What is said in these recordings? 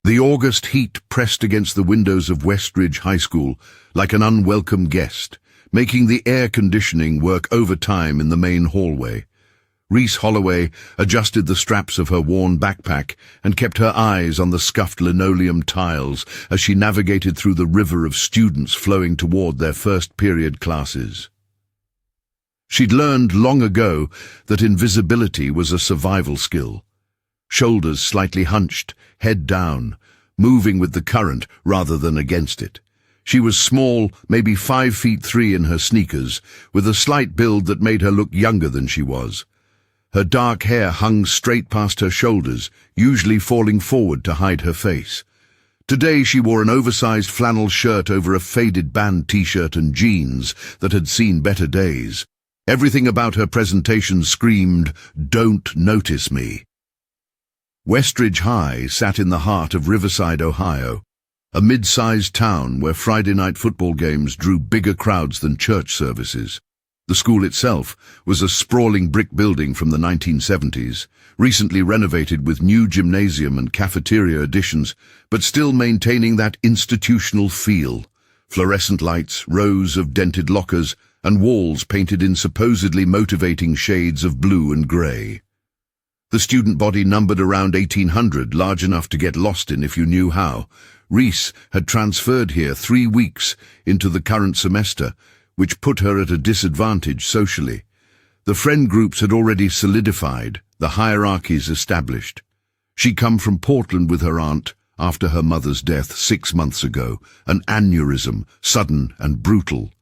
The August heat pressed against the windows of Westridge High School like an unwelcome guest, making the air conditioning work overtime in the main hallway. Reese Holloway adjusted the straps of her worn backpack and kept her eyes on the scuffed linoleum tiles as she navigated through the river of students flowing toward their first period classes. She'd learned long ago that invisibility was a survival skill. Shoulders slightly hunched, head down, moving with the current rather than against it. She was small, maybe 5'3" in her sneakers, with a slight build that made her look younger than she was. Her dark hair hung straight past her shoulders, usually falling forward to hide her face. Today she wore an oversized flannel shirt over a faded band t-shirt and jeans that had seen better days. Everything about her presentation screamed, "Don't notice me." Westridge High sat in the heart of Riverside, Ohio, a mid-sized town where Friday night football games drew bigger crowds than church services. The school itself was a sprawling brick building from the 1970s, recently renovated with new gymnasium and cafeteria additions, but still maintaining that institutional feel. Fluorescent lights, rows of dented lockers, and walls painted in supposedly motivating shades of blue and grey. The student body numbered around 1,800, large enough to get lost in if you knew how. Reese had transferred here 3 weeks into the current semester, which put her at a disadvantage socially. The friend groups had already solidified, the hierarchies established. She'd come from Portland with her aunt after her mother's death 6 months ago, an aneurysm, sudden and brutal.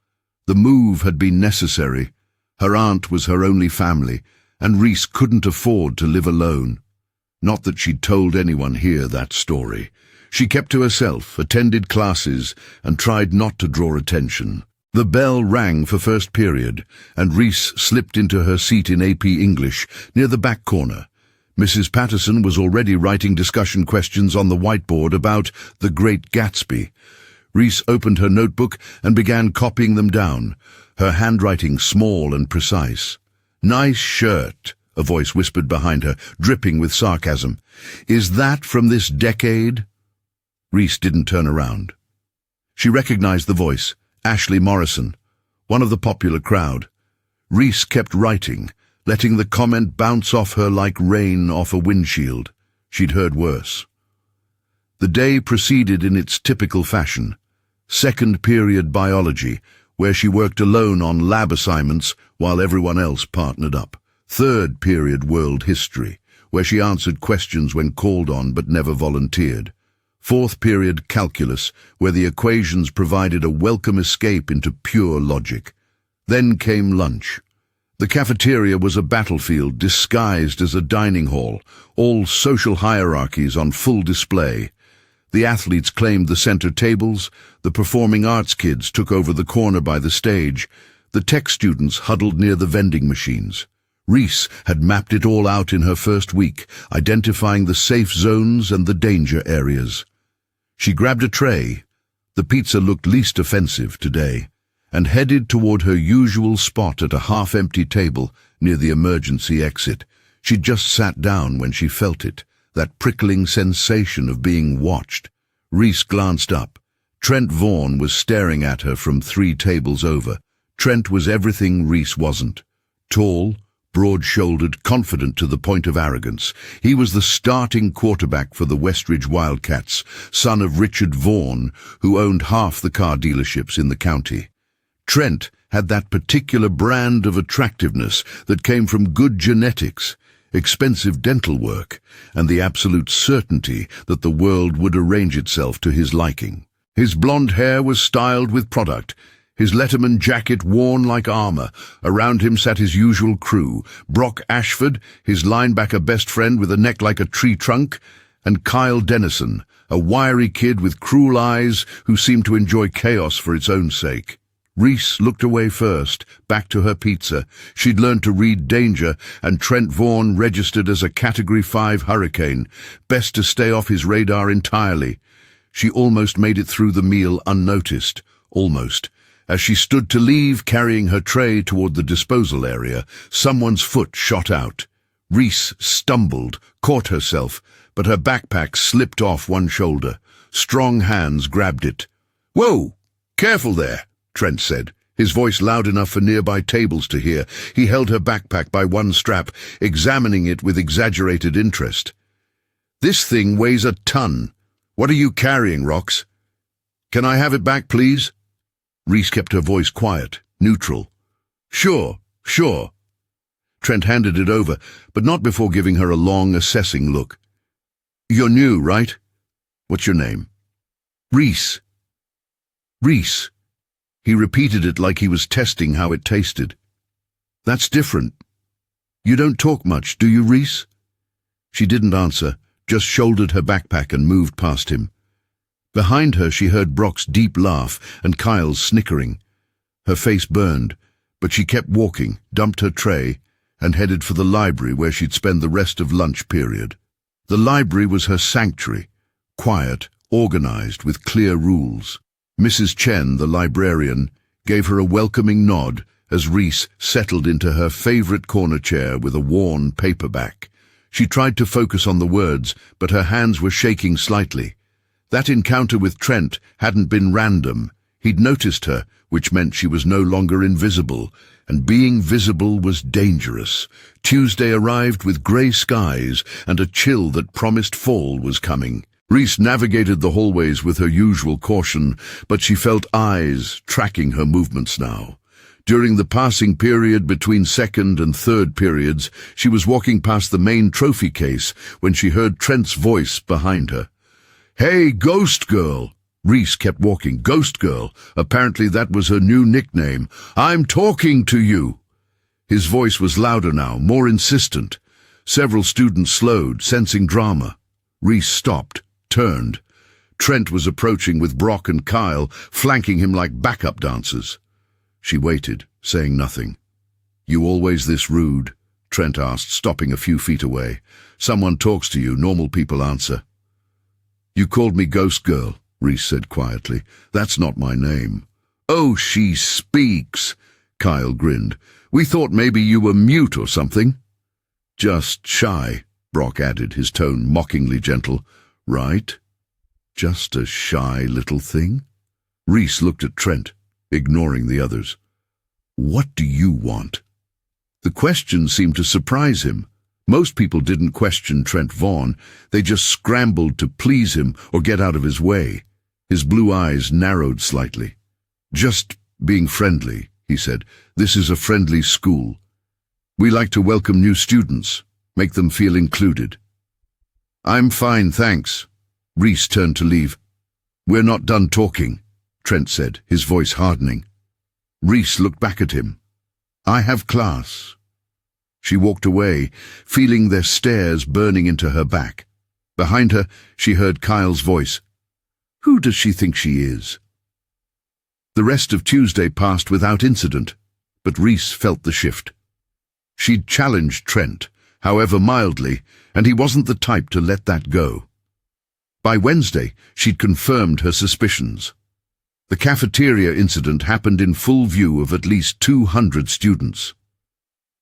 The move had been necessary. Her aunt was her only family, and Reese couldn't afford to live alone. Not that she'd told anyone here that story. She kept to herself, attended classes, and tried not to draw attention. The bell rang for first period, and Reese slipped into her seat in AP English, near the back corner. Mrs. Patterson was already writing discussion questions on the whiteboard about The Great Gatsby. Reese opened her notebook and began copying them down, her handwriting small and precise. "Nice shirt," a voice whispered behind her, dripping with sarcasm. "Is that from this decade?" Reese didn't turn around. She recognized the voice. Ashley Morrison, one of the popular crowd. Reese kept writing, letting the comment bounce off her like rain off a windshield. She'd heard worse. The day proceeded in its typical fashion. Second period biology, where she worked alone on lab assignments while everyone else partnered up. Third period world history, where she answered questions when called on but never volunteered. Fourth period calculus, where the equations provided a welcome escape into pure logic. Then came lunch. The cafeteria was a battlefield disguised as a dining hall, all social hierarchies on full display. The athletes claimed the center tables, the performing arts kids took over the corner by the stage, the tech students huddled near the vending machines. Reese had mapped it all out in her first week, identifying the safe zones and the danger areas. She grabbed a tray, the pizza looked least offensive today, and headed toward her usual spot at a half-empty table near the emergency exit. She'd just sat down when she felt it, that prickling sensation of being watched. Reese glanced up. Trent Vaughan was staring at her from 3 tables over. Trent was everything Reese wasn't. Tall, broad-shouldered, confident to the point of arrogance. He was the starting quarterback for the Westridge Wildcats, son of Richard Vaughan, who owned half the car dealerships in the county. Trent had that particular brand of attractiveness that came from good genetics, expensive dental work, and the absolute certainty that the world would arrange itself to his liking. His blonde hair was styled with product, his Letterman jacket worn like armor. Around him sat his usual crew, Brock Ashford, his linebacker best friend with a neck like a tree trunk, and Kyle Dennison, a wiry kid with cruel eyes who seemed to enjoy chaos for its own sake. Reese looked away first, back to her pizza. She'd learned to read danger, and Trent Vaughan registered as a Category 5 hurricane. Best to stay off his radar entirely. She almost made it through the meal unnoticed. Almost. As she stood to leave, carrying her tray toward the disposal area, someone's foot shot out. Reese stumbled, caught herself, but her backpack slipped off one shoulder. Strong hands grabbed it. "Whoa! Careful there," Trent said, his voice loud enough for nearby tables to hear. He held her backpack by one strap, examining it with exaggerated interest. "This thing weighs a ton. What are you carrying, Rox? Can I have it back, please?" Reese kept her voice quiet, neutral. Sure. Trent handed it over, but not before giving her a long, assessing look. "You're new, right? What's your name?" "Reese." "Reese." He repeated it like he was testing how it tasted. "That's different. You don't talk much, do you, Reese?" She didn't answer, just shouldered her backpack and moved past him. Behind her she heard Brock's deep laugh and Kyle's snickering. Her face burned, but she kept walking, dumped her tray, and headed for the library where she'd spend the rest of lunch period. The library was her sanctuary, quiet, organized, with clear rules. Mrs. Chen, the librarian, gave her a welcoming nod as Reese settled into her favorite corner chair with a worn paperback. She tried to focus on the words, but her hands were shaking slightly. That encounter with Trent hadn't been random. He'd noticed her, which meant she was no longer invisible, and being visible was dangerous. Tuesday arrived with grey skies, and a chill that promised fall was coming. Reese navigated the hallways with her usual caution, but she felt eyes tracking her movements now. During the passing period between second and third periods, she was walking past the main trophy case when she heard Trent's voice behind her. "Hey, Ghost Girl!" Reese kept walking. Ghost Girl. Apparently that was her new nickname. "I'm talking to you." His voice was louder now, more insistent. Several students slowed, sensing drama. Reese stopped, turned. Trent was approaching with Brock and Kyle, flanking him like backup dancers. She waited, saying nothing. "You always this rude?" Trent asked, stopping a few feet away. "Someone talks to you, normal people answer." "You called me Ghost Girl," Reese said quietly. "That's not my name." "Oh, she speaks," Kyle grinned. "We thought maybe you were mute or something." "Just shy," Brock added, his tone mockingly gentle. "Right? Just a shy little thing?" Reese looked at Trent, ignoring the others. "What do you want?" The question seemed to surprise him. Most people didn't question Trent Vaughn. They just scrambled to please him or get out of his way. His blue eyes narrowed slightly. "Just being friendly," he said. "This is a friendly school. We like to welcome new students, make them feel included." "I'm fine, thanks." Reese turned to leave. "We're not done talking," Trent said, his voice hardening. Reese looked back at him. "I have class." She walked away, feeling their stares burning into her back. Behind her, she heard Kyle's voice. "Who does she think she is?" The rest of Tuesday passed without incident, but Reese felt the shift. She'd challenged Trent, however mildly, and he wasn't the type to let that go. By Wednesday, she'd confirmed her suspicions. The cafeteria incident happened in full view of at least 200 students.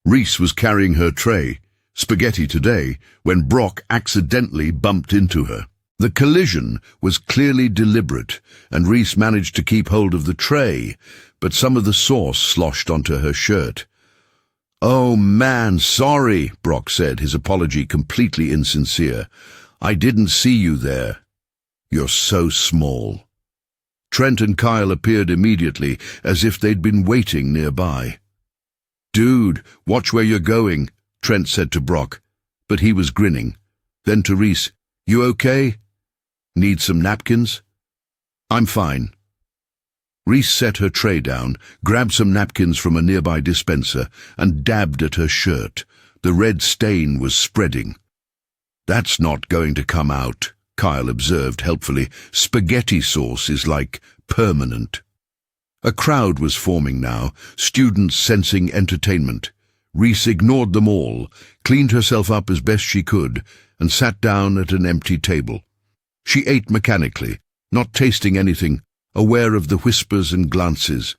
Reese was carrying her tray, spaghetti today, when Brock accidentally bumped into her. The collision was clearly deliberate, and Reese managed to keep hold of the tray, but some of the sauce sloshed onto her shirt. "Oh man, sorry," Brock said, his apology completely insincere. "I didn't see you there. You're so small." Trent and Kyle appeared immediately, as if they'd been waiting nearby. "Dude, watch where you're going," Trent said to Brock, but he was grinning. Then to Reese, "You okay? Need some napkins?" "I'm fine." Reese set her tray down, grabbed some napkins from a nearby dispenser, and dabbed at her shirt. The red stain was spreading. "That's not going to come out," Kyle observed helpfully. "Spaghetti sauce is like permanent." A crowd was forming now, students sensing entertainment. Reese ignored them all, cleaned herself up as best she could, and sat down at an empty table. She ate mechanically, not tasting anything, aware of the whispers and glances.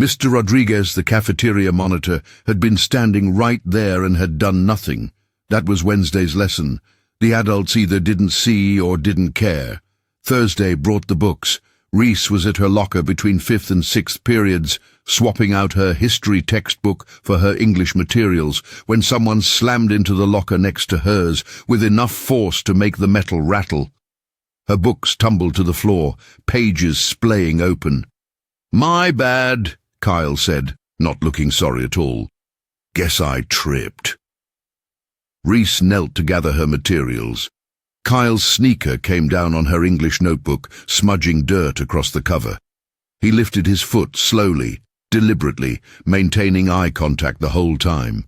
Mr. Rodriguez, the cafeteria monitor, had been standing right there and had done nothing. That was Wednesday's lesson. The adults either didn't see or didn't care. Thursday brought the books. Reese was at her locker between 5th and 6th periods, swapping out her history textbook for her English materials, when someone slammed into the locker next to hers with enough force to make the metal rattle. Her books tumbled to the floor, pages splaying open. "My bad," Kyle said, not looking sorry at all. "Guess I tripped." Reese knelt to gather her materials. Kyle's sneaker came down on her English notebook, smudging dirt across the cover. He lifted his foot slowly, deliberately, maintaining eye contact the whole time.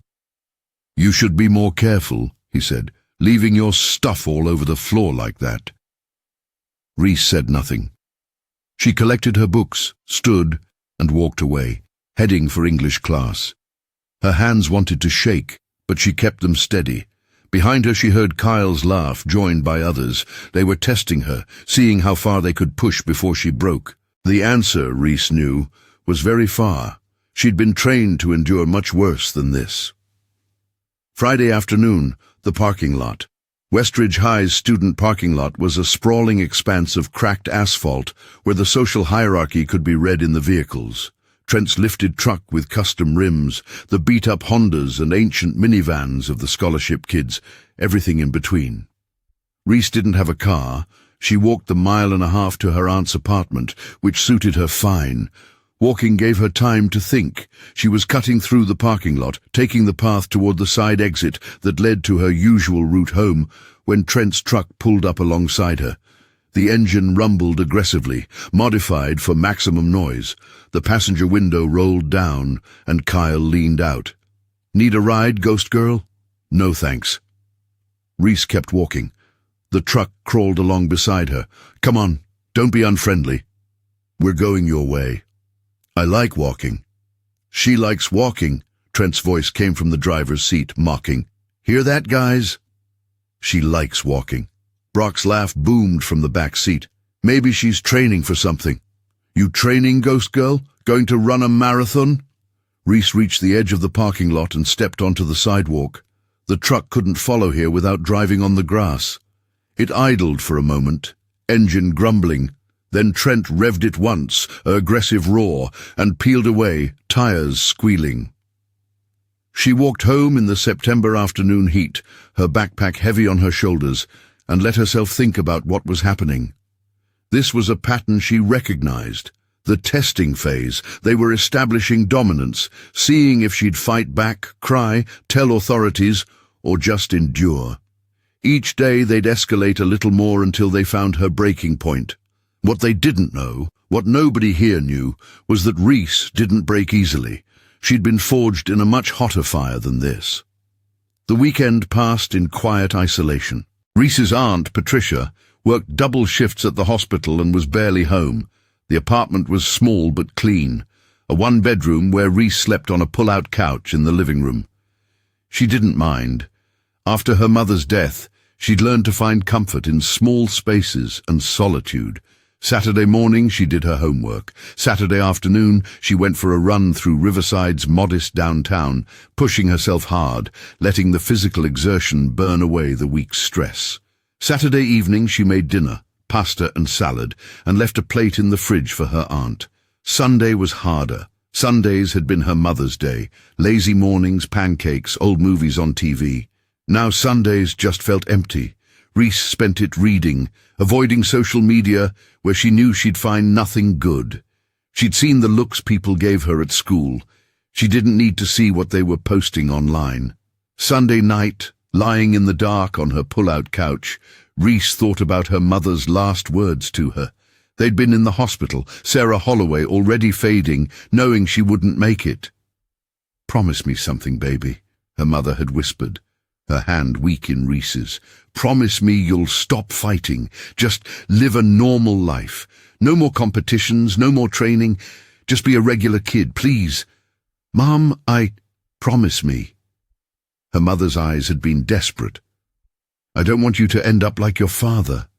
"You should be more careful," he said, "leaving your stuff all over the floor like that." Reese said nothing. She collected her books, stood, and walked away, heading for English class. Her hands wanted to shake, but she kept them steady. Behind her she heard Kyle's laugh, joined by others. They were testing her, seeing how far they could push before she broke. The answer, Reese knew, was very far. She'd been trained to endure much worse than this. Friday afternoon, the parking lot. Westridge High's student parking lot was a sprawling expanse of cracked asphalt where the social hierarchy could be read in the vehicles. Trent's lifted truck with custom rims, the beat-up Hondas and ancient minivans of the scholarship kids, everything in between. Reese didn't have a car. She walked the 1.5 miles to her aunt's apartment, which suited her fine. Walking gave her time to think. She was cutting through the parking lot, taking the path toward the side exit that led to her usual route home, when Trent's truck pulled up alongside her. The engine rumbled aggressively, modified for maximum noise. The passenger window rolled down, and Kyle leaned out. "Need a ride, ghost girl?" "No, thanks." Reese kept walking. The truck crawled along beside her. "Come on, don't be unfriendly. We're going your way." "I like walking." "She likes walking," Trent's voice came from the driver's seat, mocking. "Hear that, guys?" "She likes walking." Brock's laugh boomed from the back seat. "Maybe she's training for something." "You training, ghost girl? Going to run a marathon?" Reese reached the edge of the parking lot and stepped onto the sidewalk. The truck couldn't follow here without driving on the grass. It idled for a moment, engine grumbling. Then Trent revved it once, an aggressive roar, and peeled away, tires squealing. She walked home in the September afternoon heat, her backpack heavy on her shoulders, and let herself think about what was happening. This was a pattern she recognized. The testing phase. They were establishing dominance, seeing if she'd fight back, cry, tell authorities, or just endure. Each day they'd escalate a little more until they found her breaking point. What they didn't know, what nobody here knew, was that Reese didn't break easily. She'd been forged in a much hotter fire than this. The weekend passed in quiet isolation. Reese's aunt, Patricia, worked double shifts at the hospital and was barely home. The apartment was small but clean, a one-bedroom where Reese slept on a pull-out couch in the living room. She didn't mind. After her mother's death, she'd learned to find comfort in small spaces and solitude. Saturday morning she did her homework. Saturday afternoon she went for a run through Riverside's modest downtown, pushing herself hard, letting the physical exertion burn away the week's stress. Saturday evening she made dinner, pasta and salad, and left a plate in the fridge for her aunt. Sunday was harder. Sundays had been her mother's day. Lazy mornings, pancakes, old movies on TV. Now Sundays just felt empty. Reese spent it reading, avoiding social media where she knew she'd find nothing good. She'd seen the looks people gave her at school. She didn't need to see what they were posting online. Sunday night, lying in the dark on her pull-out couch, Reese thought about her mother's last words to her. They'd been in the hospital, Sarah Holloway already fading, knowing she wouldn't make it. "Promise me something, baby," her mother had whispered, her hand weak in Reese's. "Promise me you'll stop fighting. Just live a normal life. No more competitions, no more training. Just be a regular kid, please." "Mom, promise me." Her mother's eyes had been desperate. "I don't want you to end up like your father."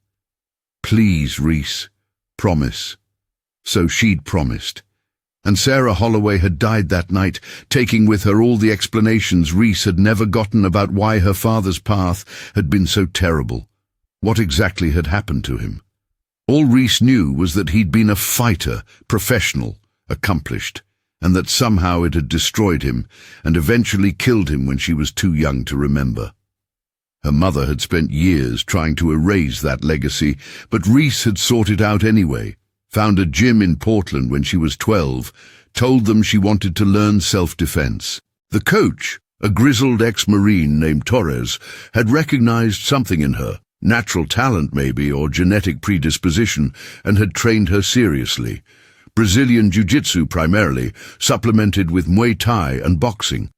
"Please, Reese, promise." So she'd promised. And Sarah Holloway had died that night, taking with her all the explanations Reese had never gotten about why her father's path had been so terrible. What exactly had happened to him? All Reese knew was that he'd been a fighter, professional, accomplished, and that somehow it had destroyed him and eventually killed him when she was too young to remember. Her mother had spent years trying to erase that legacy, but Reese had sought it out anyway. Found a gym in Portland when she was 12, told them she wanted to learn self-defense. The coach, a grizzled ex-Marine named Torres, had recognized something in her, natural talent maybe, or genetic predisposition, and had trained her seriously. Brazilian jiu-jitsu primarily, supplemented with Muay Thai and boxing.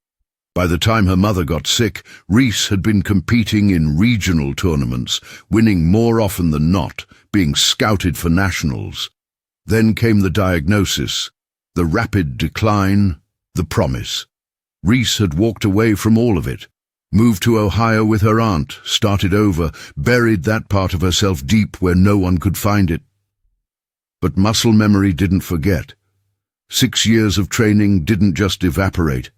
By the time her mother got sick, Reese had been competing in regional tournaments, winning more often than not, being scouted for nationals. Then came the diagnosis, the rapid decline, the promise. Reese had walked away from all of it, moved to Ohio with her aunt, started over, buried that part of herself deep where no one could find it. But muscle memory didn't forget. 6 years of training didn't just evaporate.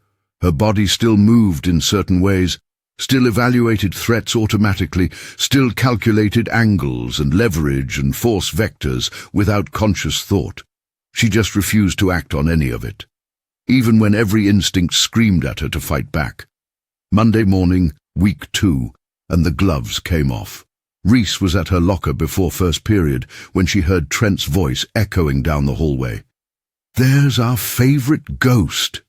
Her body still moved in certain ways, still evaluated threats automatically, still calculated angles and leverage and force vectors without conscious thought. She just refused to act on any of it, even when every instinct screamed at her to fight back. Monday morning, week 2, and the gloves came off. Reese was at her locker before first period when she heard Trent's voice echoing down the hallway. "There's our favorite ghost."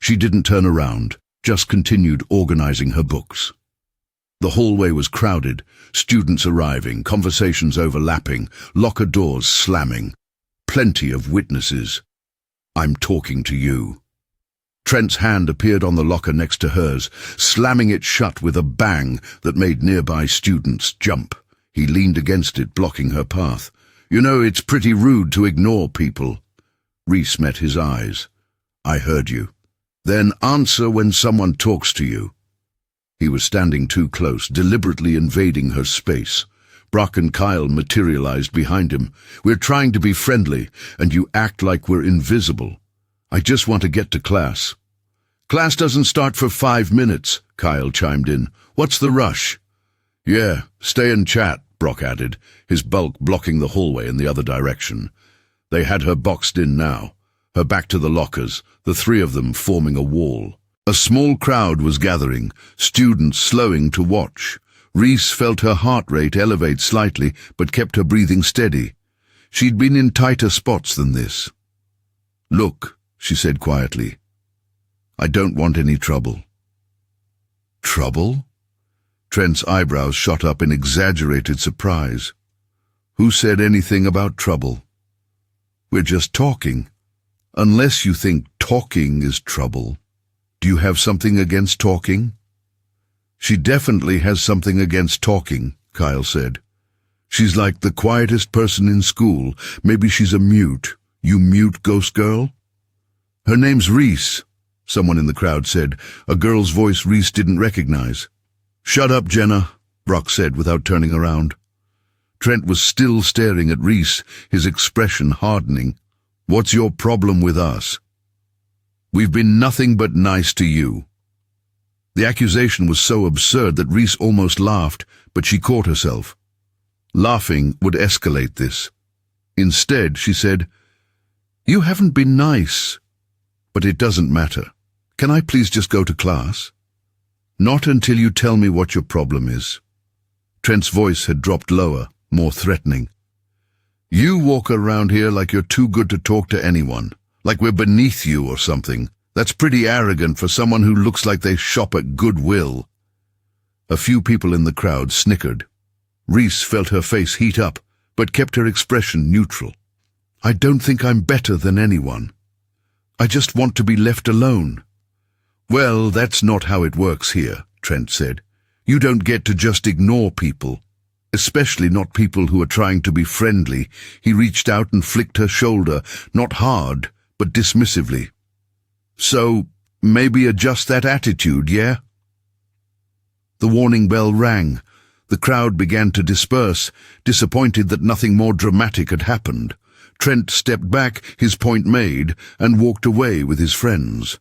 She didn't turn around, just continued organizing her books. The hallway was crowded, students arriving, conversations overlapping, locker doors slamming. Plenty of witnesses. "I'm talking to you." Trent's hand appeared on the locker next to hers, slamming it shut with a bang that made nearby students jump. He leaned against it, blocking her path. "You know, it's pretty rude to ignore people." Reese met his eyes. "I heard you. Then answer when someone talks to you." He was standing too close, deliberately invading her space. Brock and Kyle materialized behind him. "We're trying to be friendly, and you act like we're invisible. I just want to get to class." "Class doesn't start for 5 minutes, Kyle chimed in. "What's the rush?" "Yeah, stay and chat," Brock added, his bulk blocking the hallway in the other direction. They had her boxed in now, her back to the lockers, the 3 of them forming a wall. A small crowd was gathering, students slowing to watch. Reese felt her heart rate elevate slightly, but kept her breathing steady. She'd been in tighter spots than this. "Look," she said quietly. "I don't want any trouble." "Trouble?" Trent's eyebrows shot up in exaggerated surprise. "Who said anything about trouble? We're just talking. Unless you think talking is trouble. Do you have something against talking?" "She definitely has something against talking," Kyle said. "She's like the quietest person in school. Maybe she's a mute. You mute ghost girl?" "Her name's Reese," someone in the crowd said, a girl's voice Reese didn't recognize. "Shut up, Jenna," Brock said without turning around. Trent was still staring at Reese, his expression hardening. "What's your problem with us?" "We've been nothing but nice to you." The accusation was so absurd that Reese almost laughed, but she caught herself. Laughing would escalate this. Instead, she said, "You haven't been nice. But it doesn't matter. Can I please just go to class?" "Not until you tell me what your problem is." Trent's voice had dropped lower, more threatening. "You walk around here like you're too good to talk to anyone, like we're beneath you or something. That's pretty arrogant for someone who looks like they shop at Goodwill." A few people in the crowd snickered. Reese felt her face heat up, but kept her expression neutral. "I don't think I'm better than anyone. I just want to be left alone." "Well, that's not how it works here," Trent said. "You don't get to just ignore people. Especially not people who are trying to be friendly." He reached out and flicked her shoulder, not hard, but dismissively. "So, maybe adjust that attitude, yeah?" The warning bell rang. The crowd began to disperse, disappointed that nothing more dramatic had happened. Trent stepped back, his point made, and walked away with his friends.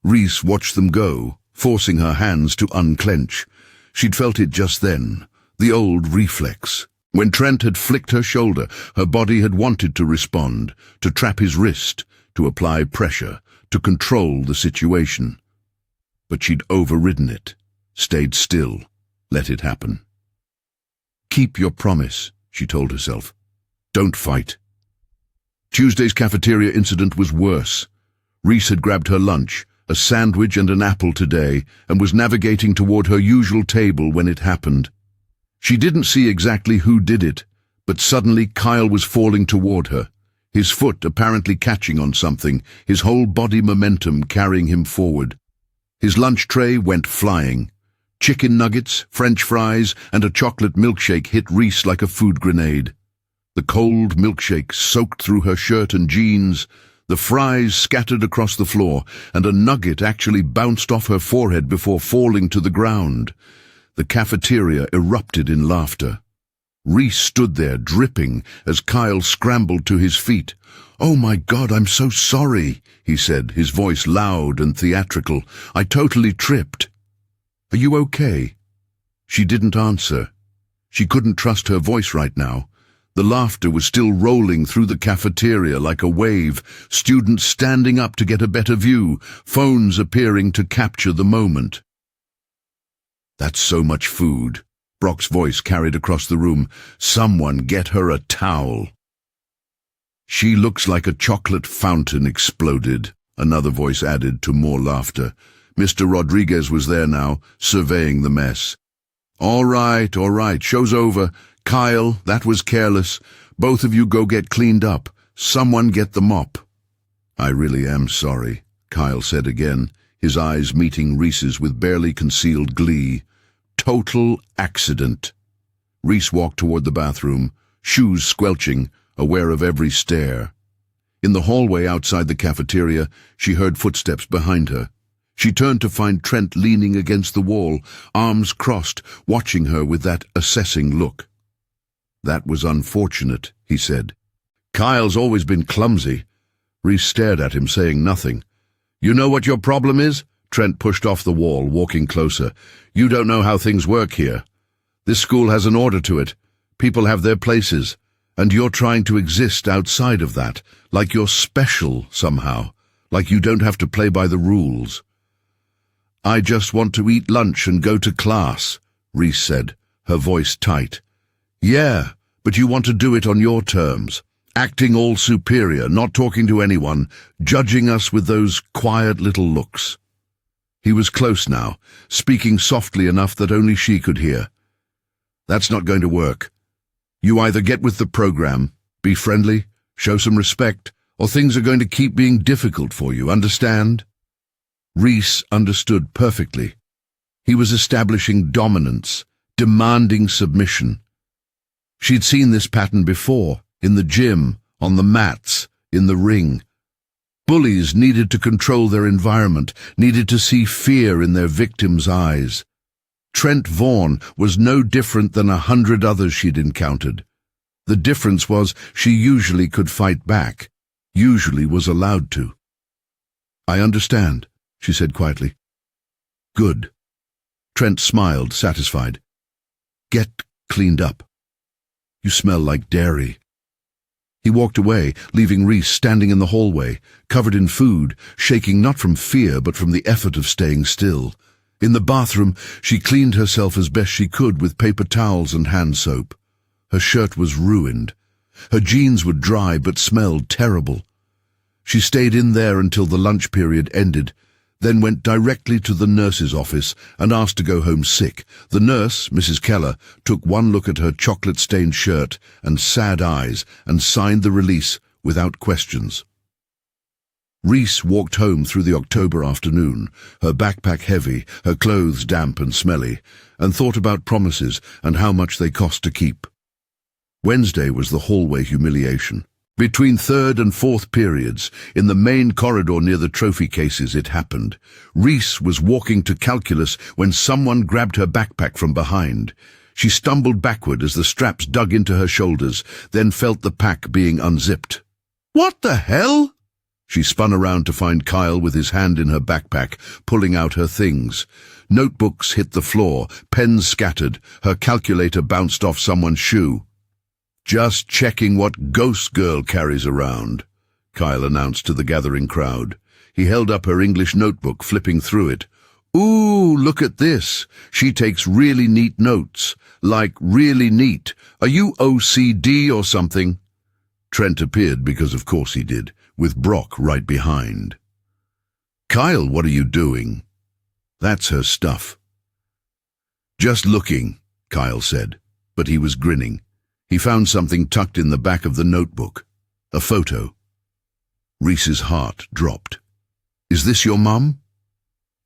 Reese watched them go, forcing her hands to unclench. She'd felt it just then, the old reflex. When Trent had flicked her shoulder, her body had wanted to respond, to trap his wrist, to apply pressure, to control the situation. But she'd overridden it, stayed still, let it happen. Keep your promise, she told herself. Don't fight. Tuesday's cafeteria incident was worse. Reese had grabbed her lunch, a sandwich and an apple today, and was navigating toward her usual table when it happened. She didn't see exactly who did it, but suddenly Kyle was falling toward her, his foot apparently catching on something, his whole body momentum carrying him forward. His lunch tray went flying. Chicken nuggets, French fries, and a chocolate milkshake hit Reese like a food grenade. The cold milkshake soaked through her shirt and jeans, the fries scattered across the floor, and a nugget actually bounced off her forehead before falling to the ground. The cafeteria erupted in laughter. Reese stood there, dripping, as Kyle scrambled to his feet. "Oh my God, I'm so sorry," he said, his voice loud and theatrical. "I totally tripped." "Are you okay?" She didn't answer. She couldn't trust her voice right now. The laughter was still rolling through the cafeteria like a wave, students standing up to get a better view, phones appearing to capture the moment. "That's so much food," Brock's voice carried across the room. "Someone get her a towel." "She looks like a chocolate fountain exploded," another voice added to more laughter. Mr. Rodriguez was there now, surveying the mess. All right, show's over. Kyle, that was careless. Both of you go get cleaned up. Someone get the mop." "I really am sorry," Kyle said again, his eyes meeting Reese's with barely concealed glee. "Total accident." Reese walked toward the bathroom, shoes squelching, aware of every stare. In the hallway outside the cafeteria, she heard footsteps behind her. She turned to find Trent leaning against the wall, arms crossed, watching her with that assessing look. "That was unfortunate," he said. "Kyle's always been clumsy." Reese stared at him, saying nothing. "You know what your problem is?" Trent pushed off the wall, walking closer. "You don't know how things work here. This school has an order to it. People have their places. And you're trying to exist outside of that, like you're special somehow, like you don't have to play by the rules." "I just want to eat lunch and go to class," Reese said, her voice tight. "Yeah, but you want to do it on your terms, acting all superior, not talking to anyone, judging us with those quiet little looks." He was close now, speaking softly enough that only she could hear. "That's not going to work. You either get with the program, be friendly, show some respect, or things are going to keep being difficult for you, understand?" Reese understood perfectly. He was establishing dominance, demanding submission. She'd seen this pattern before, in the gym, on the mats, in the ring. Bullies needed to control their environment, needed to see fear in their victims' eyes. Trent Vaughan was no different than 100 others she'd encountered. The difference was she usually could fight back, usually was allowed to. "I understand," she said quietly. "Good." Trent smiled, satisfied. "Get cleaned up. You smell like dairy." He walked away, leaving Reese standing in the hallway, covered in food, shaking not from fear but from the effort of staying still. In the bathroom, she cleaned herself as best she could with paper towels and hand soap. Her shirt was ruined. Her jeans were dry but smelled terrible. She stayed in there until the lunch period ended, then went directly to the nurse's office and asked to go home sick. The nurse, Mrs. Keller, took one look at her chocolate-stained shirt and sad eyes and signed the release without questions. Reese walked home through the October afternoon, her backpack heavy, her clothes damp and smelly, and thought about promises and how much they cost to keep. Wednesday was the hallway humiliation. Between third and fourth periods, in the main corridor near the trophy cases, it happened. Reese was walking to calculus when someone grabbed her backpack from behind. She stumbled backward as the straps dug into her shoulders, then felt the pack being unzipped. What the hell? She spun around to find Kyle with his hand in her backpack, pulling out her things. Notebooks hit the floor, pens scattered, her calculator bounced off someone's shoe. "Just checking what Ghost Girl carries around," Kyle announced to the gathering crowd. He held up her English notebook, flipping through it. "Ooh, look at this. She takes really neat notes. Like, really neat. Are you OCD or something?" Trent appeared because of course he did, with Brock right behind. "Kyle, what are you doing?" "That's her stuff." "Just looking," Kyle said, but he was grinning. He found something tucked in the back of the notebook. A photo. Reese's heart dropped. "Is this your mum?"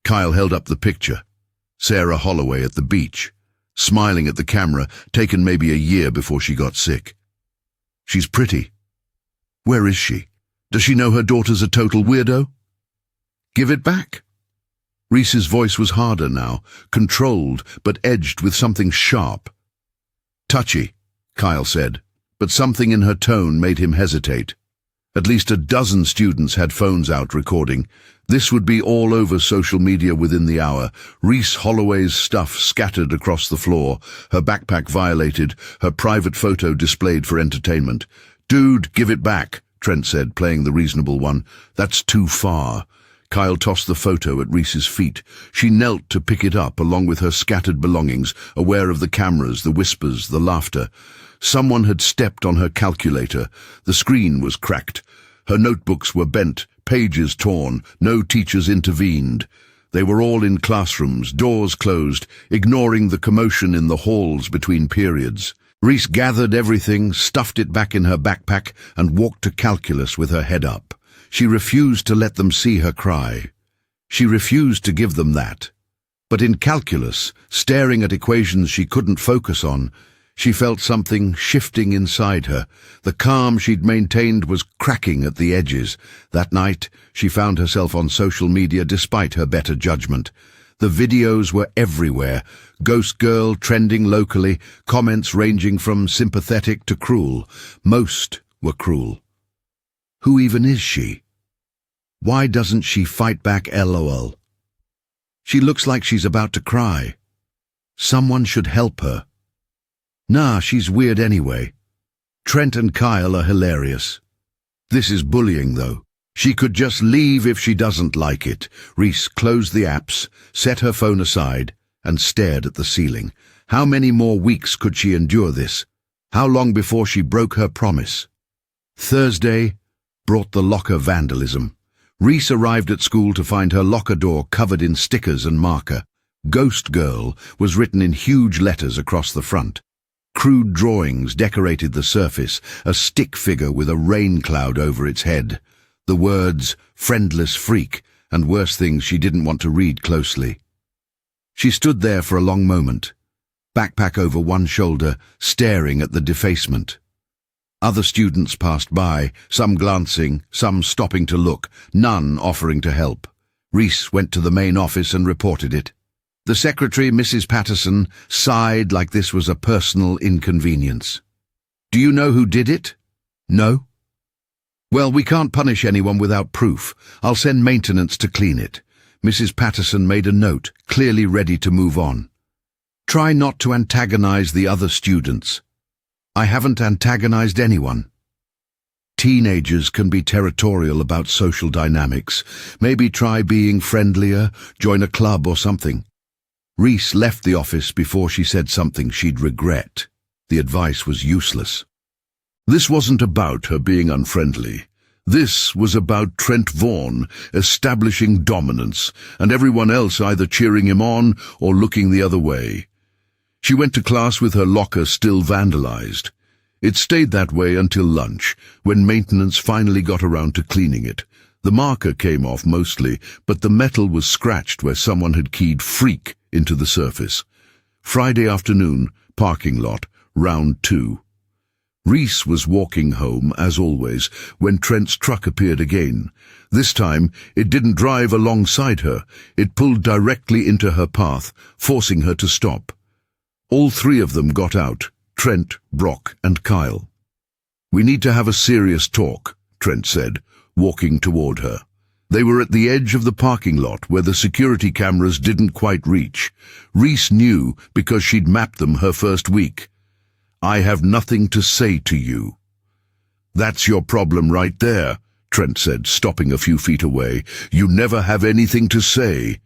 Kyle held up the picture. Sarah Holloway at the beach, smiling at the camera, taken maybe a year before she got sick. "She's pretty. Where is she? Does she know her daughter's a total weirdo?" "Give it back." Reese's voice was harder now, controlled but edged with something sharp. "Touchy," Kyle said, but something in her tone made him hesitate. At least a dozen students had phones out recording. This would be all over social media within the hour. Reese Holloway's stuff scattered across the floor, her backpack violated, her private photo displayed for entertainment. "Dude, give it back," Trent said, playing the reasonable one. "That's too far." Kyle tossed the photo at Reese's feet. She knelt to pick it up along with her scattered belongings, aware of the cameras, the whispers, the laughter. Someone had stepped on her calculator. The screen was cracked. Her notebooks were bent, pages torn. No teachers intervened. They were all in classrooms, doors closed, ignoring the commotion in the halls between periods. Reese gathered everything, stuffed it back in her backpack, and walked to calculus with her head up. She refused to let them see her cry. She refused to give them that. But in calculus, staring at equations she couldn't focus on, she felt something shifting inside her. The calm she'd maintained was cracking at the edges. That night, she found herself on social media despite her better judgment. The videos were everywhere. Ghost Girl trending locally, comments ranging from sympathetic to cruel. Most were cruel. Who even is she? Why doesn't she fight back, LOL? She looks like she's about to cry. Someone should help her. Nah, she's weird anyway. Trent and Kyle are hilarious. This is bullying, though. She could just leave if she doesn't like it. Reese closed the apps, set her phone aside, and stared at the ceiling. How many more weeks could she endure this? How long before she broke her promise? Thursday brought the locker vandalism. Reese arrived at school to find her locker door covered in stickers and marker. Ghost Girl was written in huge letters across the front. Crude drawings decorated the surface, a stick figure with a rain cloud over its head. The words, friendless freak, and worse things she didn't want to read closely. She stood there for a long moment, backpack over one shoulder, staring at the defacement. Other students passed by, some glancing, some stopping to look, none offering to help. Reese went to the main office and reported it. The secretary, Mrs. Patterson, sighed like this was a personal inconvenience. "Do you know who did it?" "No." "Well, we can't punish anyone without proof. I'll send maintenance to clean it." Mrs. Patterson made a note, clearly ready to move on. "Try not to antagonize the other students." "I haven't antagonized anyone." Teenagers can be territorial about social dynamics. Maybe try being friendlier, join a club or something. Reese left the office before she said something she'd regret. The advice was useless. This wasn't about her being unfriendly. This was about Trent Vaughan establishing dominance, and everyone else either cheering him on or looking the other way. She went to class with her locker still vandalized. It stayed that way until lunch, when maintenance finally got around to cleaning it. The marker came off mostly, but the metal was scratched where someone had keyed freak into the surface. Friday afternoon, parking lot, round 2. Reese was walking home, as always, when Trent's truck appeared again. This time, it didn't drive alongside her. It pulled directly into her path, forcing her to stop. All three of them got out, Trent, Brock, and Kyle. "We need to have a serious talk," Trent said, walking toward her. They were at the edge of the parking lot where the security cameras didn't quite reach. Reese knew because she'd mapped them her first week. "I have nothing to say to you." "That's your problem right there," Trent said, stopping a few feet away. "You never have anything to say.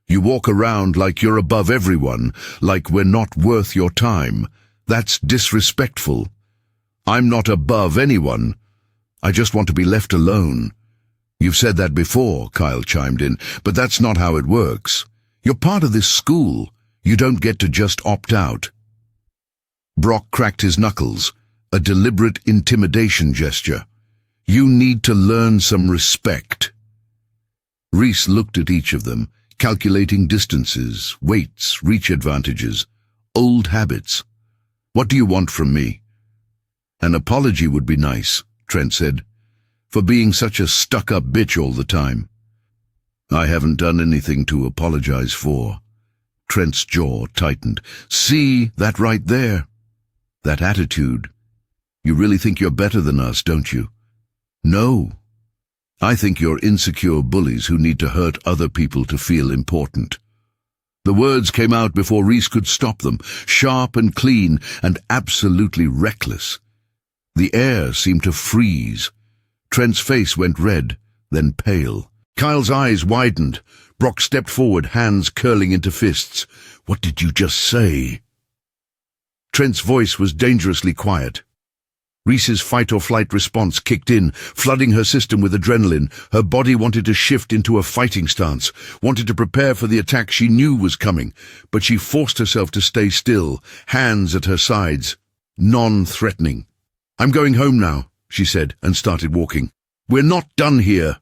You walk around like you're above everyone, like we're not worth your time. That's disrespectful." "I'm not above anyone. I just want to be left alone." "You've said that before," Kyle chimed in, "but that's not how it works. You're part of this school. You don't get to just opt out." Brock cracked his knuckles, a deliberate intimidation gesture. "You need to learn some respect." Reese looked at each of them, calculating distances, weights, reach advantages, old habits. "What do you want from me?" "An apology would be nice," Trent said, "for being such a stuck-up bitch all the time." "I haven't done anything to apologize for." Trent's jaw tightened. "See, that right there? That attitude. You really think you're better than us, don't you?" "No. I think you're insecure bullies who need to hurt other people to feel important." The words came out before Reese could stop them, sharp and clean and absolutely reckless. The air seemed to freeze. Trent's face went red, then pale. Kyle's eyes widened. Brock stepped forward, hands curling into fists. "What did you just say?" Trent's voice was dangerously quiet. Reese's fight-or-flight response kicked in, flooding her system with adrenaline. Her body wanted to shift into a fighting stance, wanted to prepare for the attack she knew was coming, but she forced herself to stay still, hands at her sides, non-threatening. "I'm going home now," she said, and started walking. "We're not done here."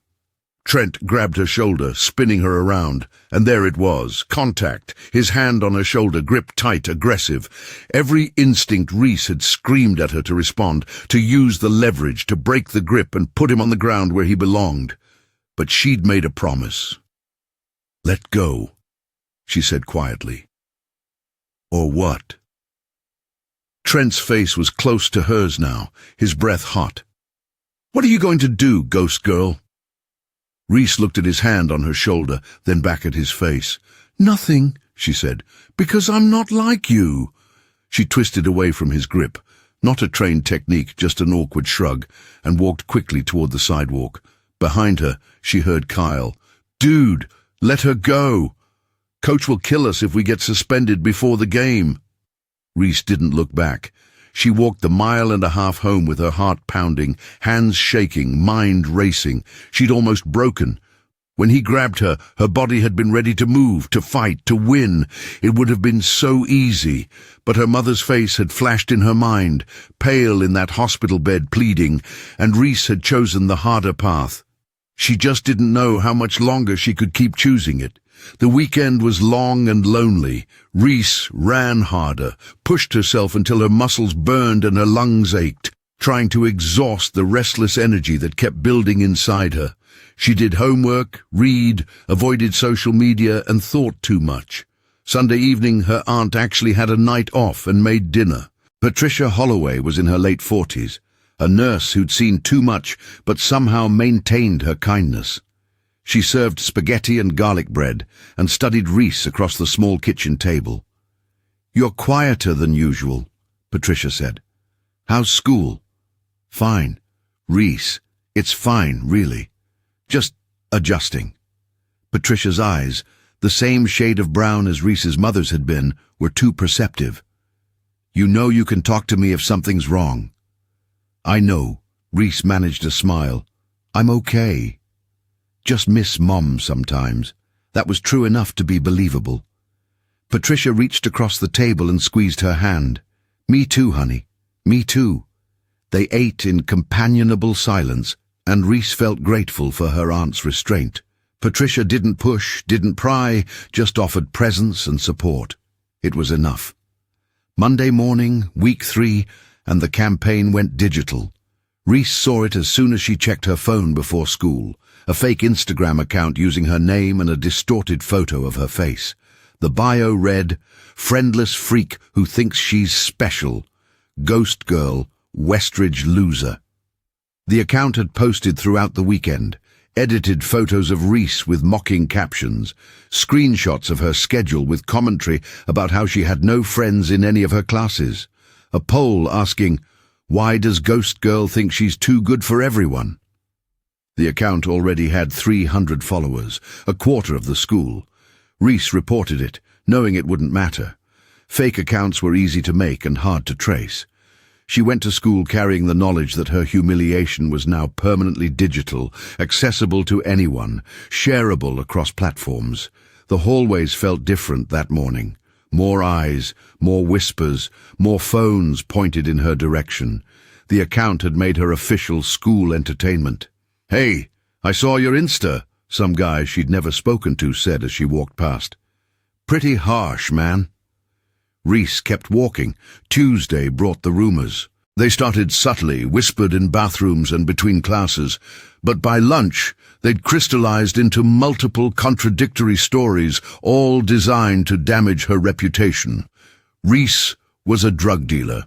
Trent grabbed her shoulder, spinning her around, and there it was, contact, his hand on her shoulder, grip tight, aggressive. Every instinct Reese had screamed at her to respond, to use the leverage, to break the grip and put him on the ground where he belonged. But she'd made a promise. "Let go," she said quietly. "Or what?" Trent's face was close to hers now, his breath hot. "What are you going to do, ghost girl?" Reese looked at his hand on her shoulder, then back at his face. "Nothing," she said, "because I'm not like you." She twisted away from his grip, not a trained technique, just an awkward shrug, and walked quickly toward the sidewalk. Behind her, she heard Kyle. "Dude, let her go. Coach will kill us if we get suspended before the game." Reese didn't look back. She walked the mile-and-a-half home with her heart pounding, hands shaking, mind racing. She'd almost broken. When he grabbed her, her body had been ready to move, to fight, to win. It would have been so easy, but her mother's face had flashed in her mind, pale in that hospital bed pleading, and Reese had chosen the harder path. She just didn't know how much longer she could keep choosing it. The weekend was long and lonely. Reese ran harder, pushed herself until her muscles burned and her lungs ached, trying to exhaust the restless energy that kept building inside her. She did homework, read, avoided social media, and thought too much. Sunday evening, her aunt actually had a night off and made dinner. Patricia Holloway was in her late 40s, a nurse who'd seen too much but somehow maintained her kindness. She served spaghetti and garlic bread and studied Reese across the small kitchen table. "You're quieter than usual," Patricia said. "How's school?" "Fine." "Reese, it's fine, really. Just adjusting." Patricia's eyes, the same shade of brown as Reese's mother's had been, were too perceptive. "You know you can talk to me if something's wrong." "I know." Reese managed a smile. "I'm okay. Just miss Mom sometimes." That was true enough to be believable. Patricia reached across the table and squeezed her hand. "Me too, honey. Me too." They ate in companionable silence, and Reese felt grateful for her aunt's restraint. Patricia didn't push, didn't pry, just offered presence and support. It was enough. Monday morning, week 3, and the campaign went digital. Reese saw it as soon as she checked her phone before school, a fake Instagram account using her name and a distorted photo of her face. The bio read, "Friendless freak who thinks she's special. Ghost girl, Westridge loser." The account had posted throughout the weekend, edited photos of Reese with mocking captions, screenshots of her schedule with commentary about how she had no friends in any of her classes, a poll asking, "Why does Ghost Girl think she's too good for everyone?" The account already had 300 followers, a quarter of the school. Reese reported it, knowing it wouldn't matter. Fake accounts were easy to make and hard to trace. She went to school carrying the knowledge that her humiliation was now permanently digital, accessible to anyone, shareable across platforms. The hallways felt different that morning. More eyes, more whispers, more phones pointed in her direction. The account had made her official school entertainment. "Hey, I saw your Insta," some guy she'd never spoken to said as she walked past. "Pretty harsh, man." Reese kept walking. Tuesday brought the rumors. They started subtly, whispered in bathrooms and between classes, but by lunch they'd crystallized into multiple contradictory stories, all designed to damage her reputation. Reese was a drug dealer.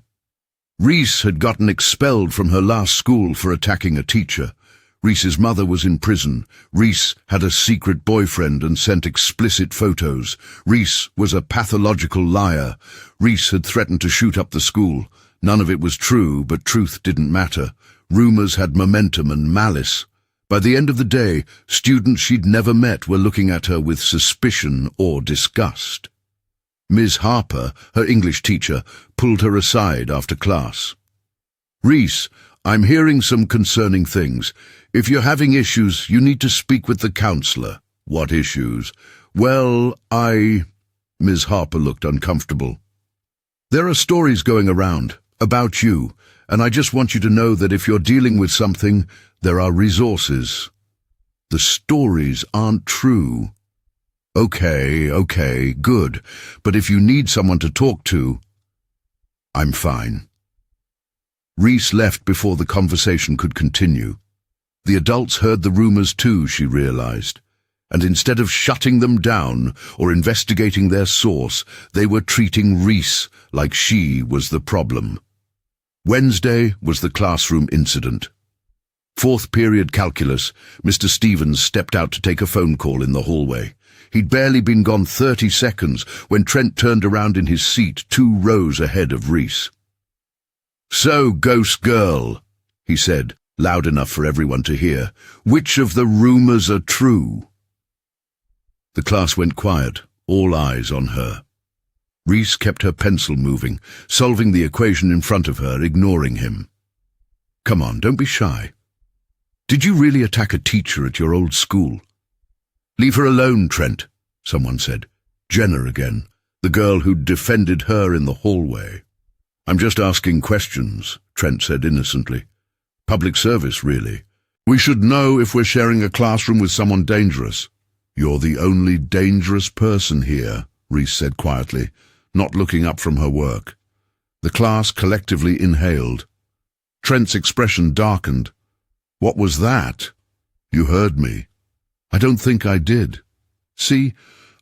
Reese had gotten expelled from her last school for attacking a teacher. Reese's mother was in prison. Reese had a secret boyfriend and sent explicit photos. Reese was a pathological liar. Reese had threatened to shoot up the school. None of it was true, but truth didn't matter. Rumors had momentum and malice. By the end of the day, students she'd never met were looking at her with suspicion or disgust. Ms. Harper, her English teacher, pulled her aside after class. "Reese, I'm hearing some concerning things. If you're having issues, you need to speak with the counselor." "What issues?" "Well, Ms. Harper looked uncomfortable. "There are stories going around about you, and I just want you to know that if you're dealing with something, there are resources." "The stories aren't true." Okay, good. But if you need someone to talk to, I'm fine." Reese left before the conversation could continue. The adults heard the rumors too, she realized, and instead of shutting them down or investigating their source, they were treating Reese like she was the problem. Wednesday was the classroom incident. Fourth period calculus, Mr. Stevens stepped out to take a phone call in the hallway. He'd barely been gone 30 seconds when Trent turned around in his seat 2 rows ahead of Reese. "So, Ghost Girl," he said, loud enough for everyone to hear, "which of the rumors are true?" The class went quiet, all eyes on her. Reese kept her pencil moving, solving the equation in front of her, ignoring him. "Come on, don't be shy. Did you really attack a teacher at your old school?" "Leave her alone, Trent," someone said. Jenna again, the girl who'd defended her in the hallway. "I'm just asking questions," Trent said innocently. "Public service, really. We should know if we're sharing a classroom with someone dangerous." "You're the only dangerous person here," Reese said quietly, not looking up from her work. The class collectively inhaled. Trent's expression darkened. "What was that?" "You heard me." "I don't think I did. See,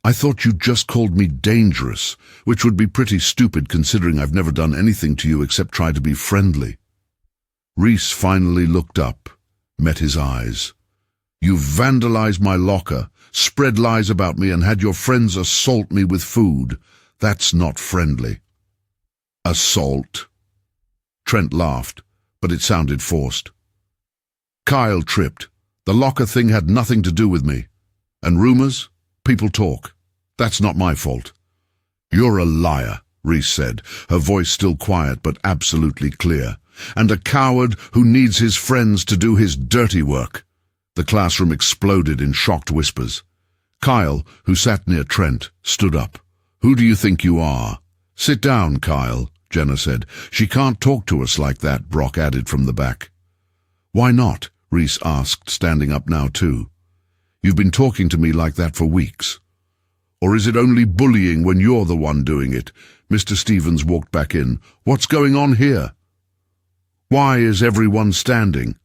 I thought you just called me dangerous, which would be pretty stupid considering I've never done anything to you except try to be friendly." Reese finally looked up, met his eyes. "You've vandalized my locker, spread lies about me, and had your friends assault me with food. That's not friendly." "Assault?" Trent laughed, but it sounded forced. "Kyle tripped. The locker thing had nothing to do with me. And rumors? People talk. That's not my fault." "You're a liar," Reese said, her voice still quiet but absolutely clear. "And a coward who needs his friends to do his dirty work." The classroom exploded in shocked whispers. Kyle, who sat near Trent, stood up. "Who do you think you are?" "Sit down, Kyle," Jenna said. "She can't talk to us like that," Brock added from the back. "Why not?" Reese asked, standing up now too. "You've been talking to me like that for weeks. Or is it only bullying when you're the one doing it?" Mr. Stevens walked back in. "What's going on here? Why is everyone standing?"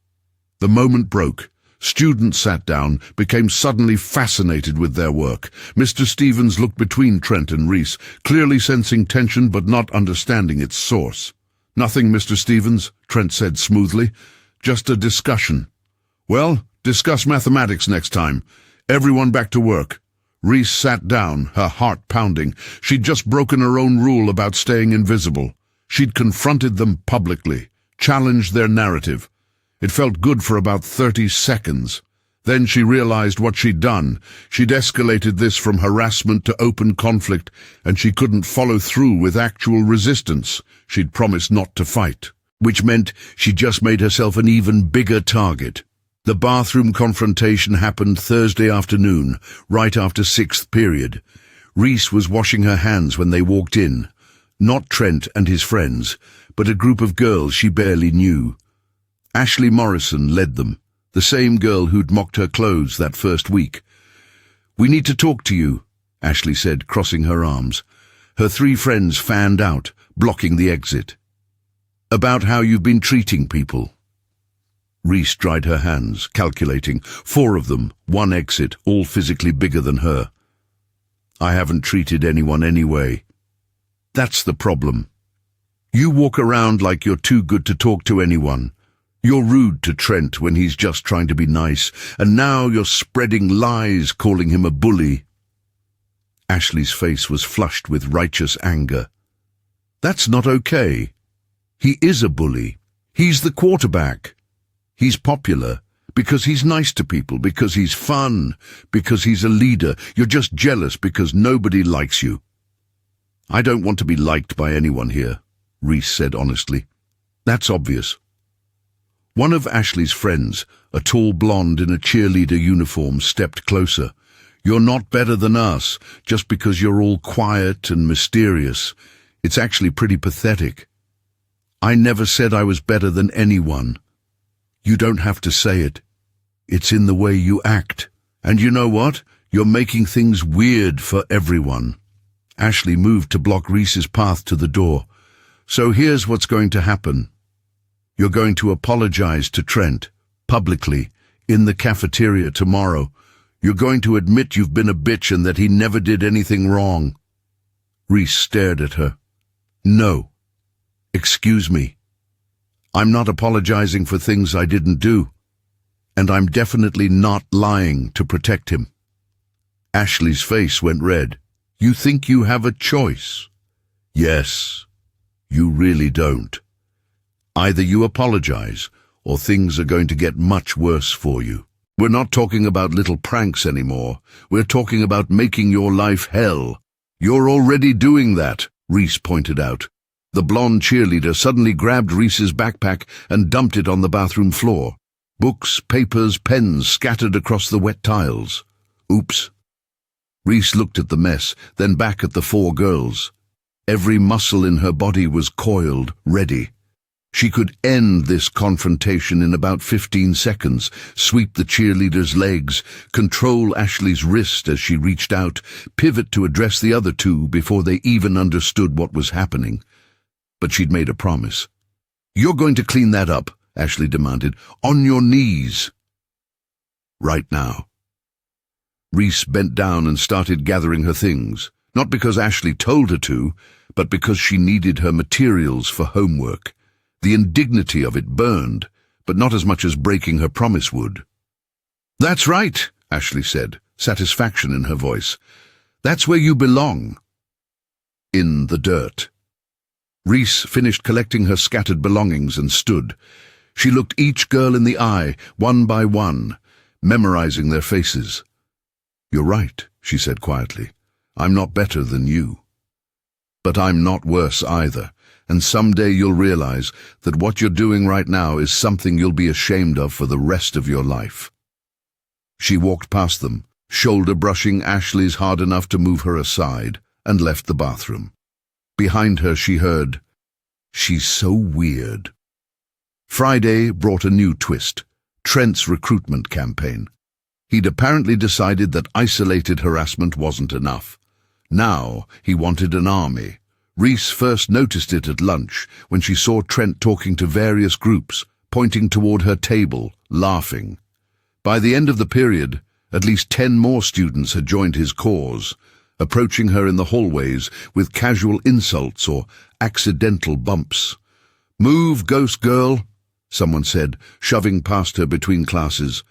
The moment broke. Students sat down, became suddenly fascinated with their work. Mr. Stevens looked between Trent and Reese, clearly sensing tension but not understanding its source. "Nothing, Mr. Stevens," Trent said smoothly. just a discussion. Well, discuss mathematics next time. Everyone back to work. Reese sat down, her heart pounding. She'd just broken her own rule about staying invisible. She'd confronted them publicly, challenged their narrative. It felt good for about 30 seconds. Then she realized what she'd done. She'd escalated this from harassment to open conflict, and she couldn't follow through with actual resistance. She'd promised not to fight, which meant she just made herself an even bigger target. The bathroom confrontation happened Thursday afternoon, right after sixth period. Reese was washing her hands when they walked in. Not Trent and his friends, but a group of girls she barely knew. Ashley Morrison led them, the same girl who'd mocked her clothes that first week. "We need to talk to you," Ashley said, crossing her arms. Her three friends fanned out, blocking the exit. "About how you've been treating people." Reese dried her hands, calculating. 4 of them, 1 exit, all physically bigger than her. "I haven't treated anyone anyway. That's the problem. You walk around like you're too good to talk to anyone. You're rude to Trent when he's just trying to be nice, and now you're spreading lies, calling him a bully." Ashley's face was flushed with righteous anger. "That's not okay. He is a bully. He's the quarterback. He's popular because he's nice to people, because he's fun, because he's a leader. You're just jealous because nobody likes you." "I don't want to be liked by anyone here," Reese said honestly. "That's obvious." One of Ashley's friends, a tall blonde in a cheerleader uniform, stepped closer. "You're not better than us, just because you're all quiet and mysterious. It's actually pretty pathetic. I never said I was better than anyone. You don't have to say it. It's in the way you act. And you know what? You're making things weird for everyone." Ashley moved to block Reese's path to the door. "So here's what's going to happen. You're going to apologize to Trent, publicly, in the cafeteria tomorrow. You're going to admit you've been a bitch and that he never did anything wrong." Reese stared at her. "No. Excuse me. I'm not apologizing for things I didn't do. And I'm definitely not lying to protect him." Ashley's face went red. "You think you have a choice?" "Yes. You really don't. Either you apologize, or things are going to get much worse for you. We're not talking about little pranks anymore. We're talking about making your life hell. You're already doing that," Reese pointed out. The blonde cheerleader suddenly grabbed Reese's backpack and dumped it on the bathroom floor. Books, papers, pens scattered across the wet tiles. "Oops." Reese looked at the mess, then back at the 4 girls. Every muscle in her body was coiled, ready. She could end this confrontation in about 15 seconds, sweep the cheerleader's legs, control Ashley's wrist as she reached out, pivot to address the other 2 before they even understood what was happening. But she'd made a promise. "You're going to clean that up," Ashley demanded, "on your knees. Right now." Reese bent down and started gathering her things, not because Ashley told her to, but because she needed her materials for homework. The indignity of it burned, but not as much as breaking her promise would. "That's right," Ashley said, satisfaction in her voice. "That's where you belong. In the dirt." Reese finished collecting her scattered belongings and stood. She looked each girl in the eye, one by one, memorizing their faces. "You're right," she said quietly. "I'm not better than you. But I'm not worse either. And someday you'll realize that what you're doing right now is something you'll be ashamed of for the rest of your life." She walked past them, shoulder-brushing Ashley's hard enough to move her aside, and left the bathroom. Behind her she heard, "She's so weird." Friday brought a new twist, Trent's recruitment campaign. He'd apparently decided that isolated harassment wasn't enough. Now he wanted an army. Reese first noticed it at lunch, when she saw Trent talking to various groups, pointing toward her table, laughing. By the end of the period, at least 10 more students had joined his cause, approaching her in the hallways with casual insults or accidental bumps. "Move, ghost girl," someone said, shoving past her between classes.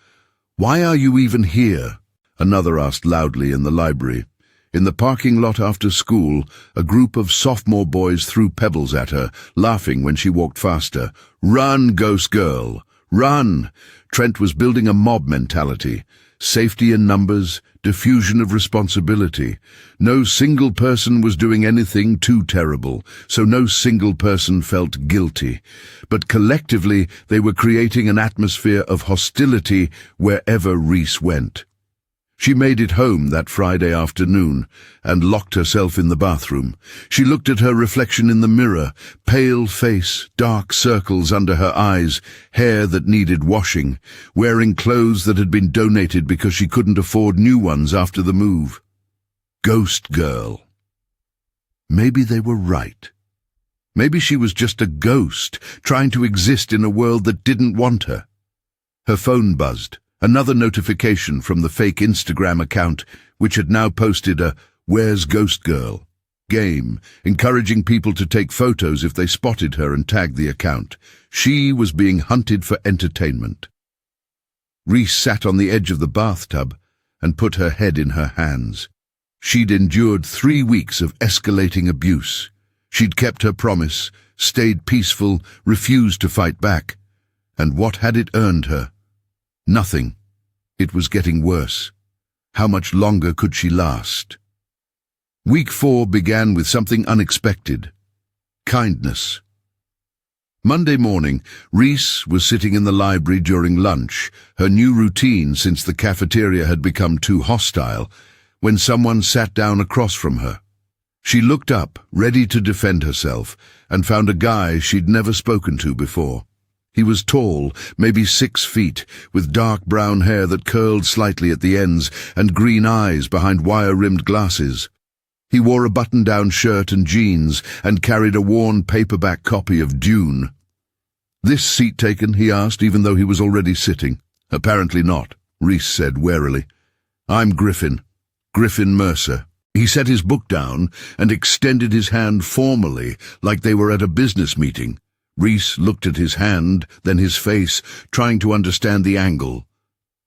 "Why are you even here?" another asked loudly in the library. In the parking lot after school, a group of sophomore boys threw pebbles at her, laughing when she walked faster. "Run, ghost girl! Run!" Trent was building a mob mentality. Safety in numbers, diffusion of responsibility. No single person was doing anything too terrible, so no single person felt guilty. But collectively, they were creating an atmosphere of hostility wherever Reese went. She made it home that Friday afternoon and locked herself in the bathroom. She looked at her reflection in the mirror, pale face, dark circles under her eyes, hair that needed washing, wearing clothes that had been donated because she couldn't afford new ones after the move. Ghost girl. Maybe they were right. Maybe she was just a ghost, trying to exist in a world that didn't want her. Her phone buzzed. Another notification from the fake Instagram account, which had now posted a "Where's Ghost Girl?" game, encouraging people to take photos if they spotted her and tagged the account. She was being hunted for entertainment. Reese sat on the edge of the bathtub and put her head in her hands. She'd endured 3 weeks of escalating abuse. She'd kept her promise, stayed peaceful, refused to fight back. And what had it earned her? Nothing. It was getting worse. How much longer could she last? Week 4 began with something unexpected. Kindness. Monday morning, Reese was sitting in the library during lunch, her new routine since the cafeteria had become too hostile, when someone sat down across from her. She looked up, ready to defend herself, and found a guy she'd never spoken to before. He was tall, maybe 6 feet, with dark brown hair that curled slightly at the ends and green eyes behind wire-rimmed glasses. He wore a button-down shirt and jeans and carried a worn paperback copy of Dune. "This seat taken?" he asked, even though he was already sitting. "Apparently not," Reese said warily. "I'm Griffin Mercer." He set his book down and extended his hand formally, like they were at a business meeting. Reese looked at his hand, then his face, trying to understand the angle.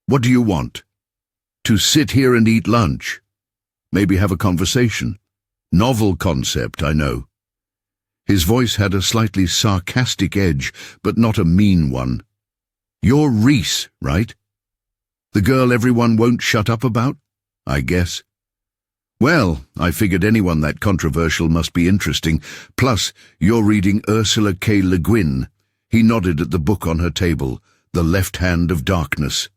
"What do you want?" "To sit here and eat lunch. Maybe have a conversation. Novel concept, I know." His voice had a slightly sarcastic edge, but not a mean one. "You're Reese, right? The girl everyone won't shut up about, I guess." "Well, I figured anyone that controversial must be interesting. Plus, you're reading Ursula K. Le Guin." He nodded at the book on her table, The Left Hand of Darkness.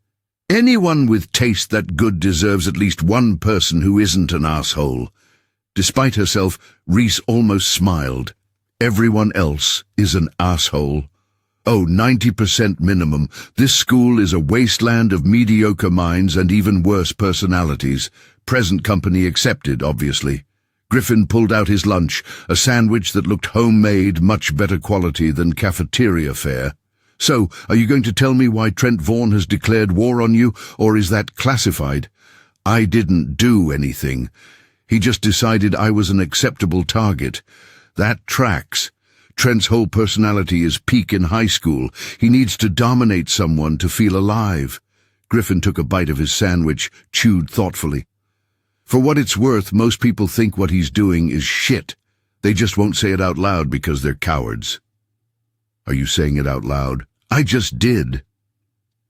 "Anyone with taste that good deserves at least one person who isn't an asshole." Despite herself, Reese almost smiled. "Everyone else is an asshole. Oh, 90% minimum. This school is a wasteland of mediocre minds and even worse personalities. Present company accepted, obviously." Griffin pulled out his lunch, a sandwich that looked homemade, much better quality than cafeteria fare. "So, are you going to tell me why Trent Vaughan has declared war on you, or is that classified?" "I didn't do anything. He just decided I was an acceptable target. That tracks. Trent's whole personality is peak in high school. He needs to dominate someone to feel alive." Griffin took a bite of his sandwich, chewed thoughtfully. "For what it's worth, most people think what he's doing is shit. They just won't say it out loud because they're cowards." "Are you saying it out loud?" "I just did.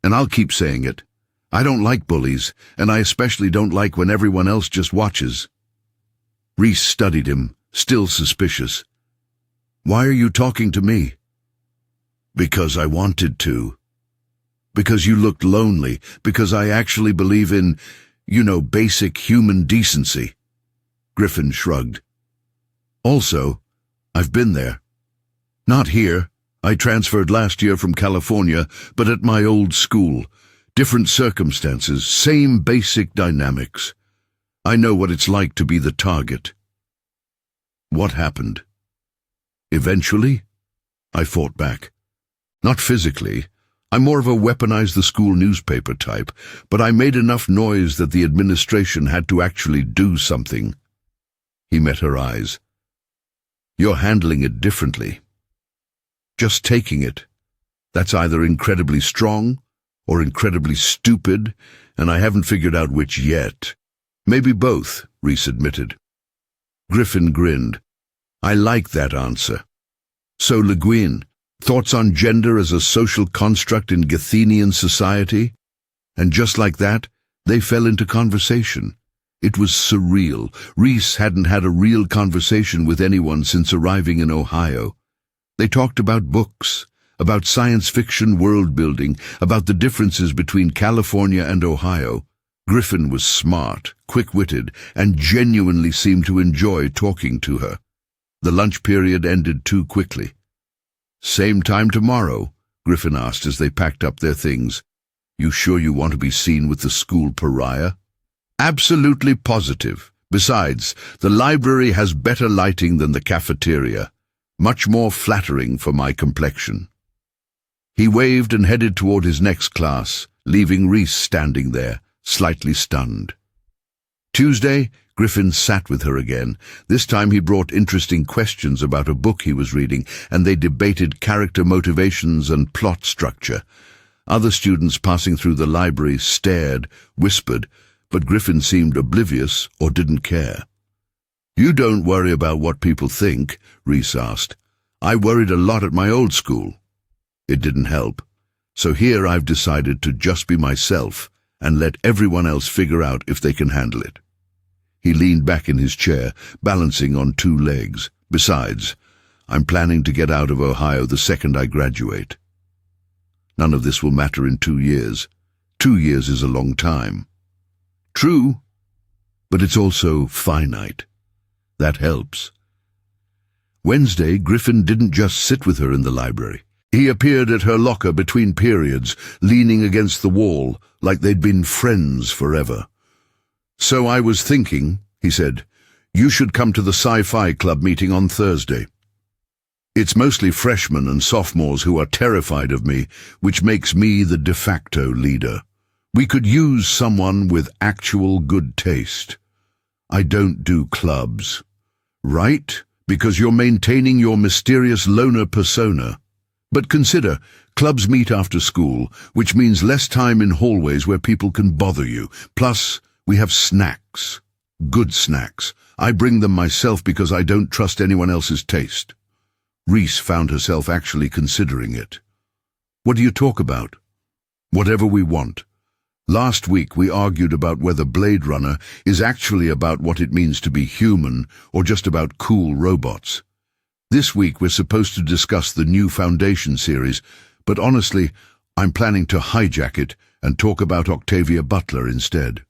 And I'll keep saying it. I don't like bullies, and I especially don't like when everyone else just watches." Reese studied him, still suspicious. "Why are you talking to me?" "Because I wanted to. Because you looked lonely. Because I actually believe in, basic human decency." Griffin shrugged. "Also, I've been there. Not here. I transferred last year from California, but at my old school. Different circumstances, same basic dynamics. I know what it's like to be the target." "What happened?" "Eventually, I fought back. Not physically. I'm more of a weaponize the school newspaper type, but I made enough noise that the administration had to actually do something." He met her eyes. "You're handling it differently. Just taking it. That's either incredibly strong or incredibly stupid, and I haven't figured out which yet. Maybe both, Reese admitted. Griffin grinned. I like that answer. So, Le Guin, thoughts on gender as a social construct in Gathenian society? And just like that, they fell into conversation. It was surreal. Reese hadn't had a real conversation with anyone since arriving in Ohio. They talked about books, about science fiction world building, about the differences between California and Ohio. Griffin was smart, quick-witted, and genuinely seemed to enjoy talking to her. The lunch period ended too quickly. Same time tomorrow? Griffin asked as they packed up their things. You sure you want to be seen with the school pariah? Absolutely positive. Besides, the library has better lighting than the cafeteria. Much more flattering for my complexion. He waved and headed toward his next class, leaving Reese standing there, slightly stunned. Tuesday, Griffin sat with her again. This time he brought interesting questions about a book he was reading, and they debated character motivations and plot structure. Other students passing through the library stared, whispered, but Griffin seemed oblivious or didn't care. You don't worry about what people think, Reese asked. I worried a lot at my old school. It didn't help. So here I've decided to just be myself and let everyone else figure out if they can handle it. He leaned back in his chair, balancing on two legs. Besides, I'm planning to get out of Ohio the second I graduate. None of this will matter in 2 years. 2 years is a long time. True, but it's also finite. That helps. Wednesday, Griffin didn't just sit with her in the library. He appeared at her locker between periods, leaning against the wall, like they'd been friends forever. So I was thinking, he said, you should come to the sci-fi club meeting on Thursday. It's mostly freshmen and sophomores who are terrified of me, which makes me the de facto leader. We could use someone with actual good taste. I don't do clubs. Right? Because you're maintaining your mysterious loner persona. But consider, clubs meet after school, which means less time in hallways where people can bother you. Plus, we have snacks. Good snacks. I bring them myself because I don't trust anyone else's taste. Reese found herself actually considering it. What do you talk about? Whatever we want. Last week we argued about whether Blade Runner is actually about what it means to be human or just about cool robots. This week we're supposed to discuss the new Foundation series, but honestly, I'm planning to hijack it and talk about Octavia Butler instead.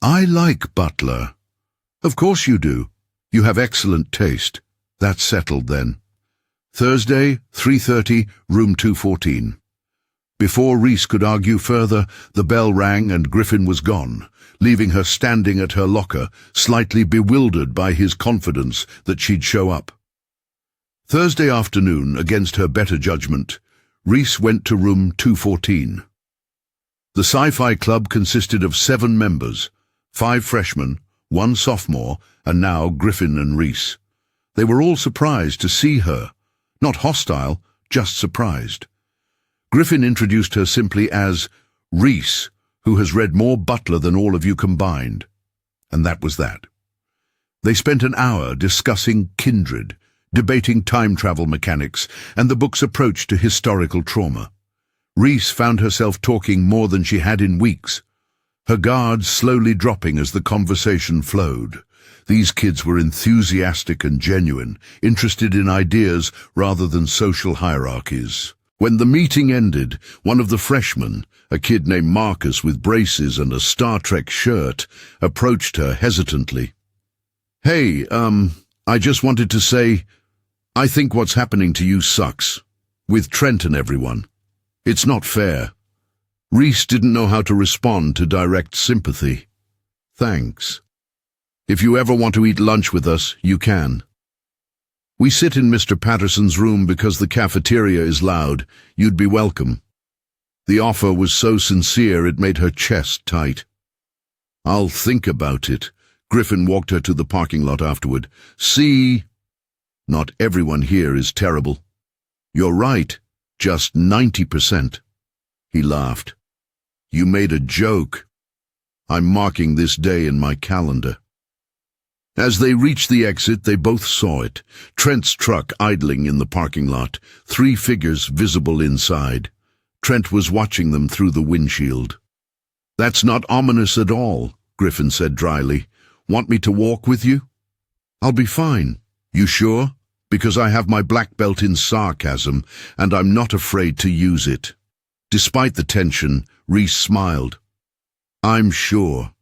I like Butler. Of course you do. You have excellent taste. That's settled then. Thursday, 3:30, room 214. Before Reese could argue further, the bell rang and Griffin was gone, leaving her standing at her locker, slightly bewildered by his confidence that she'd show up. Thursday afternoon, against her better judgment, Reese went to room 214. The sci-fi club consisted of 7 members, 5 freshmen, 1 sophomore, and now Griffin and Reese. They were all surprised to see her. Not hostile, just surprised. Griffin introduced her simply as Reese, who has read more Butler than all of you combined. And that was that. They spent an hour discussing Kindred, debating time travel mechanics, and the book's approach to historical trauma. Reese found herself talking more than she had in weeks, her guard slowly dropping as the conversation flowed. These kids were enthusiastic and genuine, interested in ideas rather than social hierarchies. When the meeting ended, one of the freshmen, a kid named Marcus with braces and a Star Trek shirt, approached her hesitantly. Hey, I just wanted to say, I think what's happening to you sucks. With Trent and everyone. It's not fair. Reese didn't know how to respond to direct sympathy. Thanks. If you ever want to eat lunch with us, you can. We sit in Mr. Patterson's room because the cafeteria is loud. You'd be welcome. The offer was so sincere it made her chest tight. I'll think about it. Griffin walked her to the parking lot afterward. See? Not everyone here is terrible. You're right. Just 90%. He laughed. You made a joke. I'm marking this day in my calendar. As they reached the exit, they both saw it. Trent's truck idling in the parking lot, 3 figures visible inside. Trent was watching them through the windshield. That's not ominous at all, Griffin said dryly. Want me to walk with you? I'll be fine. You sure? Because I have my black belt in sarcasm, and I'm not afraid to use it. Despite the tension, Reese smiled. I'm sure.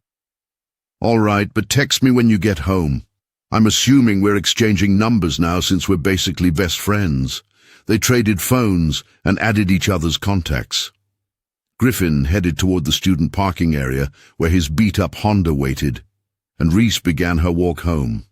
All right, but text me when you get home. I'm assuming we're exchanging numbers now since we're basically best friends. They traded phones and added each other's contacts. Griffin headed toward the student parking area where his beat-up Honda waited, and Reese began her walk home.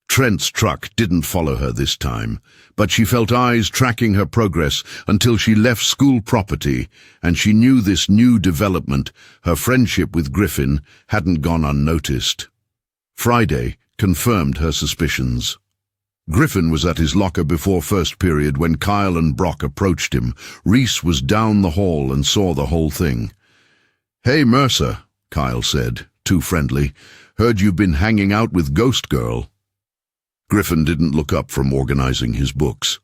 Trent's truck didn't follow her this time, but she felt eyes tracking her progress until she left school property, and she knew this new development, her friendship with Griffin, hadn't gone unnoticed. Friday confirmed her suspicions. Griffin was at his locker before first period when Kyle and Brock approached him. Reese was down the hall and saw the whole thing. Hey, Mercer, Kyle said, too friendly. Heard you've been hanging out with Ghost Girl. Griffin didn't look up from organizing his books.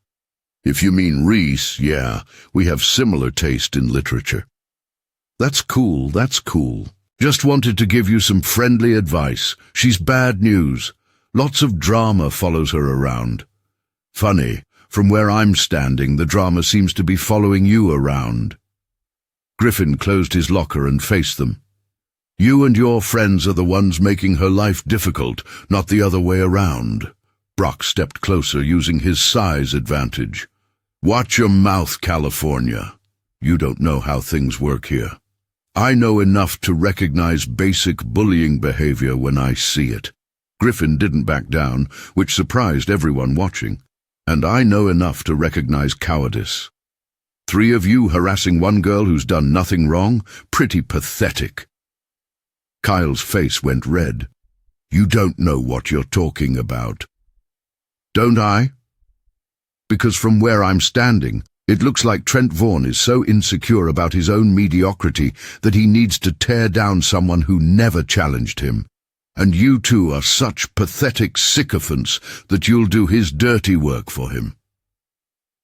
If you mean Reese, yeah, we have similar taste in literature. That's cool. Just wanted to give you some friendly advice. She's bad news. Lots of drama follows her around. Funny, from where I'm standing, the drama seems to be following you around. Griffin closed his locker and faced them. You and your friends are the ones making her life difficult, not the other way around. Brock stepped closer, using his size advantage. Watch your mouth, California. You don't know how things work here. I know enough to recognize basic bullying behavior when I see it. Griffin didn't back down, which surprised everyone watching. And I know enough to recognize cowardice. 3 of you harassing one girl who's done nothing wrong? Pretty pathetic. Kyle's face went red. You don't know what you're talking about. Don't I? Because from where I'm standing, it looks like Trent Vaughn is so insecure about his own mediocrity that he needs to tear down someone who never challenged him. And you two are such pathetic sycophants that you'll do his dirty work for him.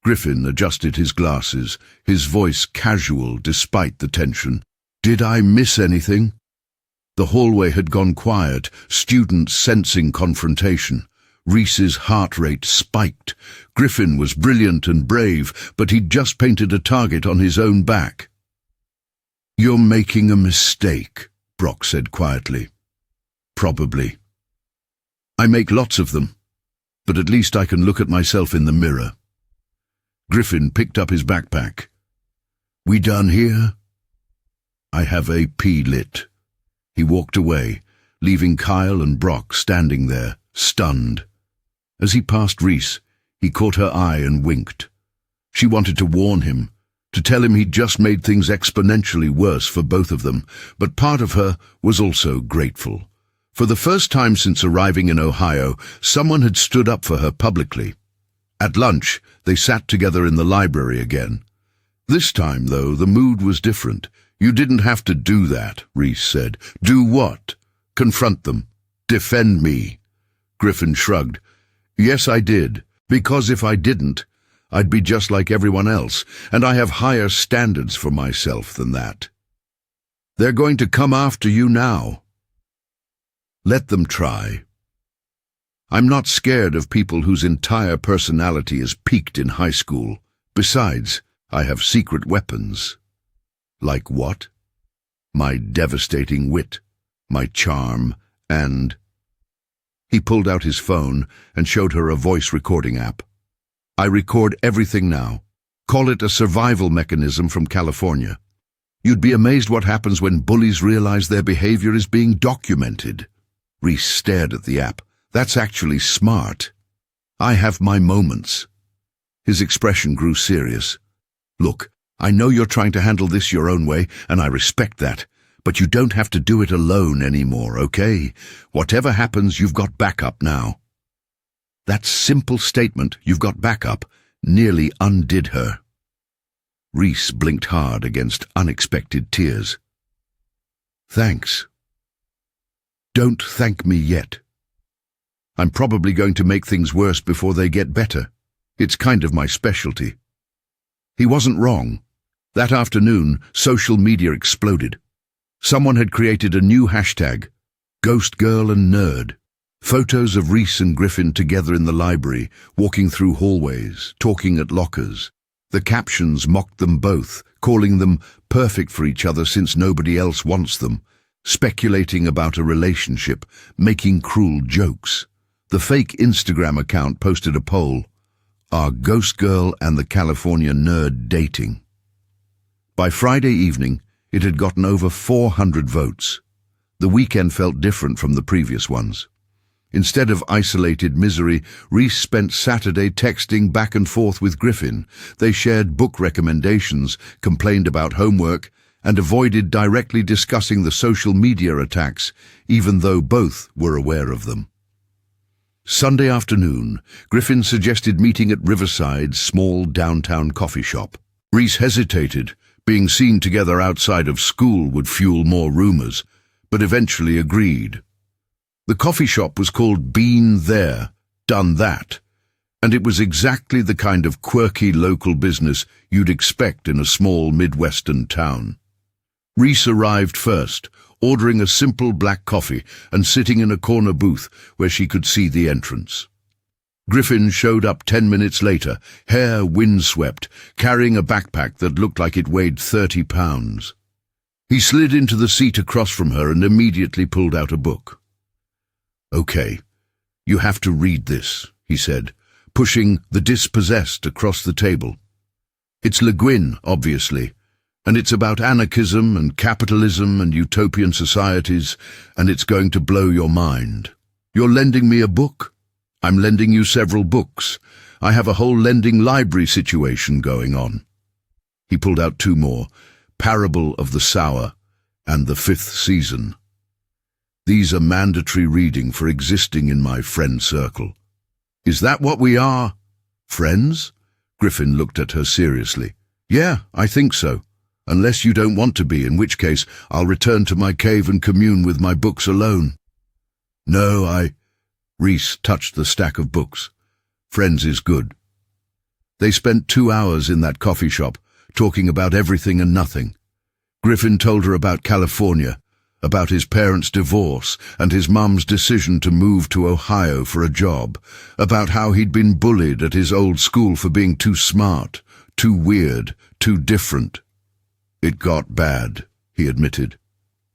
Griffin adjusted his glasses, his voice casual despite the tension. Did I miss anything? The hallway had gone quiet, students sensing confrontation. Reese's heart rate spiked. Griffin was brilliant and brave, but he'd just painted a target on his own back. You're making a mistake, Brock said quietly. Probably. I make lots of them, but at least I can look at myself in the mirror. Griffin picked up his backpack. We done here? I have AP lit. He walked away, leaving Kyle and Brock standing there, stunned. As he passed Reese, he caught her eye and winked. She wanted to warn him, to tell him he'd just made things exponentially worse for both of them, but part of her was also grateful. For the first time since arriving in Ohio, someone had stood up for her publicly. At lunch, they sat together in the library again. This time, though, the mood was different. You didn't have to do that, Reese said. Do what? Confront them. Defend me. Griffin shrugged. Yes, I did. Because if I didn't, I'd be just like everyone else, and I have higher standards for myself than that. They're going to come after you now. Let them try. I'm not scared of people whose entire personality is peaked in high school. Besides, I have secret weapons. Like what? My devastating wit, my charm, and... He pulled out his phone and showed her a voice recording app. I record everything now. Call it a survival mechanism from California. You'd be amazed what happens when bullies realize their behavior is being documented. Reese stared at the app. That's actually smart. I have my moments. His expression grew serious. Look, I know you're trying to handle this your own way, and I respect that. But you don't have to do it alone anymore, okay? Whatever happens, you've got backup now. That simple statement, you've got backup, nearly undid her. Reese blinked hard against unexpected tears. Thanks. Don't thank me yet. I'm probably going to make things worse before they get better. It's kind of my specialty. He wasn't wrong. That afternoon, social media exploded. Someone had created a new hashtag, Ghost Girl and Nerd. Photos of Reese and Griffin together in the library, walking through hallways, talking at lockers. The captions mocked them both, calling them perfect for each other since nobody else wants them, speculating about a relationship, making cruel jokes. The fake Instagram account posted a poll, Are Ghost Girl and the California Nerd dating? By Friday evening, it had gotten over 400 votes. The weekend felt different from the previous ones. Instead of isolated misery, Reese spent Saturday texting back and forth with Griffin. They shared book recommendations, complained about homework, and avoided directly discussing the social media attacks, even though both were aware of them. Sunday afternoon, Griffin suggested meeting at Riverside's small downtown coffee shop. Reese hesitated. Being seen together outside of school would fuel more rumors, but eventually agreed. The coffee shop was called Been There, Done That, and it was exactly the kind of quirky local business you'd expect in a small Midwestern town. Reese arrived first, ordering a simple black coffee and sitting in a corner booth where she could see the entrance. Griffin showed up 10 minutes later, hair windswept, carrying a backpack that looked like it weighed 30 pounds. He slid into the seat across from her and immediately pulled out a book. Okay, you have to read this, he said, pushing The Dispossessed across the table. It's Le Guin, obviously, and it's about anarchism and capitalism and utopian societies, and it's going to blow your mind. You're lending me a book? I'm lending you several books. I have a whole lending library situation going on. He pulled out two more, Parable of the Sower and The Fifth Season. These are mandatory reading for existing in my friend circle. Is that what we are? Friends? Griffin looked at her seriously. Yeah, I think so. Unless you don't want to be, in which case I'll return to my cave and commune with my books alone. No, Reese touched the stack of books. Friends is good. They spent 2 hours in that coffee shop, talking about everything and nothing. Griffin told her about California, about his parents' divorce and his mum's decision to move to Ohio for a job, about how he'd been bullied at his old school for being too smart, too weird, too different. It got bad, he admitted.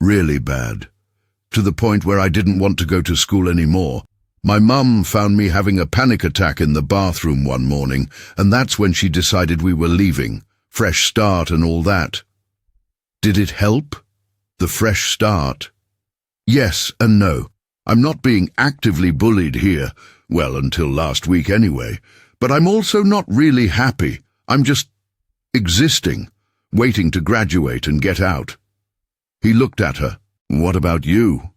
Really bad. To the point where I didn't want to go to school anymore. My mum found me having a panic attack in the bathroom one morning, and that's when she decided we were leaving. Fresh start and all that. Did it help? The fresh start? Yes and no. I'm not being actively bullied here, well, until last week anyway, but I'm also not really happy. I'm just existing, waiting to graduate and get out. He looked at her. What about you?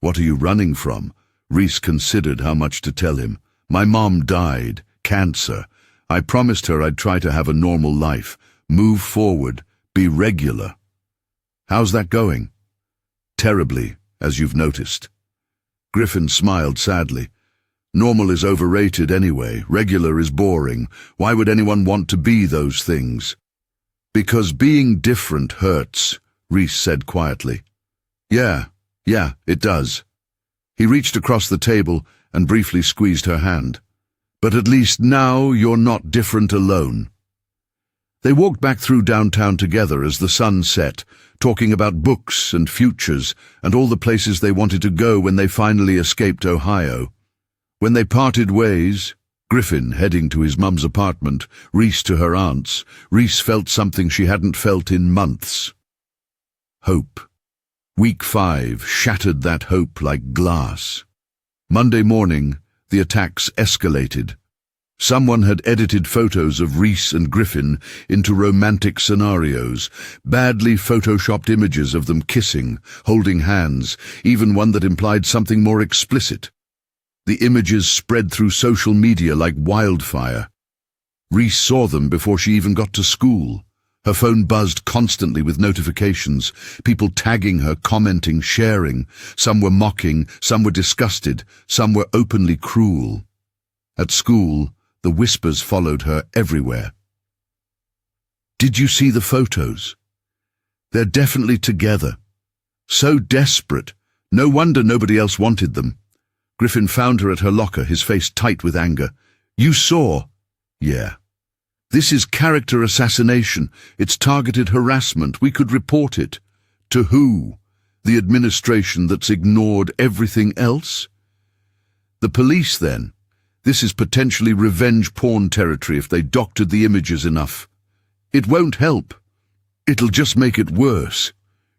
What are you running from? Reese considered how much to tell him. My mom died, cancer. I promised her I'd try to have a normal life, move forward, be regular. How's that going? Terribly, as you've noticed. Griffin smiled sadly. Normal is overrated anyway. Regular is boring. Why would anyone want to be those things? Because being different hurts, Reese said quietly. Yeah, it does. He reached across the table and briefly squeezed her hand. But at least now you're not different alone. They walked back through downtown together as the sun set, talking about books and futures and all the places they wanted to go when they finally escaped Ohio. When they parted ways, Griffin heading to his mum's apartment, Reese to her aunt's, Reese felt something she hadn't felt in months. Hope. Week 5 shattered that hope like glass. Monday morning, the attacks escalated. Someone had edited photos of Reese and Griffin into romantic scenarios, badly photoshopped images of them kissing, holding hands, even one that implied something more explicit. The images spread through social media like wildfire. Reese saw them before she even got to school. Her phone buzzed constantly with notifications, people tagging her, commenting, sharing. Some were mocking, some were disgusted, some were openly cruel. At school, the whispers followed her everywhere. "Did you see the photos? They're definitely together. So desperate. No wonder nobody else wanted them." Griffin found her at her locker, his face tight with anger. "You saw?" "Yeah. This is character assassination. It's targeted harassment. We could report it." "To who? The administration that's ignored everything else?" "The police, then. This is potentially revenge porn territory if they doctored the images enough." "It won't help. It'll just make it worse."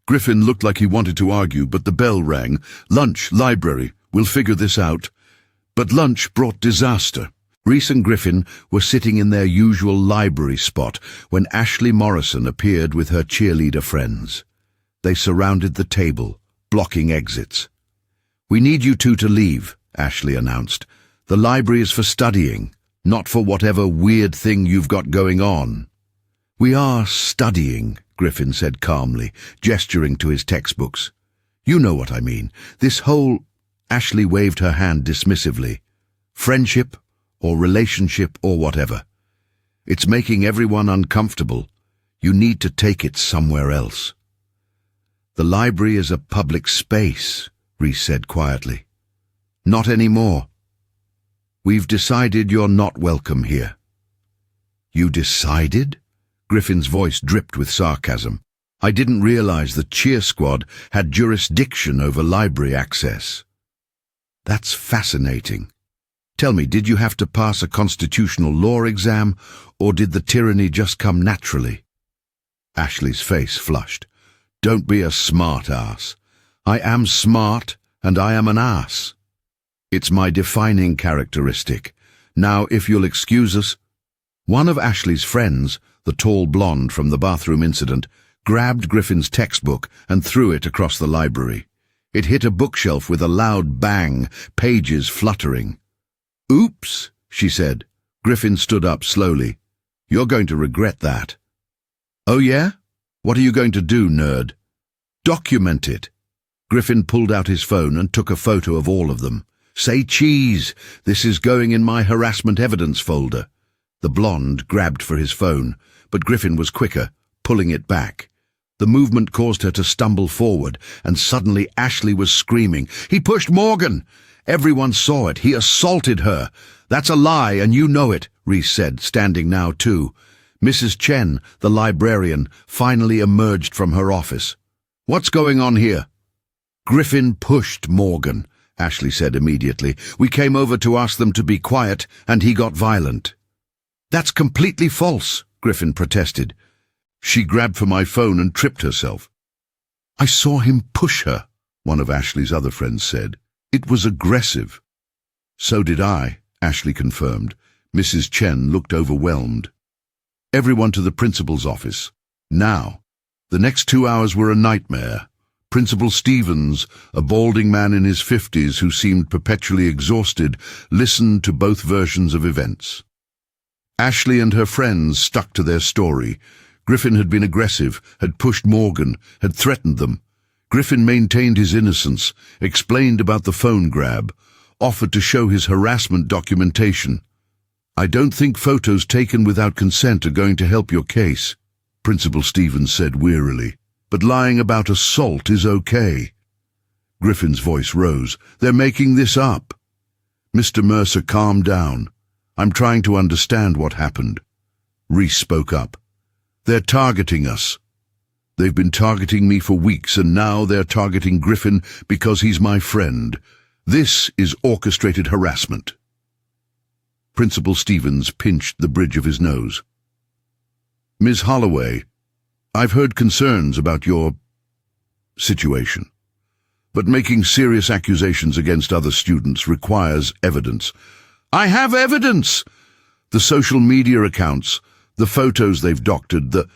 Griffin looked like he wanted to argue, but the bell rang. "Lunch, library. We'll figure this out." But lunch brought disaster. Reese and Griffin were sitting in their usual library spot when Ashley Morrison appeared with her cheerleader friends. They surrounded the table, blocking exits. "We need you two to leave," Ashley announced. "The library is for studying, not for whatever weird thing you've got going on." "We are studying," Griffin said calmly, gesturing to his textbooks. "You know what I mean. This whole—" Ashley waved her hand dismissively. "Friendship or relationship or whatever. It's making everyone uncomfortable. You need to take it somewhere else." "The library is a public space," Reese said quietly. "Not anymore. We've decided you're not welcome here." "You decided?" Griffin's voice dripped with sarcasm. "I didn't realize the cheer squad had jurisdiction over library access." "That's fascinating. Tell me, did you have to pass a constitutional law exam, or did the tyranny just come naturally?" Ashley's face flushed. "Don't be a smart ass. I am smart, and I am an ass. It's my defining characteristic. Now, if you'll excuse us..." One of Ashley's friends, the tall blonde from the bathroom incident, grabbed Griffin's textbook and threw it across the library. It hit a bookshelf with a loud bang, pages fluttering. "Oops," she said. Griffin stood up slowly. "You're going to regret that." "Oh yeah? What are you going to do, nerd?" "Document it." Griffin pulled out his phone and took a photo of all of them. "Say cheese. This is going in my harassment evidence folder." The blonde grabbed for his phone, but Griffin was quicker, pulling it back. The movement caused her to stumble forward, and suddenly Ashley was screaming, "He pushed Morgan!" Everyone saw it. He assaulted her. "That's a lie, and you know it," Reese said, standing now too. Mrs. Chen, the librarian, finally emerged from her office. "What's going on here?" "Griffin pushed Morgan," Ashley said immediately. "We came over to ask them to be quiet, and he got violent." "That's completely false," Griffin protested. "She grabbed for my phone and tripped herself." "I saw him push her," one of Ashley's other friends said. "It was aggressive." "So did I," Ashley confirmed. Mrs. Chen looked overwhelmed. "Everyone to the principal's office. Now." The next 2 hours were a nightmare. Principal Stevens, a balding man in his 50s who seemed perpetually exhausted, listened to both versions of events. Ashley and her friends stuck to their story. Griffin had been aggressive, had pushed Morgan, had threatened them. Griffin maintained his innocence, explained about the phone grab, offered to show his harassment documentation. "I don't think photos taken without consent are going to help your case," Principal Stevens said wearily. "But lying about assault is okay." Griffin's voice rose. "They're making this up." "Mr. Mercer, calm down. I'm trying to understand what happened." Reese spoke up. "They're targeting us. They've been targeting me for weeks, and now they're targeting Griffin because he's my friend. This is orchestrated harassment." Principal Stevens pinched the bridge of his nose. "Ms. Holloway, I've heard concerns about your situation, but making serious accusations against other students requires evidence." "I have evidence!" "The social media accounts, the photos they've doctored, the—"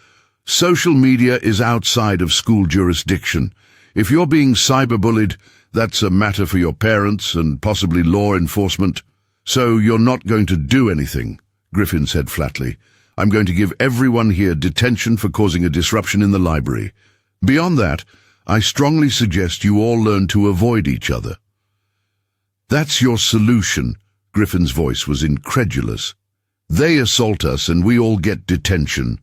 "Social media is outside of school jurisdiction. If you're being cyberbullied, that's a matter for your parents and possibly law enforcement. So you're not going to do anything," Griffin said flatly. I'm going to give everyone here detention for causing a disruption in the library. Beyond that, I strongly suggest you all learn to avoid each other." "That's your solution?" Griffin's voice was incredulous. "They assault us and we all get detention."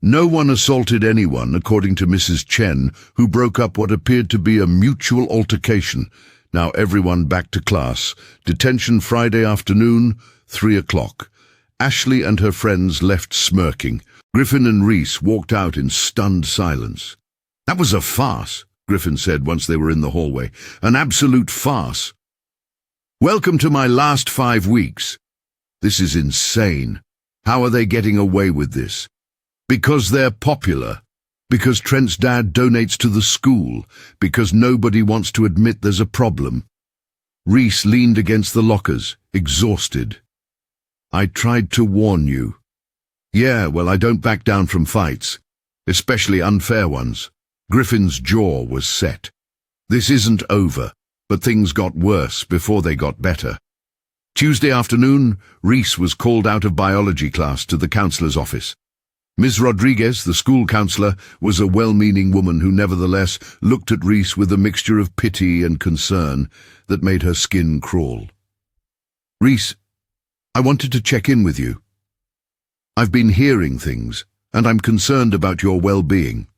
"No one assaulted anyone, according to Mrs. Chen, who broke up what appeared to be a mutual altercation. Now everyone back to class. Detention Friday afternoon, 3 o'clock. Ashley and her friends left smirking. Griffin and Reese walked out in stunned silence. "That was a farce," Griffin said once they were in the hallway. "An absolute farce. Welcome to my last 5 weeks. This is insane. How are they getting away with this? Because they're popular. Because Trent's dad donates to the school. Because nobody wants to admit there's a problem." Reese leaned against the lockers, exhausted. "I tried to warn you." "Yeah, well, I don't back down from fights, especially unfair ones." Griffin's jaw was set. This isn't over, but things got worse before they got better. Tuesday afternoon, Reese was called out of biology class to the counselor's office. Ms. Rodriguez, the school counselor, was a well-meaning woman who nevertheless looked at Reese with a mixture of pity and concern that made her skin crawl. "Reese, I wanted to check in with you. I've been hearing things, and I'm concerned about your well-being."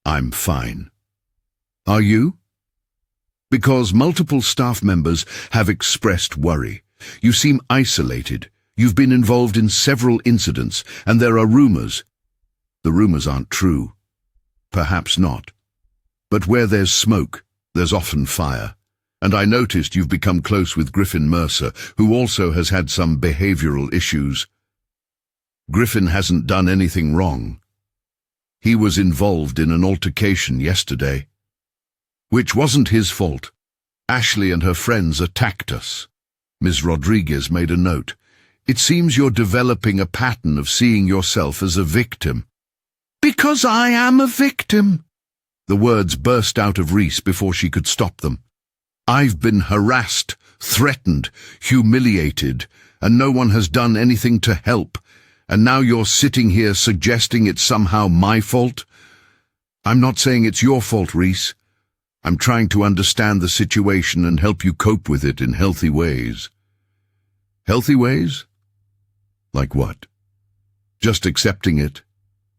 "I'm fine." "Are you?" "Because multiple staff members have expressed worry. You seem isolated. You've been involved in several incidents, and there are rumors." "The rumors aren't true." "Perhaps not. But where there's smoke, there's often fire. And I noticed you've become close with Griffin Mercer, who also has had some behavioral issues." "Griffin hasn't done anything wrong. He was involved in an altercation yesterday. Which wasn't his fault. Ashley and her friends attacked us." Ms. Rodriguez made a note. "It seems you're developing a pattern of seeing yourself as a victim." "Because I am a victim." The words burst out of Reese before she could stop them. "I've been harassed, threatened, humiliated, and no one has done anything to help. And now you're sitting here suggesting it's somehow my fault? I'm not saying it's your fault, Reese. I'm trying to understand the situation and help you cope with it in healthy ways." "Healthy ways? Like what?" "Just accepting it,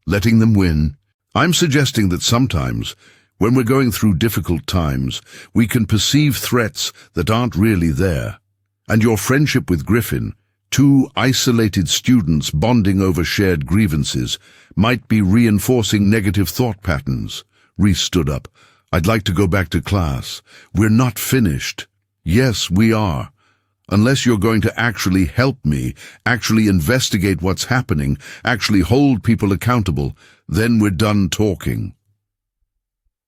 letting them win. I'm suggesting that sometimes, when we're going through difficult times, we can perceive threats that aren't really there. And your friendship with Griffin, 2 isolated students bonding over shared grievances, might be reinforcing negative thought patterns." Reese stood up. "I'd like to go back to class. We're not finished." "Yes, we are. Unless you're going to actually help me, actually investigate what's happening, actually hold people accountable, then we're done talking."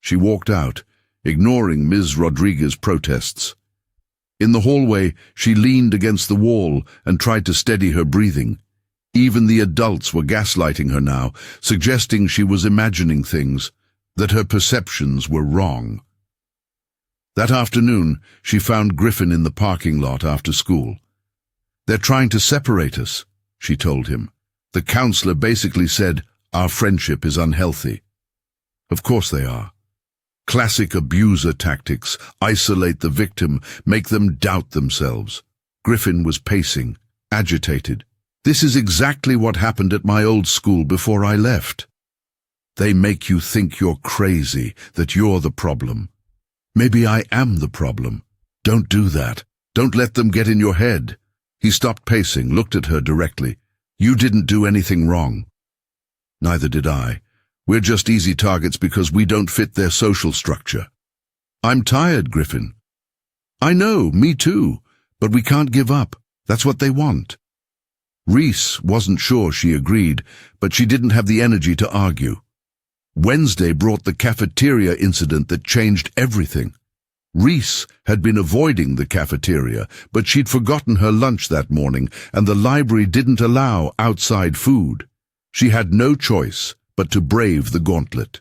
She walked out, ignoring Ms. Rodriguez's protests. In the hallway, she leaned against the wall and tried to steady her breathing. Even the adults were gaslighting her now, suggesting she was imagining things, that her perceptions were wrong. That afternoon, she found Griffin in the parking lot after school. "They're trying to separate us," she told him. "The counselor basically said, our friendship is unhealthy." Of course they are. Classic abuser tactics: isolate the victim, make them doubt themselves. Griffin was pacing, agitated. "This is exactly what happened at my old school before I left. They make you think you're crazy, that you're the problem. Maybe I am the problem. Don't do that. Don't let them get in your head." He stopped pacing, looked at her directly. "You didn't do anything wrong." "Neither did I. We're just easy targets because we don't fit their social structure." "I'm tired, Griffin." "I know, me too. But we can't give up. That's what they want." Reese wasn't sure she agreed, but she didn't have the energy to argue. Wednesday brought the cafeteria incident that changed everything. Reese had been avoiding the cafeteria, but she'd forgotten her lunch that morning, and the library didn't allow outside food. She had no choice but to brave the gauntlet.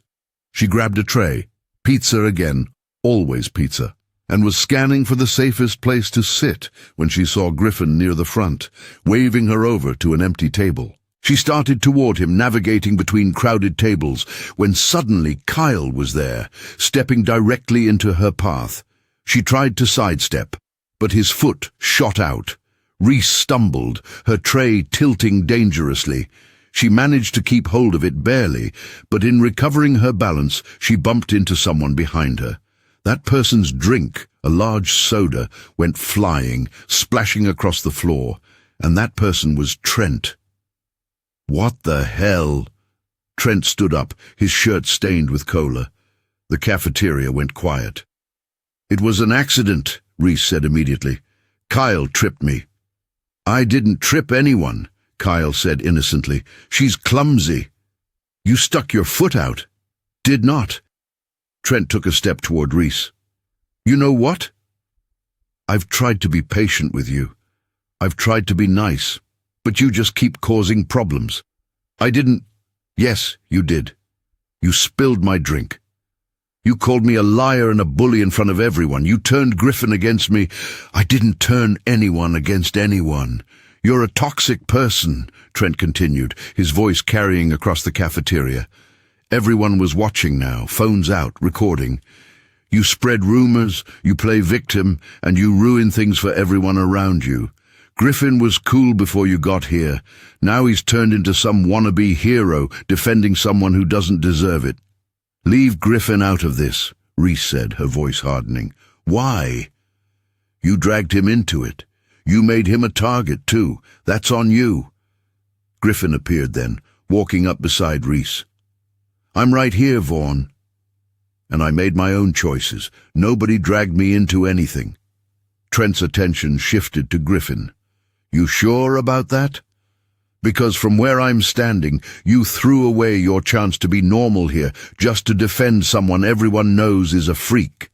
She grabbed a tray, pizza again, always pizza, and was scanning for the safest place to sit when she saw Griffin near the front, waving her over to an empty table. She started toward him, navigating between crowded tables, when suddenly Kyle was there, stepping directly into her path. She tried to sidestep, but his foot shot out. Reese stumbled, her tray tilting dangerously. She managed to keep hold of it barely, but in recovering her balance, she bumped into someone behind her. That person's drink, a large soda, went flying, splashing across the floor, and that person was Trent. What the hell? Trent stood up, his shirt stained with cola. The cafeteria went quiet. It was an accident, Reese said immediately. Kyle tripped me. I didn't trip anyone, Kyle said innocently. She's clumsy. You stuck your foot out. Did not. Trent took a step toward Reese. You know what? I've tried to be patient with you. I've tried to be nice, but you just keep causing problems. I didn't. Yes, you did. You spilled my drink. You called me a liar and a bully in front of everyone. You turned Griffin against me. I didn't turn anyone against anyone. You're a toxic person, Trent continued, his voice carrying across the cafeteria. Everyone was watching now, phones out, recording. You spread rumors, you play victim, and you ruin things for everyone around you. Griffin was cool before you got here. Now he's turned into some wannabe hero defending someone who doesn't deserve it. Leave Griffin out of this, Reese said, her voice hardening. Why? You dragged him into it. You made him a target, too. That's on you. Griffin appeared then, walking up beside Reese. I'm right here, Vaughn. And I made my own choices. Nobody dragged me into anything. Trent's attention shifted to Griffin. You sure about that? Because from where I'm standing, you threw away your chance to be normal here just to defend someone everyone knows is a freak.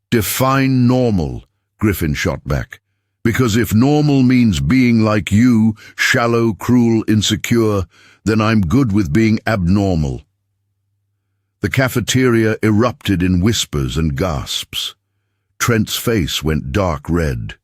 Define normal, Griffin shot back. Because if normal means being like you, shallow, cruel, insecure, then I'm good with being abnormal. The cafeteria erupted in whispers and gasps. Trent's face went dark red.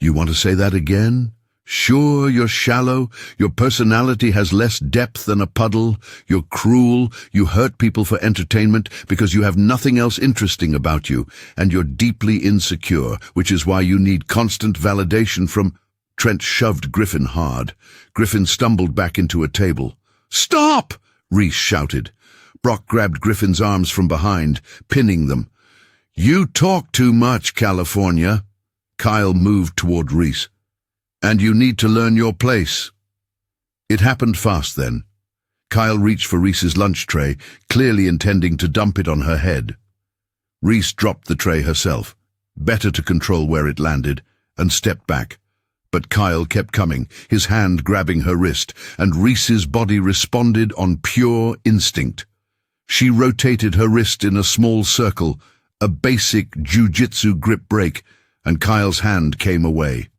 You want to say that again? Sure, you're shallow, your personality has less depth than a puddle, you're cruel, you hurt people for entertainment because you have nothing else interesting about you, and you're deeply insecure, which is why you need constant validation from... Trent shoved Griffin hard. Griffin stumbled back into a table. Stop! Reese shouted. Brock grabbed Griffin's arms from behind, pinning them. You talk too much, California. Kyle moved toward Reese. And you need to learn your place. It happened fast then. Kyle reached for Reese's lunch tray, clearly intending to dump it on her head. Reese dropped the tray herself, better to control where it landed, and stepped back. But Kyle kept coming, his hand grabbing her wrist, and Reese's body responded on pure instinct. She rotated her wrist in a small circle, a basic jiu-jitsu grip break, and Kyle's hand came away.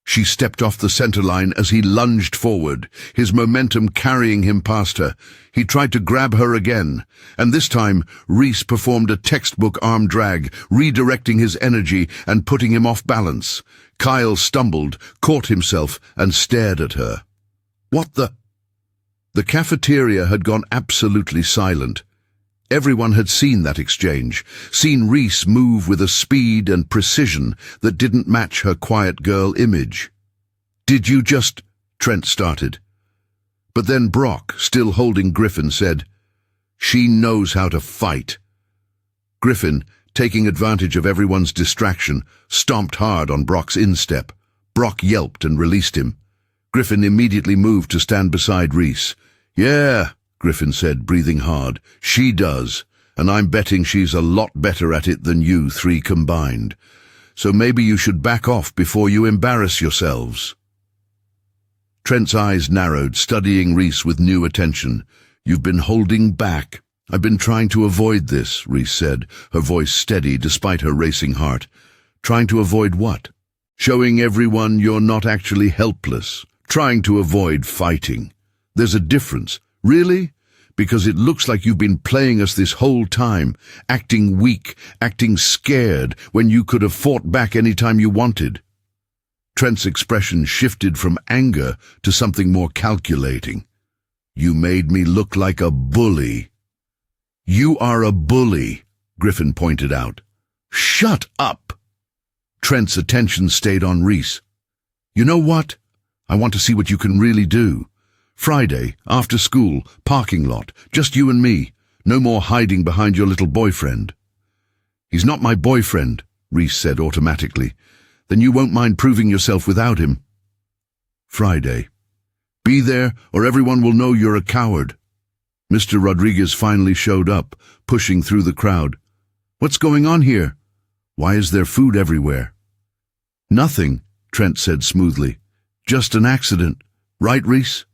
She stepped off the center line as he lunged forward, his momentum carrying him past her. He tried to grab her again, and this time Reese performed a textbook arm drag, redirecting his energy and putting him off balance. Kyle stumbled, caught himself, and stared at her. What the... The cafeteria had gone absolutely silent. Everyone had seen that exchange, seen Reese move with a speed and precision that didn't match her quiet girl image. Did you just... Trent started. But then Brock, still holding Griffin, said, She knows how to fight. Griffin, taking advantage of everyone's distraction, stomped hard on Brock's instep. Brock yelped and released him. Griffin immediately moved to stand beside Reese. Yeah, Griffin said, breathing hard. She does, and I'm betting she's a lot better at it than you three combined. So maybe you should back off before you embarrass yourselves. Trent's eyes narrowed, studying Reese with new attention. You've been holding back. I've been trying to avoid this, Reese said, her voice steady despite her racing heart. Trying to avoid what? Showing everyone you're not actually helpless. Trying to avoid fighting. There's a difference. Really? Because it looks like you've been playing us this whole time, acting weak, acting scared, when you could have fought back any time you wanted. Trent's expression shifted from anger to something more calculating. "You made me look like a bully." "You are a bully," Griffin pointed out. "Shut up!" Trent's attention stayed on Reese. "You know what? I want to see what you can really do. Friday, after school, parking lot, just you and me. No more hiding behind your little boyfriend." "He's not my boyfriend," Reese said automatically. "Then you won't mind proving yourself without him." "Friday. Be there, or everyone will know you're a coward." Mr. Rodriguez finally showed up, pushing through the crowd. "What's going on here? Why is there food everywhere?" "Nothing," Trent said smoothly. "Just an accident. Right, Reese?"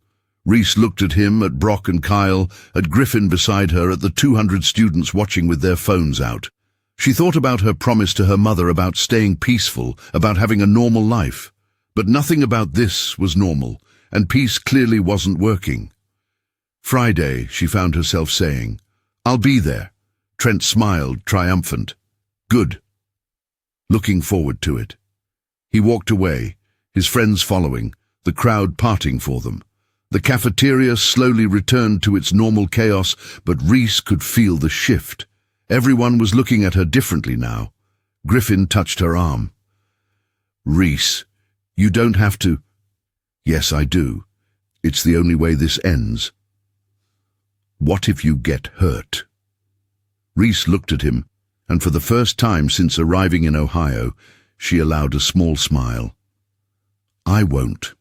Reese looked at him, at Brock and Kyle, at Griffin beside her, at the 200 students watching with their phones out. She thought about her promise to her mother about staying peaceful, about having a normal life. But nothing about this was normal, and peace clearly wasn't working. "Friday," she found herself saying. "I'll be there." Trent smiled, triumphant. "Good." Looking forward to it. He walked away, his friends following, the crowd parting for them. The cafeteria slowly returned to its normal chaos, but Reese could feel the shift. Everyone was looking at her differently now. Griffin touched her arm. "Reese, you don't have to." "Yes, I do. It's the only way this ends." "What if you get hurt?" Reese looked at him, and for the first time since arriving in Ohio, she allowed a small smile. "I won't."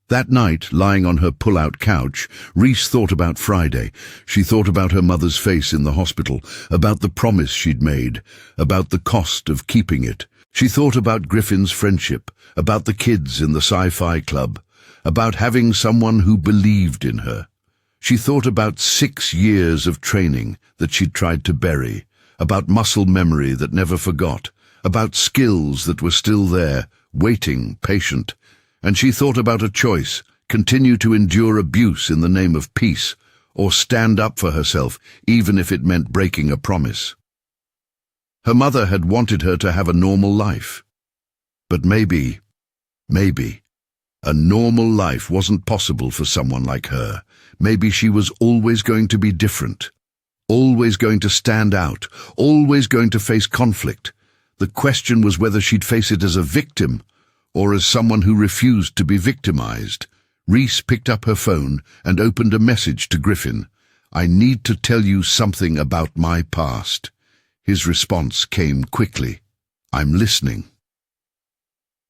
That night, lying on her pull-out couch, Reese thought about Friday. She thought about her mother's face in the hospital, about the promise she'd made, about the cost of keeping it. She thought about Griffin's friendship, about the kids in the sci-fi club, about having someone who believed in her. She thought about 6 years of training that she'd tried to bury, about muscle memory that never forgot, about skills that were still there, waiting, patient. And she thought about a choice: continue to endure abuse in the name of peace, or stand up for herself, even if it meant breaking a promise. Her mother had wanted her to have a normal life. But maybe, a normal life wasn't possible for someone like her. Maybe she was always going to be different, always going to stand out, always going to face conflict. The question was whether she'd face it as a victim, or as someone who refused to be victimized. Reese picked up her phone and opened a message to Griffin. "I need to tell you something about my past." His response came quickly. "I'm listening."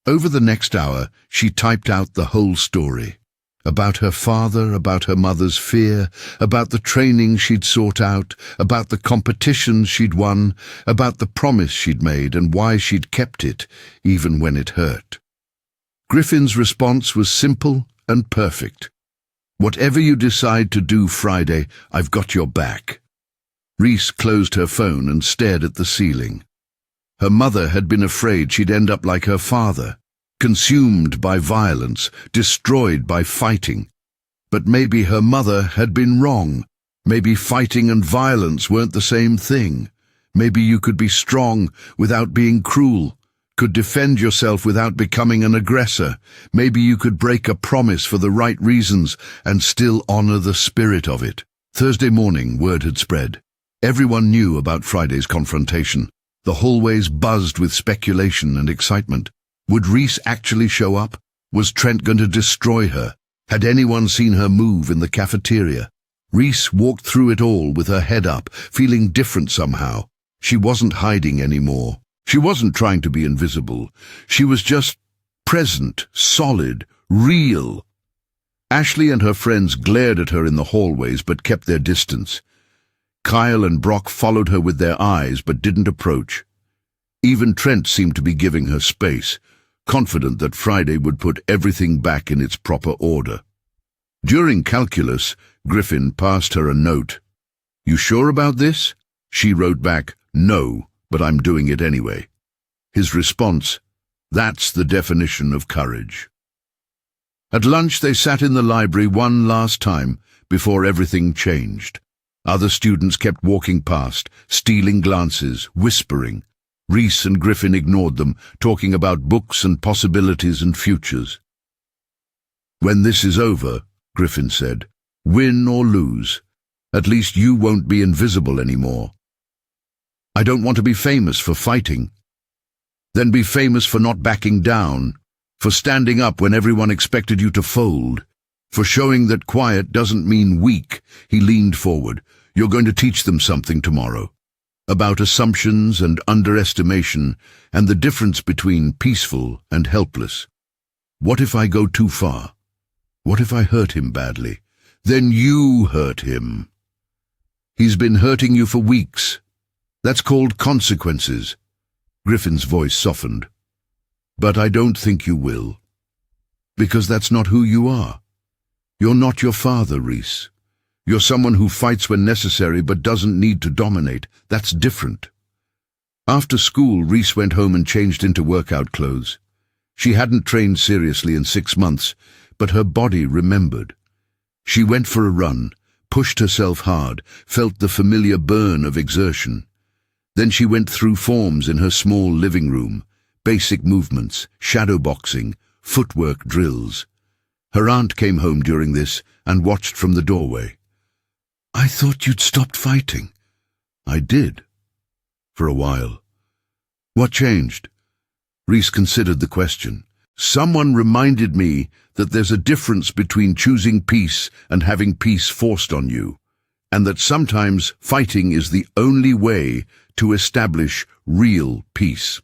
Over the next hour, she typed out the whole story. About her father, about her mother's fear, about the training she'd sought out, about the competitions she'd won, about the promise she'd made and why she'd kept it, even when it hurt. Griffin's response was simple and perfect. "Whatever you decide to do Friday, I've got your back." Reese closed her phone and stared at the ceiling. Her mother had been afraid she'd end up like her father, consumed by violence, destroyed by fighting. But maybe her mother had been wrong. Maybe fighting and violence weren't the same thing. Maybe you could be strong without being cruel, could defend yourself without becoming an aggressor. Maybe you could break a promise for the right reasons and still honor the spirit of it. Thursday morning, word had spread. Everyone knew about Friday's confrontation. The hallways buzzed with speculation and excitement. Would Reese actually show up? Was Trent going to destroy her? Had anyone seen her move in the cafeteria? Reese walked through it all with her head up, feeling different somehow. She wasn't hiding anymore. She wasn't trying to be invisible. She was just present, solid, real. Ashley and her friends glared at her in the hallways but kept their distance. Kyle and Brock followed her with their eyes but didn't approach. Even Trent seemed to be giving her space, confident that Friday would put everything back in its proper order. During calculus, Griffin passed her a note. "You sure about this?" She wrote back, "No, but I'm doing it anyway." His response, "That's the definition of courage." At lunch they sat in the library one last time before everything changed. Other students kept walking past, stealing glances, whispering. Reese and Griffin ignored them, talking about books and possibilities and futures. "When this is over," Griffin said, "win or lose, at least you won't be invisible anymore." "I don't want to be famous for fighting." "Then be famous for not backing down, for standing up when everyone expected you to fold, for showing that quiet doesn't mean weak." He leaned forward. "You're going to teach them something tomorrow, about assumptions and underestimation and the difference between peaceful and helpless. What if I go too far? What if I hurt him badly? Then you hurt him. He's been hurting you for weeks. That's called consequences." Griffin's voice softened. "But I don't think you will. Because that's not who you are. You're not your father, Reese. You're someone who fights when necessary but doesn't need to dominate. That's different." After school, Reese went home and changed into workout clothes. She hadn't trained seriously in 6 months, but her body remembered. She went for a run, pushed herself hard, felt the familiar burn of exertion. Then she went through forms in her small living room, basic movements, shadow boxing, footwork drills. Her aunt came home during this and watched from the doorway. "I thought you'd stopped fighting." "I did. For a while." "What changed?" Reese considered the question. "Someone reminded me that there's a difference between choosing peace and having peace forced on you, and that sometimes fighting is the only way to establish real peace."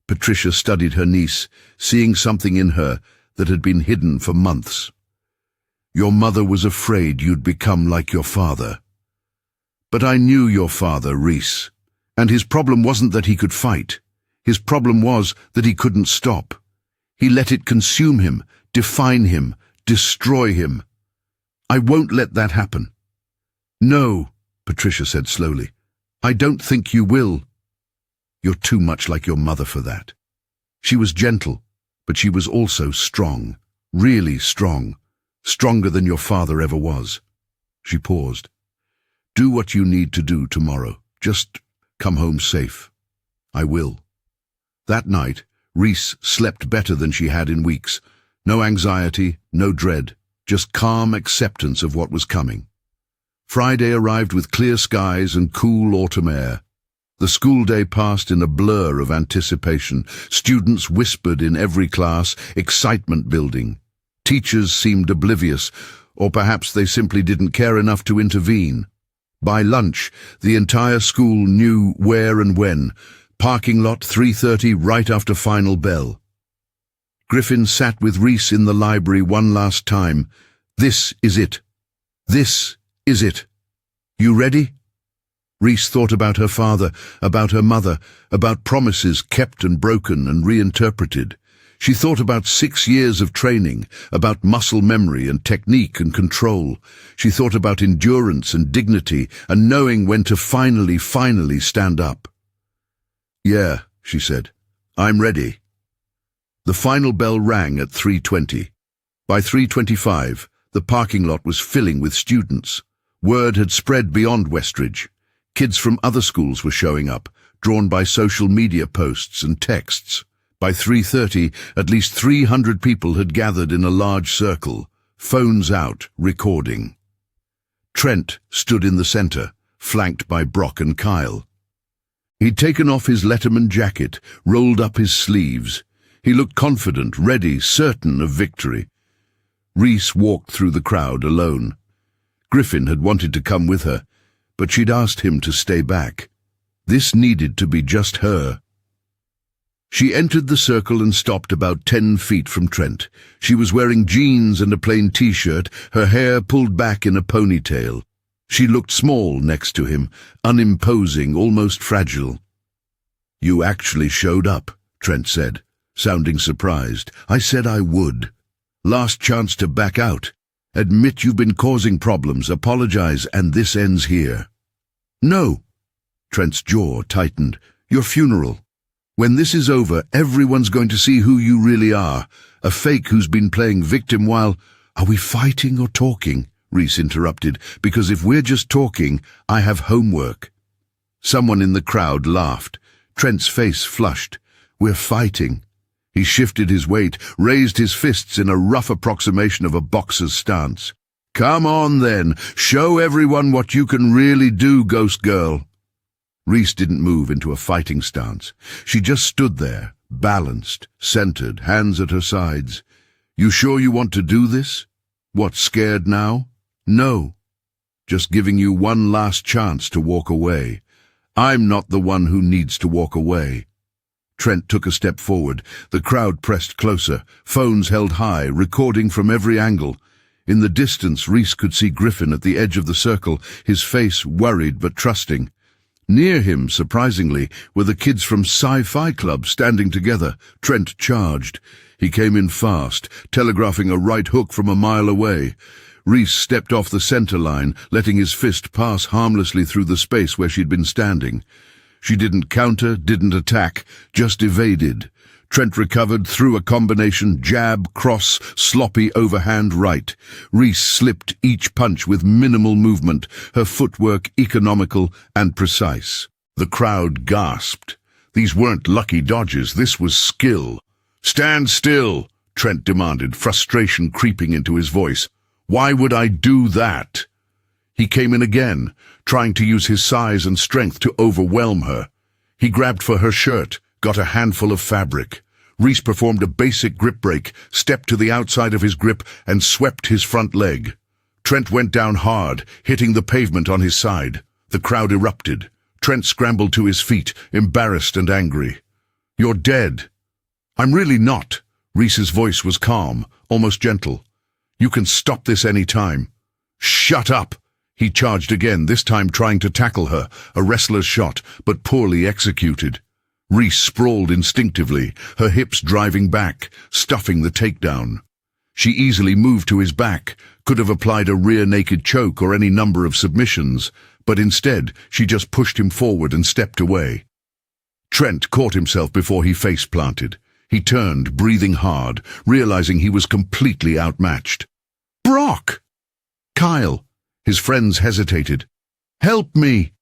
Patricia studied her niece, seeing something in her that had been hidden for months. "Your mother was afraid you'd become like your father." "But I knew your father, Reese, and his problem wasn't that he could fight. His problem was that he couldn't stop. He let it consume him, define him, destroy him. I won't let that happen." "No," Patricia said slowly. "I don't think you will." "You're too much like your mother for that." She was gentle, but she was also strong, really strong, stronger than your father ever was. She paused. "Do what you need to do tomorrow. Just come home safe." "I will." That night, Reese slept better than she had in weeks. No anxiety, no dread, just calm acceptance of what was coming. Friday arrived with clear skies and cool autumn air. The school day passed in a blur of anticipation. Students whispered in every class, excitement building. Teachers seemed oblivious, or perhaps they simply didn't care enough to intervene. By lunch, the entire school knew where and when. Parking lot 3:30 right after final bell. Griffin sat with Reese in the library one last time. "This is it. This is it. You ready?" Reese thought about her father, about her mother, about promises kept and broken and reinterpreted. She thought about 6 years of training, about muscle memory and technique and control. She thought about endurance and dignity and knowing when to finally stand up. "Yeah," she said. "I'm ready." The final bell rang at 3:20. By 3:25, the parking lot was filling with students. Word had spread beyond Westridge. Kids from other schools were showing up, drawn by social media posts and texts. By 3:30, at least 300 people had gathered in a large circle, phones out, recording. Trent stood in the center, flanked by Brock and Kyle. He'd taken off his Letterman jacket, rolled up his sleeves. He looked confident, ready, certain of victory. Reese walked through the crowd alone. Griffin had wanted to come with her, but she'd asked him to stay back. This needed to be just her. She entered the circle and stopped about 10 feet from Trent. She was wearing jeans and a plain t-shirt, her hair pulled back in a ponytail. She looked small next to him, unimposing, almost fragile. "You actually showed up," Trent said, sounding surprised. "I said I would. Last chance to back out. Admit you've been causing problems, apologize, and this ends here." "No." Trent's jaw tightened. "Your funeral. When this is over, everyone's going to see who you really are. A fake who's been playing victim while—" "Are we fighting or talking?" Reese interrupted. "Because if we're just talking, I have homework." Someone in the crowd laughed. Trent's face flushed. "We're fighting." He shifted his weight, raised his fists in a rough approximation of a boxer's stance. "Come on then, show everyone what you can really do, ghost girl." Reese didn't move into a fighting stance. She just stood there, balanced, centered, hands at her sides. "You sure you want to do this? What, scared now?" "No. Just giving you one last chance to walk away. I'm not the one who needs to walk away." Trent took a step forward. The crowd pressed closer, phones held high, recording from every angle. In the distance, Reese could see Griffin at the edge of the circle, his face worried but trusting. Near him, surprisingly, were the kids from Sci-Fi Club standing together. Trent charged. He came in fast, telegraphing a right hook from a mile away. Reese stepped off the center line, letting his fist pass harmlessly through the space where she'd been standing. She didn't counter, didn't attack, just evaded. Trent recovered through a combination jab, cross, sloppy overhand right. Reese slipped each punch with minimal movement, her footwork economical and precise. The crowd gasped. These weren't lucky dodges, this was skill. "Stand still," Trent demanded, frustration creeping into his voice. "Why would I do that?" He came in again, trying to use his size and strength to overwhelm her. He grabbed for her shirt, got a handful of fabric. Reese performed a basic grip break, stepped to the outside of his grip, and swept his front leg. Trent went down hard, hitting the pavement on his side. The crowd erupted. Trent scrambled to his feet, embarrassed and angry. "You're dead." "I'm really not." Reese's voice was calm, almost gentle. "You can stop this any time." "Shut up!" He charged again, this time trying to tackle her, a wrestler's shot, but poorly executed. Reese sprawled instinctively, her hips driving back, stuffing the takedown. She easily moved to his back, could have applied a rear naked choke or any number of submissions, but instead she just pushed him forward and stepped away. Trent caught himself before he face-planted. He turned, breathing hard, realizing he was completely outmatched. "Brock!" "Kyle!" His friends hesitated. "Help me!"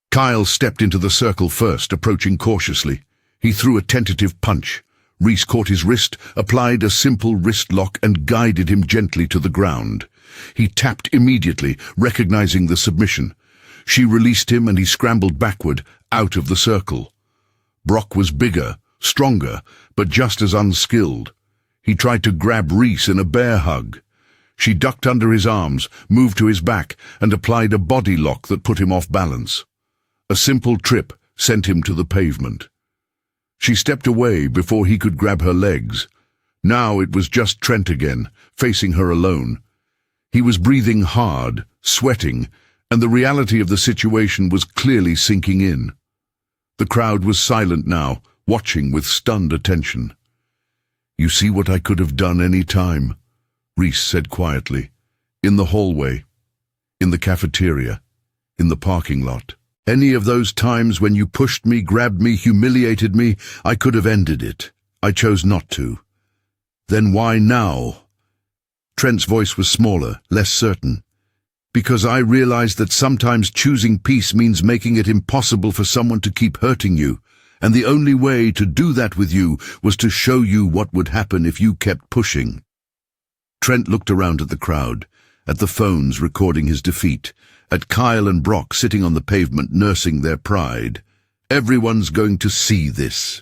Kyle stepped into the circle first, approaching cautiously. He threw a tentative punch. Reese caught his wrist, applied a simple wrist lock, and guided him gently to the ground. He tapped immediately, recognizing the submission. She released him and he scrambled backward, out of the circle. Brock was bigger, stronger, but just as unskilled. He tried to grab Reese in a bear hug. She ducked under his arms, moved to his back, and applied a body lock that put him off balance. A simple trip sent him to the pavement. She stepped away before he could grab her legs. Now it was just Trent again, facing her alone. He was breathing hard, sweating, and the reality of the situation was clearly sinking in. The crowd was silent now, watching with stunned attention. "You see what I could have done any time," Reese said quietly. "In the hallway, in the cafeteria, in the parking lot. Any of those times when you pushed me, grabbed me, humiliated me, I could have ended it. I chose not to. Then why now?" Trent's voice was smaller, less certain. "Because I realized that sometimes choosing peace means making it impossible for someone to keep hurting you, and the only way to do that with you was to show you what would happen if you kept pushing." Trent looked around at the crowd, at the phones recording his defeat, at Kyle and Brock sitting on the pavement nursing their pride. Everyone's going to see this.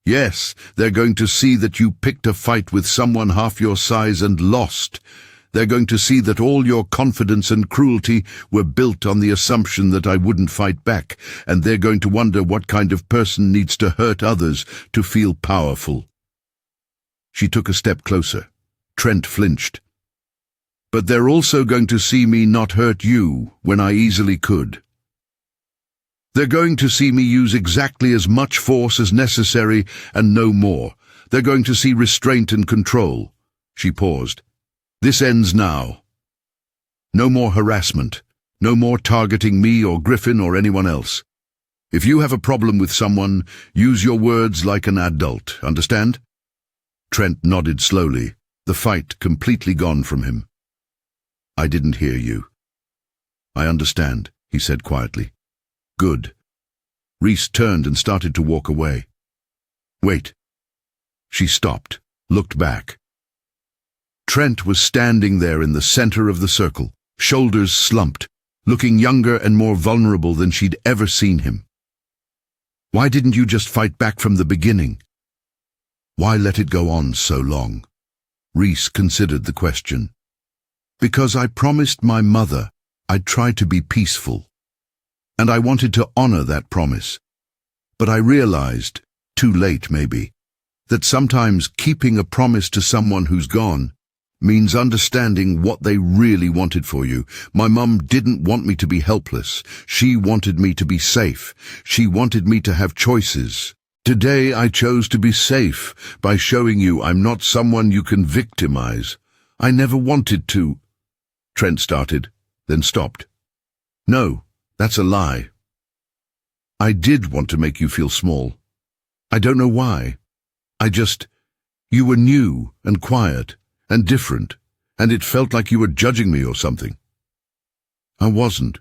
Yes, they're going to see that you picked a fight with someone half your size and lost. They're going to see that all your confidence and cruelty were built on the assumption that I wouldn't fight back, and they're going to wonder what kind of person needs to hurt others to feel powerful. She took a step closer. Trent flinched. "But they're also going to see me not hurt you when I easily could. They're going to see me use exactly as much force as necessary and no more. They're going to see restraint and control." She paused. "This ends now. No more harassment. No more targeting me or Griffin or anyone else. If you have a problem with someone, use your words like an adult, understand?" Trent nodded slowly, the fight completely gone from him. "I didn't hear you." "I understand," he said quietly. "Good." Reese turned and started to walk away. Wait. She stopped, looked back. Trent was standing there in the center of the circle, shoulders slumped, looking younger and more vulnerable than she'd ever seen him. Why didn't you just fight back from the beginning? Why let it go on so long? Reese considered the question. Because I promised my mother I'd try to be peaceful. And I wanted to honor that promise. But I realized, too late maybe, that sometimes keeping a promise to someone who's gone means understanding what they really wanted for you. My mum didn't want me to be helpless. She wanted me to be safe. She wanted me to have choices. Today I chose to be safe by showing you I'm not someone you can victimize. I never wanted to. Trent started, then stopped. No, that's a lie. I did want to make you feel small. I don't know why. You were new and quiet and different, and it felt like you were judging me or something. I wasn't.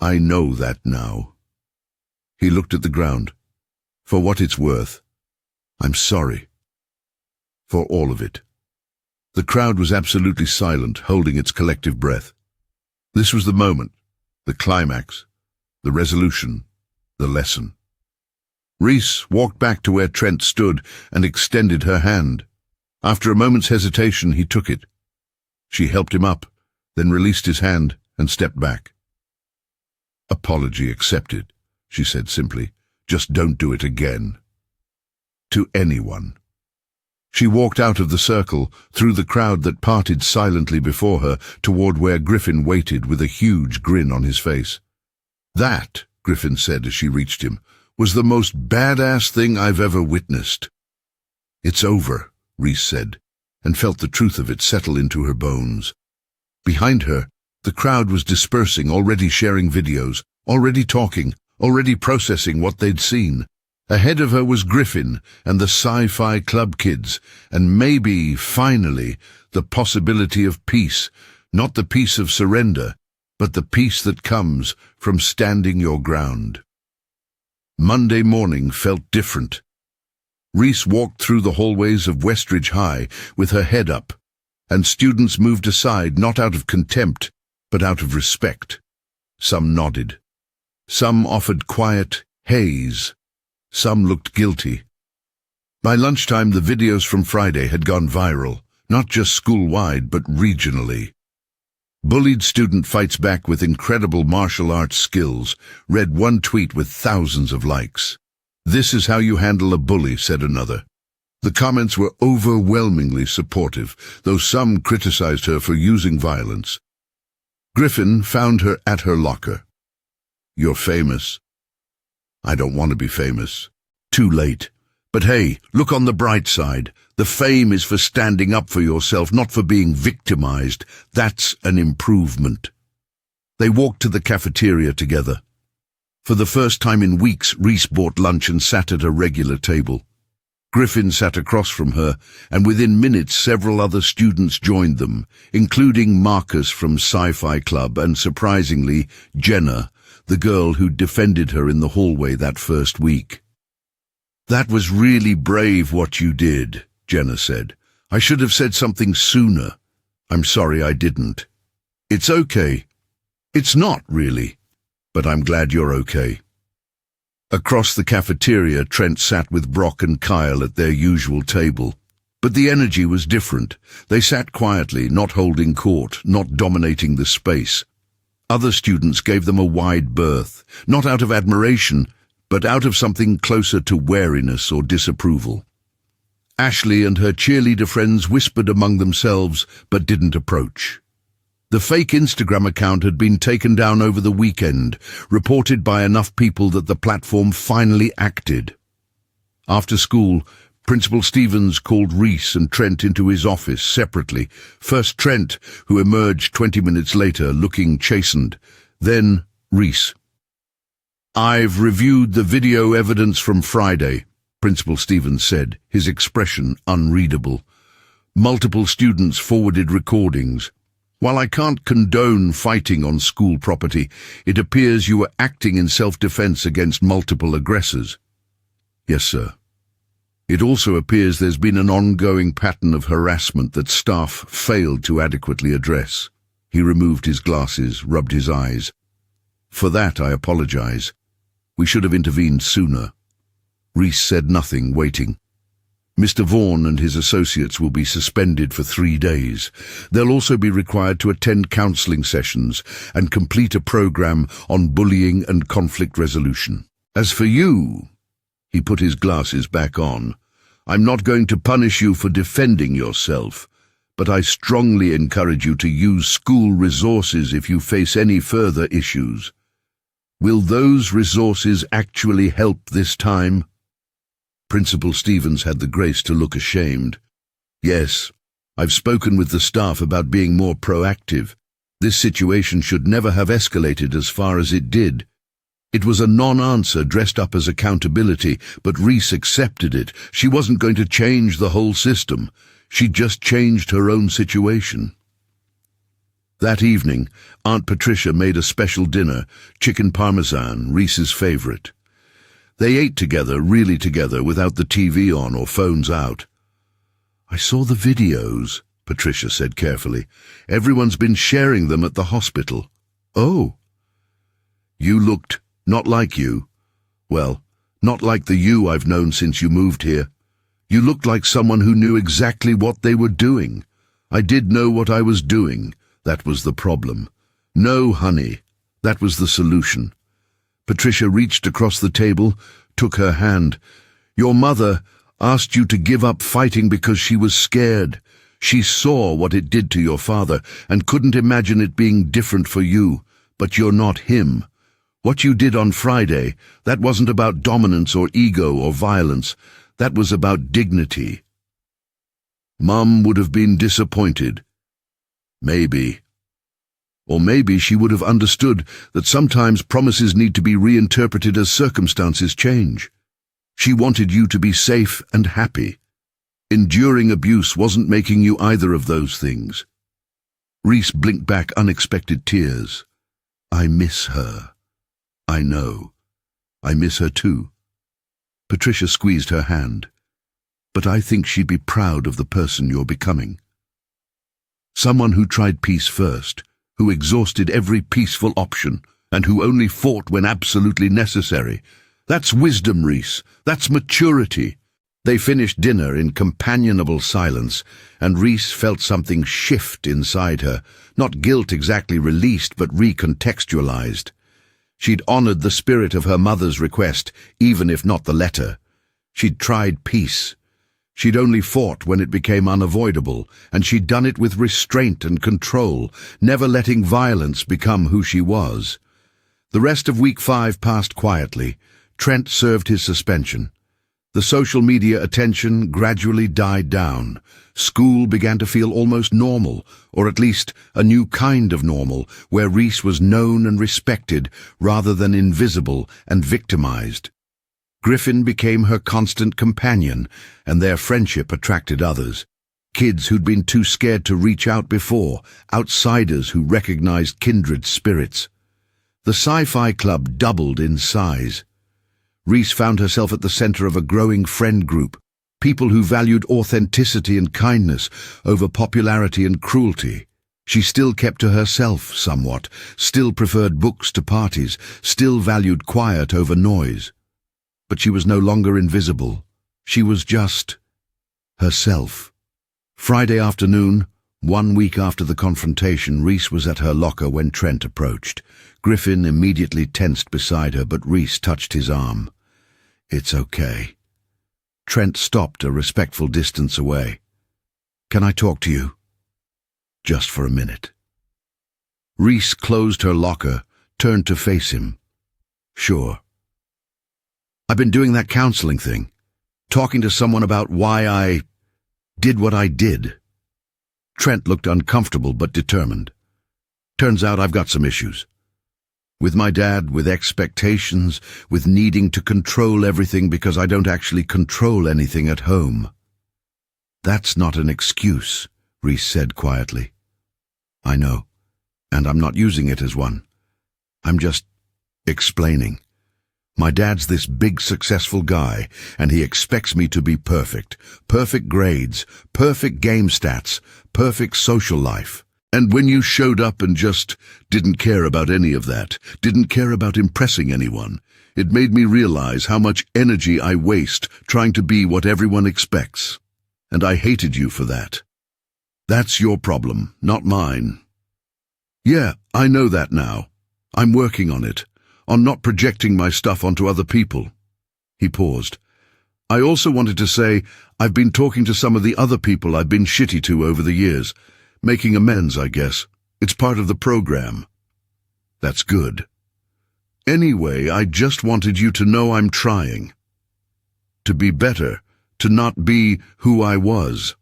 I know that now. He looked at the ground. For what it's worth, I'm sorry. For all of it. The crowd was absolutely silent, holding its collective breath. This was the moment, the climax, the resolution, the lesson. Reese walked back to where Trent stood and extended her hand. After a moment's hesitation, he took it. She helped him up, then released his hand and stepped back. Apology accepted, she said simply. Just don't do it again. To anyone. She walked out of the circle, through the crowd that parted silently before her, toward where Griffin waited with a huge grin on his face. That, Griffin said as she reached him, was the most badass thing I've ever witnessed. It's over, Reese said, and felt the truth of it settle into her bones. Behind her, the crowd was dispersing, already sharing videos, already talking, already processing what they'd seen. Ahead of her was Griffin and the sci-fi club kids, and maybe, finally, the possibility of peace, not the peace of surrender, but the peace that comes from standing your ground. Monday morning felt different. Reese walked through the hallways of Westridge High with her head up, and students moved aside not out of contempt, but out of respect. Some nodded. Some offered quiet haze. Some looked guilty. By lunchtime, the videos from Friday had gone viral, not just school-wide, but regionally. Bullied student fights back with incredible martial arts skills, read one tweet with thousands of likes. This is how you handle a bully, said another. The comments were overwhelmingly supportive, though some criticized her for using violence. Griffin found her at her locker. You're famous. I don't want to be famous. Too late. But hey, look on the bright side. The fame is for standing up for yourself, not for being victimized. That's an improvement. They walked to the cafeteria together. For the first time in weeks, Reese bought lunch and sat at a regular table. Griffin sat across from her, and within minutes several other students joined them, including Marcus from Sci-Fi Club and, surprisingly, Jenna, the girl who defended her in the hallway that first week. That was really brave what you did, Jenna said. I should have said something sooner. I'm sorry I didn't. It's okay. It's not, really. But I'm glad you're okay. Across the cafeteria, Trent sat with Brock and Kyle at their usual table. But the energy was different. They sat quietly, not holding court, not dominating the space. Other students gave them a wide berth, not out of admiration, but out of something closer to wariness or disapproval. Ashley and her cheerleader friends whispered among themselves, but didn't approach. The fake Instagram account had been taken down over the weekend, reported by enough people that the platform finally acted. After school, Principal Stevens called Reese and Trent into his office separately. First Trent, who emerged 20 minutes later looking chastened. Then Reese. I've reviewed the video evidence from Friday, Principal Stevens said, his expression unreadable. Multiple students forwarded recordings. While I can't condone fighting on school property, it appears you were acting in self-defense against multiple aggressors. Yes, sir. It also appears there's been an ongoing pattern of harassment that staff failed to adequately address. He removed his glasses, rubbed his eyes. For that, I apologize. We should have intervened sooner. Reese said nothing, waiting. Mr. Vaughan and his associates will be suspended for 3 days. They'll also be required to attend counseling sessions and complete a program on bullying and conflict resolution. As for you, he put his glasses back on, I'm not going to punish you for defending yourself, but I strongly encourage you to use school resources if you face any further issues. Will those resources actually help this time? Principal Stevens had the grace to look ashamed. Yes, I've spoken with the staff about being more proactive. This situation should never have escalated as far as it did. It was a non-answer dressed up as accountability, but Reese accepted it. She wasn't going to change the whole system. She just changed her own situation. That evening, Aunt Patricia made a special dinner, chicken parmesan, Reese's favorite. They ate together, really together, without the TV on or phones out. I saw the videos, Patricia said carefully. Everyone's been sharing them at the hospital. Oh. You looked not like you. Well, not like the you I've known since you moved here. You looked like someone who knew exactly what they were doing. I did know what I was doing. That was the problem. No, honey. That was the solution. Patricia reached across the table, took her hand. Your mother asked you to give up fighting because she was scared. She saw what it did to your father and couldn't imagine it being different for you. But you're not him. What you did on Friday, that wasn't about dominance or ego or violence. That was about dignity. Mum would have been disappointed. Maybe. Or maybe she would have understood that sometimes promises need to be reinterpreted as circumstances change. She wanted you to be safe and happy. Enduring abuse wasn't making you either of those things. Reese blinked back unexpected tears. I miss her. I know. I miss her too. Patricia squeezed her hand. But I think she'd be proud of the person you're becoming. Someone who tried peace first, who exhausted every peaceful option, and who only fought when absolutely necessary. That's wisdom, Reese. That's maturity. They finished dinner in companionable silence, and Reese felt something shift inside her, not guilt exactly released, but recontextualized. She'd honored the spirit of her mother's request, even if not the letter. She'd tried peace. She'd only fought when it became unavoidable, and she'd done it with restraint and control, never letting violence become who she was. The rest of week 5 passed quietly. Trent served his suspension. The social media attention gradually died down. School began to feel almost normal, or at least a new kind of normal, where Reese was known and respected rather than invisible and victimized. Griffin became her constant companion, and their friendship attracted others. Kids who'd been too scared to reach out before, outsiders who recognized kindred spirits. The sci-fi club doubled in size. Reese found herself at the center of a growing friend group, people who valued authenticity and kindness over popularity and cruelty. She still kept to herself somewhat, still preferred books to parties, still valued quiet over noise. But she was no longer invisible. She was just herself. Friday afternoon, 1 week after the confrontation, Reese was at her locker when Trent approached. Griffin immediately tensed beside her, but Reese touched his arm. It's okay. Trent stopped a respectful distance away. Can I talk to you? Just for a minute. Reese closed her locker, turned to face him. Sure. I've been doing that counseling thing, talking to someone about why I did what I did. Trent looked uncomfortable but determined. Turns out I've got some issues. With my dad, with expectations, with needing to control everything because I don't actually control anything at home. That's not an excuse, Reese said quietly. I know, and I'm not using it as one. I'm just explaining. My dad's this big, successful guy, and he expects me to be perfect. Perfect grades, perfect game stats, perfect social life. And when you showed up and just didn't care about any of that, didn't care about impressing anyone, it made me realize how much energy I waste trying to be what everyone expects. And I hated you for that. That's your problem, not mine. Yeah, I know that now. I'm working on it, on not projecting my stuff onto other people. He paused. I also wanted to say I've been talking to some of the other people I've been shitty to over the years, making amends, I guess. It's part of the program. That's good. Anyway, I just wanted you to know I'm trying. To be better, to not be who I was.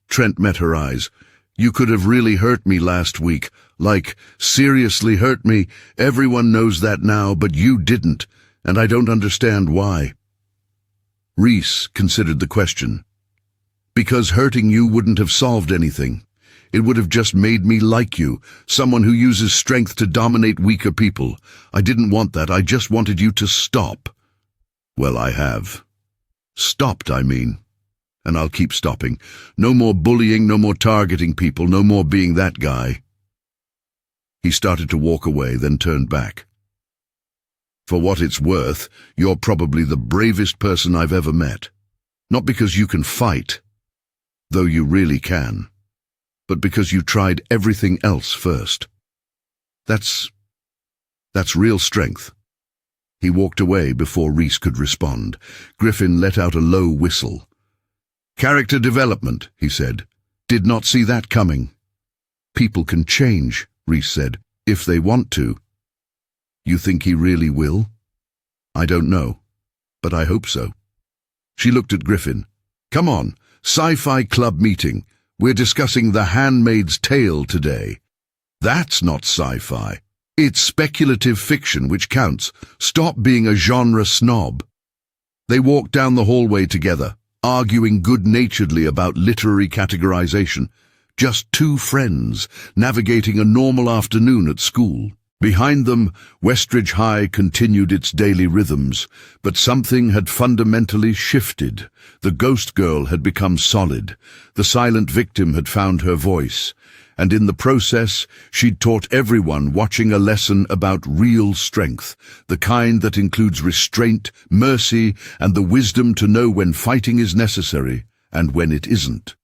Trent met her eyes. You could have really hurt me last week. Like, seriously hurt me. Everyone knows that now, but you didn't, and I don't understand why. Reese considered the question. Because hurting you wouldn't have solved anything. It would have just made me like you, someone who uses strength to dominate weaker people. I didn't want that. I just wanted you to stop. Well, I have. Stopped, I mean. And I'll keep stopping. No more bullying, no more targeting people, no more being that guy. He started to walk away, then turned back. For what it's worth, you're probably the bravest person I've ever met. Not because you can fight, though you really can, but because you tried everything else first. That's real strength. He walked away before Reese could respond. Griffin let out a low whistle. Character development, he said. Did not see that coming. People can change, Reese said, if they want to. You think he really will? I don't know, but I hope so. She looked at Griffin. Come on, sci-fi club meeting. We're discussing The Handmaid's Tale today. That's not sci-fi. It's speculative fiction which counts. Stop being a genre snob. They walked down the hallway together, arguing good-naturedly about literary categorization. Just two friends, navigating a normal afternoon at school. Behind them, Westridge High continued its daily rhythms, but something had fundamentally shifted. The ghost girl had become solid. The silent victim had found her voice. And in the process, she'd taught everyone watching a lesson about real strength, the kind that includes restraint, mercy, and the wisdom to know when fighting is necessary and when it isn't.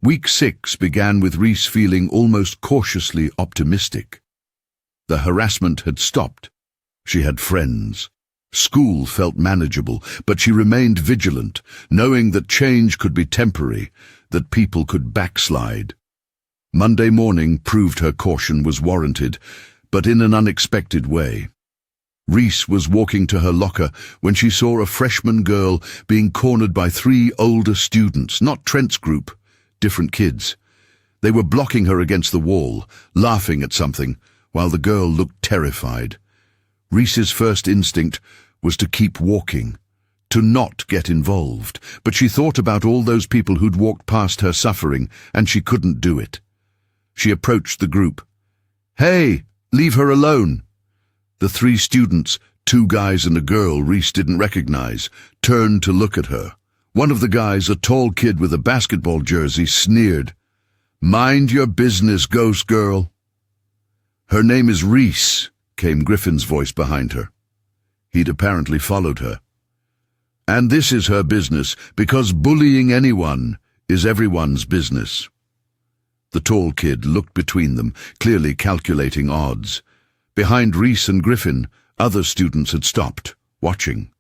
Week 6 began with Reese feeling almost cautiously optimistic. The harassment had stopped. She had friends. School felt manageable, but she remained vigilant, knowing that change could be temporary, that people could backslide. Monday morning proved her caution was warranted, but in an unexpected way. Reese was walking to her locker when she saw a freshman girl being cornered by 3 older students, not Trent's group, different kids. They were blocking her against the wall, laughing at something, while the girl looked terrified. Reese's first instinct was to keep walking, to not get involved, but she thought about all those people who'd walked past her suffering, and she couldn't do it. She approached the group. Hey, leave her alone. The 3 students, 2 guys and a girl Reese didn't recognize, turned to look at her. One of the guys, a tall kid with a basketball jersey, sneered. Mind your business, ghost girl. Her name is Reese, came Griffin's voice behind her. He'd apparently followed her. And this is her business, because bullying anyone is everyone's business. The tall kid looked between them, clearly calculating odds. Behind Reese and Griffin, other students had stopped, watching.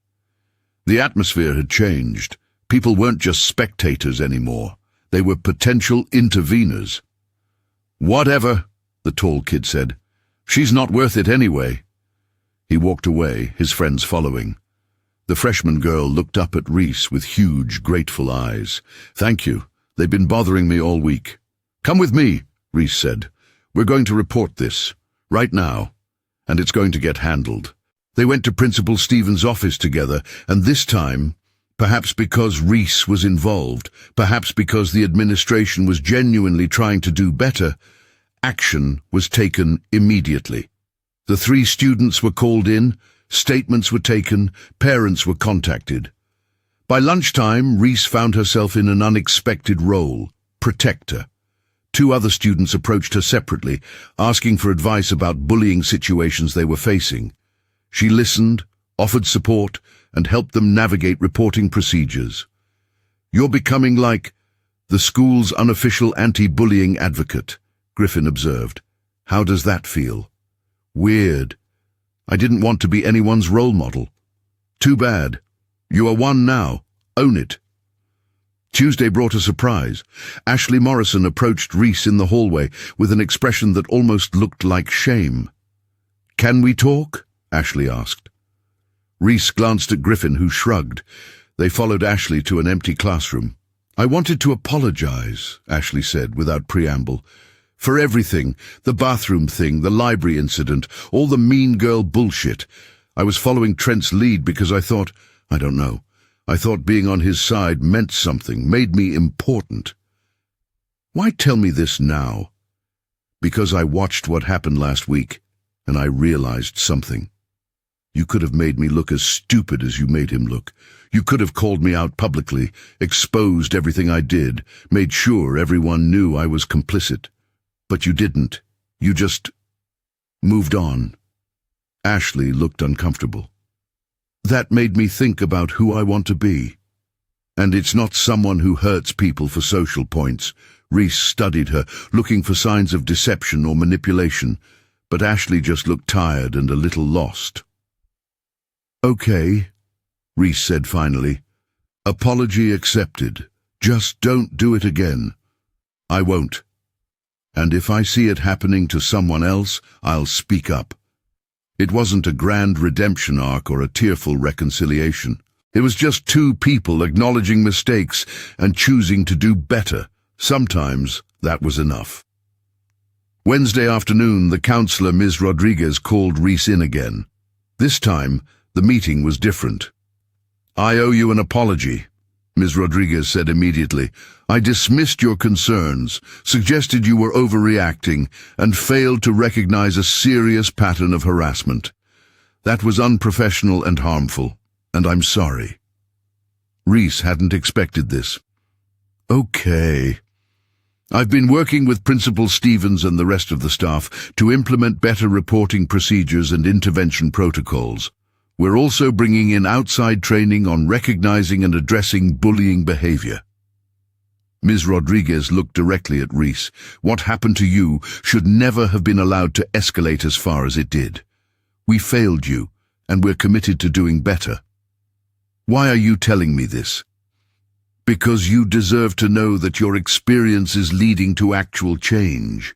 The atmosphere had changed. People weren't just spectators anymore. They were potential interveners. Whatever, the tall kid said. She's not worth it anyway. He walked away, his friends following. The freshman girl looked up at Reese with huge, grateful eyes. Thank you. They've been bothering me all week. Come with me, Reese said. We're going to report this, right now, and it's going to get handled. They went to Principal Stevens' office together, and this time, perhaps because Reese was involved, perhaps because the administration was genuinely trying to do better, Action was taken immediately. The 3 students were called in, statements were taken, parents were contacted. By lunchtime, Reese found herself in an unexpected role, protector. 2 other students approached her separately, asking for advice about bullying situations they were facing. She listened, offered support, and helped them navigate reporting procedures. "You're becoming like the school's unofficial anti-bullying advocate," Griffin observed. "How does that feel?" "Weird. I didn't want to be anyone's role model." "Too bad. You are one now. Own it." Tuesday brought a surprise. Ashley Morrison approached Reese in the hallway with an expression that almost looked like shame. "Can we talk?" Ashley asked. Reese glanced at Griffin, who shrugged. They followed Ashley to an empty classroom. "I wanted to apologize," Ashley said without preamble, "for everything, the bathroom thing, the library incident, all the mean girl bullshit. I was following Trent's lead because I thought being on his side meant something, made me important." "Why tell me this now?" "Because I watched what happened last week, and I realized something. You could have made me look as stupid as you made him look. You could have called me out publicly, exposed everything I did, made sure everyone knew I was complicit. But you didn't. You just moved on." Ashley looked uncomfortable. "That made me think about who I want to be. And it's not someone who hurts people for social points." Reese studied her, looking for signs of deception or manipulation, but Ashley just looked tired and a little lost. "Okay," Reese said finally. "Apology accepted. Just don't do it again." "I won't. And if I see it happening to someone else, I'll speak up." It wasn't a grand redemption arc or a tearful reconciliation. It was just 2 people acknowledging mistakes and choosing to do better. Sometimes that was enough. Wednesday afternoon, the counselor, Ms. Rodriguez, called Reese in again. This time, the meeting was different. "I owe you an apology," Ms. Rodriguez said immediately. "I dismissed your concerns, suggested you were overreacting, and failed to recognize a serious pattern of harassment. That was unprofessional and harmful, and I'm sorry." Reese hadn't expected this. "Okay. I've been working with Principal Stevens and the rest of the staff to implement better reporting procedures and intervention protocols. We're also bringing in outside training on recognizing and addressing bullying behavior." Ms. Rodriguez looked directly at Reese. "What happened to you should never have been allowed to escalate as far as it did. We failed you, and we're committed to doing better." "Why are you telling me this?" "Because you deserve to know that your experience is leading to actual change.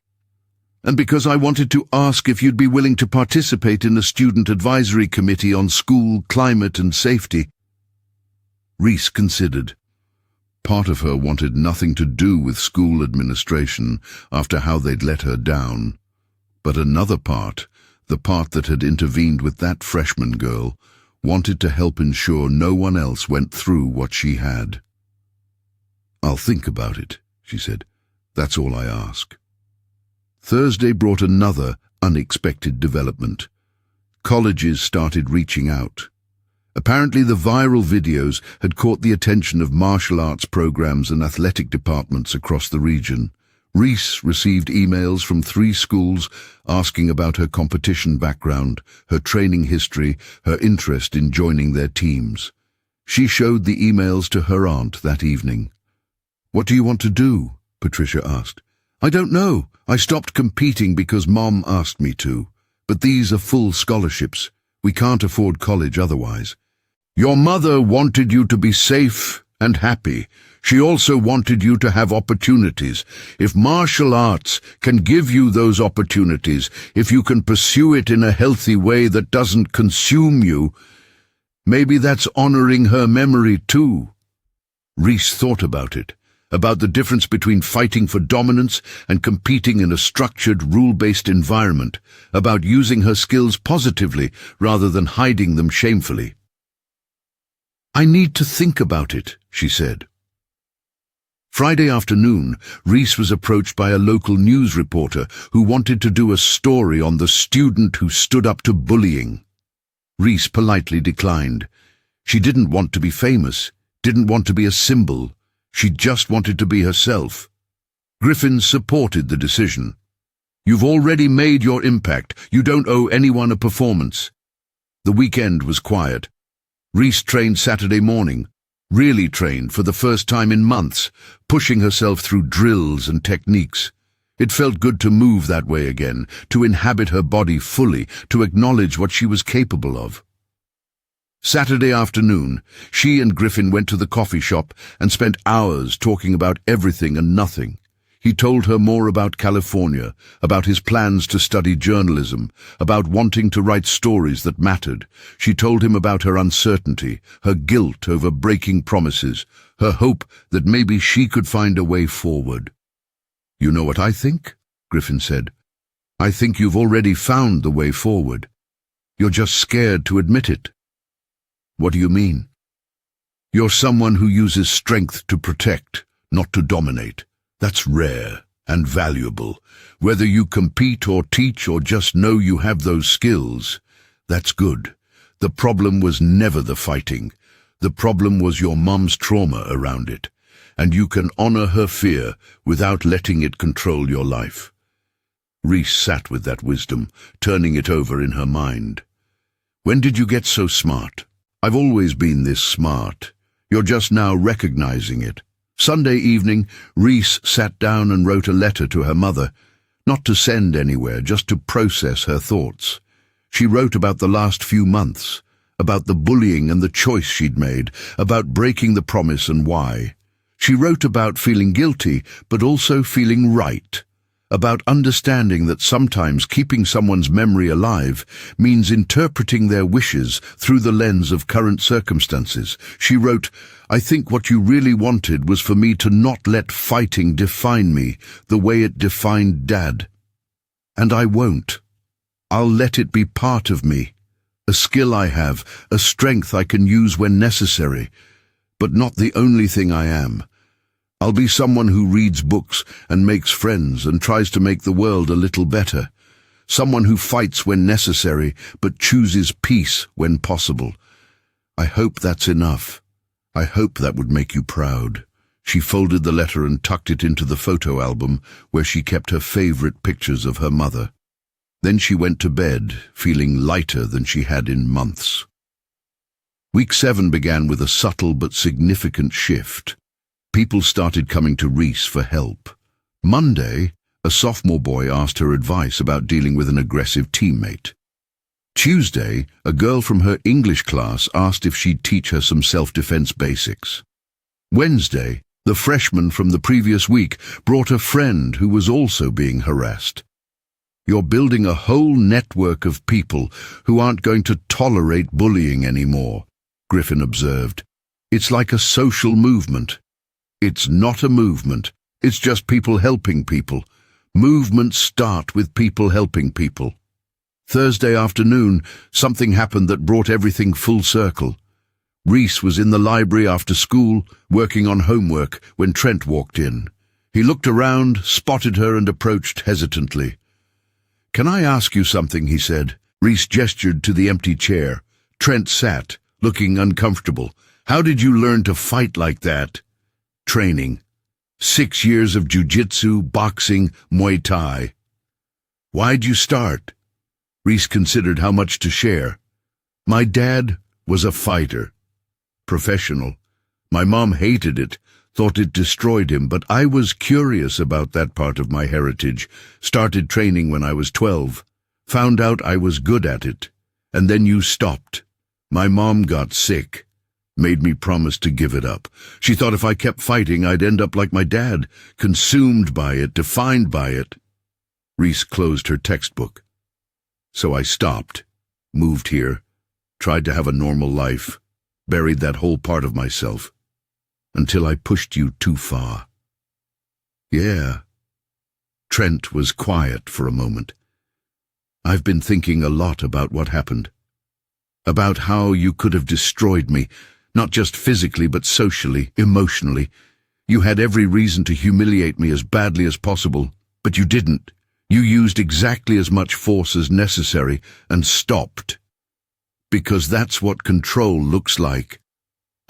And because I wanted to ask if you'd be willing to participate in a student advisory committee on school climate and safety." Reese considered. Part of her wanted nothing to do with school administration after how they'd let her down. But another part, the part that had intervened with that freshman girl, wanted to help ensure no one else went through what she had. "I'll think about it," she said. "That's all I ask." Thursday brought another unexpected development. Colleges started reaching out. Apparently the viral videos had caught the attention of martial arts programs and athletic departments across the region. Reese received emails from 3 schools asking about her competition background, her training history, her interest in joining their teams. She showed the emails to her aunt that evening. "What do you want to do?" Patricia asked. "I don't know. I stopped competing because Mom asked me to. But these are full scholarships. We can't afford college otherwise." "Your mother wanted you to be safe and happy. She also wanted you to have opportunities. If martial arts can give you those opportunities, if you can pursue it in a healthy way that doesn't consume you, maybe that's honoring her memory too." Reese thought about it. About the difference between fighting for dominance and competing in a structured, rule-based environment, about using her skills positively rather than hiding them shamefully. "I need to think about it," she said. Friday afternoon, Reese was approached by a local news reporter who wanted to do a story on the student who stood up to bullying. Reese politely declined. She didn't want to be famous, didn't want to be a symbol. She just wanted to be herself. Griffin supported the decision. "You've already made your impact. You don't owe anyone a performance." The weekend was quiet. Reese trained Saturday morning, really trained for the first time in months, pushing herself through drills and techniques. It felt good to move that way again, to inhabit her body fully, to acknowledge what she was capable of. Saturday afternoon, she and Griffin went to the coffee shop and spent hours talking about everything and nothing. He told her more about California, about his plans to study journalism, about wanting to write stories that mattered. She told him about her uncertainty, her guilt over breaking promises, her hope that maybe she could find a way forward. "You know what I think?" Griffin said. "I think you've already found the way forward. You're just scared to admit it." "What do you mean?" "You're someone who uses strength to protect, not to dominate. That's rare and valuable. Whether you compete or teach or just know you have those skills, that's good. The problem was never the fighting. The problem was your mum's trauma around it, and you can honor her fear without letting it control your life." Reese sat with that wisdom, turning it over in her mind. "When did you get so smart?" "I've always been this smart. You're just now recognizing it." Sunday evening, Reese sat down and wrote a letter to her mother, not to send anywhere, just to process her thoughts. She wrote about the last few months, about the bullying and the choice she'd made, about breaking the promise and why. She wrote about feeling guilty, but also feeling right, about understanding that sometimes keeping someone's memory alive means interpreting their wishes through the lens of current circumstances. She wrote, "I think what you really wanted was for me to not let fighting define me the way it defined Dad. And I won't. I'll let it be part of me, a skill I have, a strength I can use when necessary, but not the only thing I am. I'll be someone who reads books and makes friends and tries to make the world a little better. Someone who fights when necessary, but chooses peace when possible. I hope that's enough. I hope that would make you proud." She folded the letter and tucked it into the photo album where she kept her favorite pictures of her mother. Then she went to bed, feeling lighter than she had in months. Week 7 began with a subtle but significant shift. People started coming to Reese for help. Monday, a sophomore boy asked her advice about dealing with an aggressive teammate. Tuesday, a girl from her English class asked if she'd teach her some self-defense basics. Wednesday, the freshman from the previous week brought a friend who was also being harassed. "You're building a whole network of people who aren't going to tolerate bullying anymore," Griffin observed. "It's like a social movement." "It's not a movement. It's just people helping people. Movements start with people helping people." Thursday afternoon, something happened that brought everything full circle. Reese was in the library after school, working on homework, when Trent walked in. He looked around, spotted her, and approached hesitantly. "Can I ask you something?" he said. Reese gestured to the empty chair. Trent sat, looking uncomfortable. "How did you learn to fight like that?" "Training. 6 years of jiu-jitsu, boxing, Muay Thai." "Why'd you start?" Reese considered how much to share. "My dad was a fighter. Professional. My mom hated it, thought it destroyed him, but I was curious about that part of my heritage, started training when I was 12, found out I was good at it, and then you stopped. My mom got sick. Made me promise to give it up. She thought if I kept fighting, I'd end up like my dad, consumed by it, defined by it." Reese closed her textbook. "So I stopped, moved here, tried to have a normal life, buried that whole part of myself, until I pushed you too far." "Yeah." Trent was quiet for a moment. "I've been thinking a lot about what happened. About how you could have destroyed me, not just physically but socially, emotionally. You had every reason to humiliate me as badly as possible, but you didn't. You used exactly as much force as necessary and stopped. Because that's what control looks like.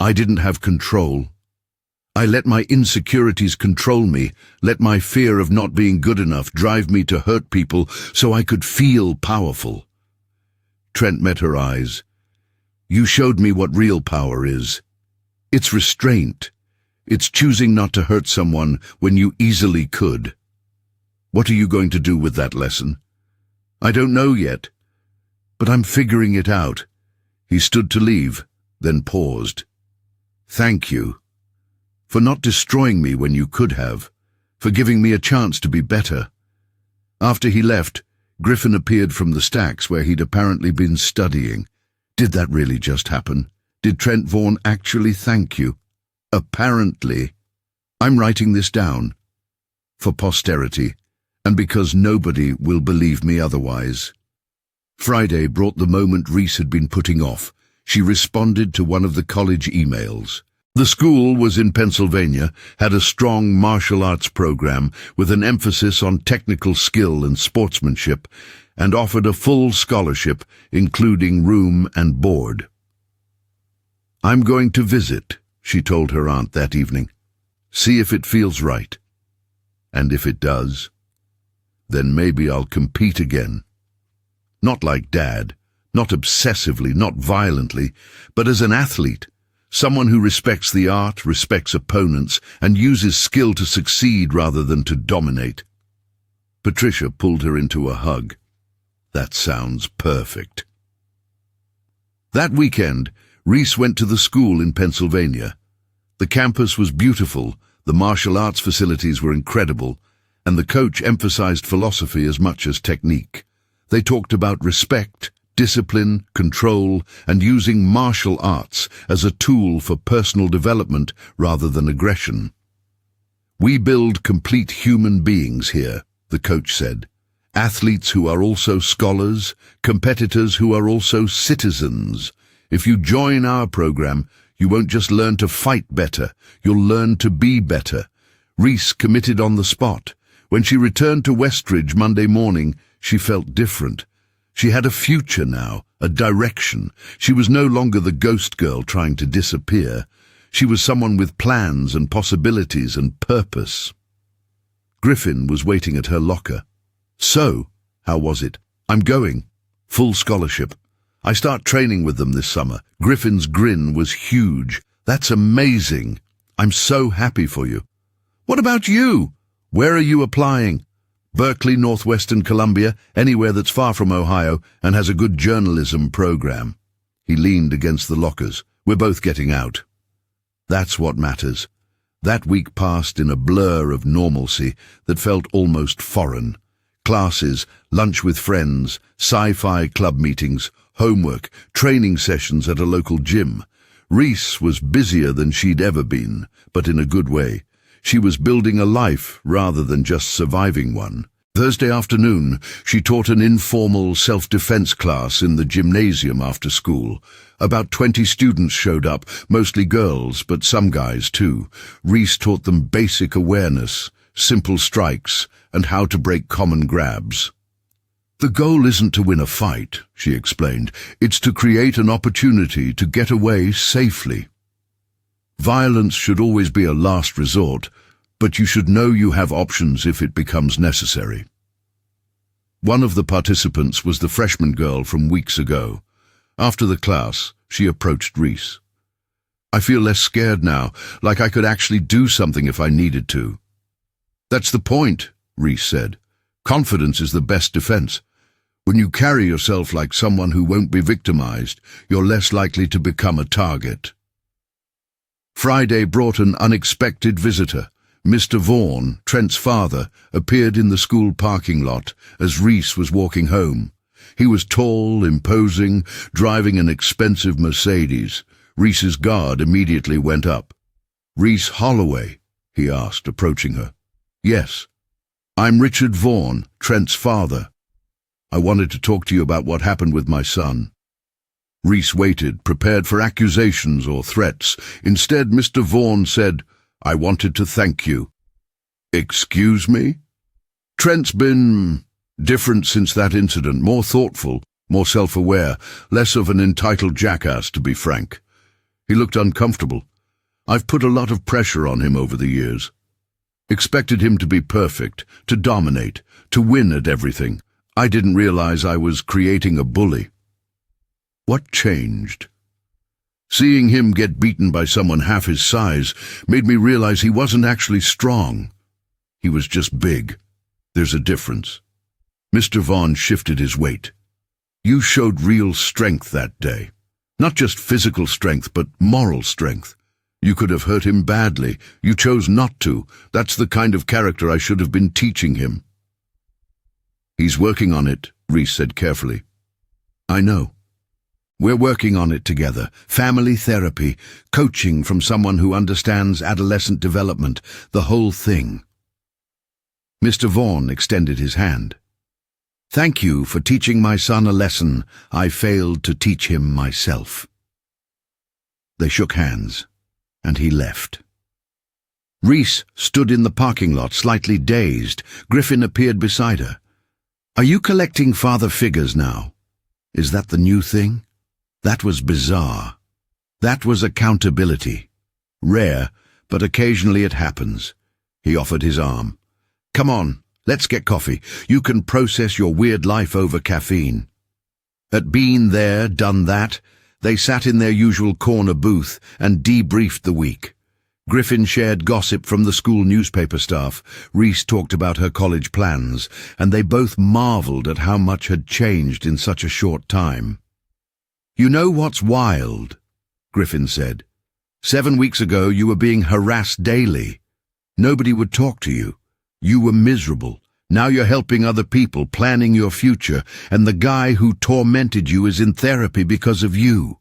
I didn't have control. I let my insecurities control me, let my fear of not being good enough drive me to hurt people so I could feel powerful. Trent met her eyes. You showed me what real power is. It's restraint. It's choosing not to hurt someone when you easily could. What are you going to do with that lesson? I don't know yet, but I'm figuring it out. He stood to leave, then paused. Thank you. For not destroying me when you could have, for giving me a chance to be better. After he left, Griffin appeared from the stacks where he'd apparently been studying. Did that really just happen? Did Trent Vaughan actually thank you? Apparently. I'm writing this down. For posterity, and because nobody will believe me otherwise. Friday brought the moment Reese had been putting off. She responded to one of the college emails. The school was in Pennsylvania, had a strong martial arts program with an emphasis on technical skill and sportsmanship, and offered a full scholarship, including room and board. I'm going to visit, she told her aunt that evening. See if it feels right. And if it does, then maybe I'll compete again. Not like Dad, not obsessively, not violently, but as an athlete. Someone who respects the art, respects opponents, and uses skill to succeed rather than to dominate. Patricia pulled her into a hug. That sounds perfect. That weekend, Reese went to the school in Pennsylvania. The campus was beautiful, the martial arts facilities were incredible, and the coach emphasized philosophy as much as technique. They talked about respect, discipline, control, and using martial arts as a tool for personal development rather than aggression. We build complete human beings here, the coach said. Athletes who are also scholars, competitors who are also citizens. If you join our program, you won't just learn to fight better, you'll learn to be better. Reese committed on the spot. When she returned to Westridge Monday morning, she felt different. She had a future now, a direction. She was no longer the ghost girl trying to disappear. She was someone with plans and possibilities and purpose. Griffin was waiting at her locker. So, how was it? I'm going. Full scholarship. I start training with them this summer. Griffin's grin was huge. That's amazing. I'm so happy for you. What about you? Where are you applying? Berkeley, Northwestern Columbia, anywhere that's far from Ohio and has a good journalism program. He leaned against the lockers. We're both getting out. That's what matters. That week passed in a blur of normalcy that felt almost foreign. Classes, lunch with friends, sci-fi club meetings, homework, training sessions at a local gym. Reese was busier than she'd ever been, but in a good way. She was building a life rather than just surviving one. Thursday afternoon, she taught an informal self-defense class in the gymnasium after school. About 20 students showed up, mostly girls, but some guys too. Reese taught them basic awareness, simple strikes, and how to break common grabs. The goal isn't to win a fight, she explained. It's to create an opportunity to get away safely. Violence should always be a last resort, but you should know you have options if it becomes necessary. One of the participants was the freshman girl from weeks ago. After the class, she approached Reese. I feel less scared now, like I could actually do something if I needed to. That's the point, Reese said. Confidence is the best defense. When you carry yourself like someone who won't be victimized, you're less likely to become a target. Friday brought an unexpected visitor. Mr. Vaughan, Trent's father, appeared in the school parking lot as Reese was walking home. He was tall, imposing, driving an expensive Mercedes. Reese's guard immediately went up. Reese Holloway, he asked, approaching her. Yes. I'm Richard Vaughan, Trent's father. I wanted to talk to you about what happened with my son. Reese waited, prepared for accusations or threats. Instead, Mr. Vaughan said, I wanted to thank you." "Excuse me?" "Trent's been different since that incident, more thoughtful, more self-aware, less of an entitled jackass, to be frank. He looked uncomfortable. I've put a lot of pressure on him over the years. Expected him to be perfect, to dominate, to win at everything. I didn't realize I was creating a bully." "What changed?" "Seeing him get beaten by someone half his size made me realize he wasn't actually strong. He was just big. There's a difference." Mr. Vaughn shifted his weight. "You showed real strength that day. Not just physical strength, but moral strength. You could have hurt him badly. You chose not to. That's the kind of character I should have been teaching him." "He's working on it," Reese said carefully. "I know. We're working on it together. Family therapy, coaching from someone who understands adolescent development, the whole thing." Mr. Vaughn extended his hand. "Thank you for teaching my son a lesson I failed to teach him myself." They shook hands, and he left. Reese stood in the parking lot, slightly dazed. Griffin appeared beside her. "Are you collecting father figures now? Is that the new thing?" That was bizarre. That was accountability. Rare, but occasionally it happens. He offered his arm. "Come on, let's get coffee. You can process your weird life over caffeine." At Been There, Done That, they sat in their usual corner booth and debriefed the week. Griffin shared gossip from the school newspaper staff. Reese talked about her college plans, and they both marveled at how much had changed in such a short time. "You know what's wild?" Griffin said. 7 weeks ago you were being harassed daily. Nobody would talk to you. You were miserable. Now you're helping other people, planning your future, and the guy who tormented you is in therapy because of you.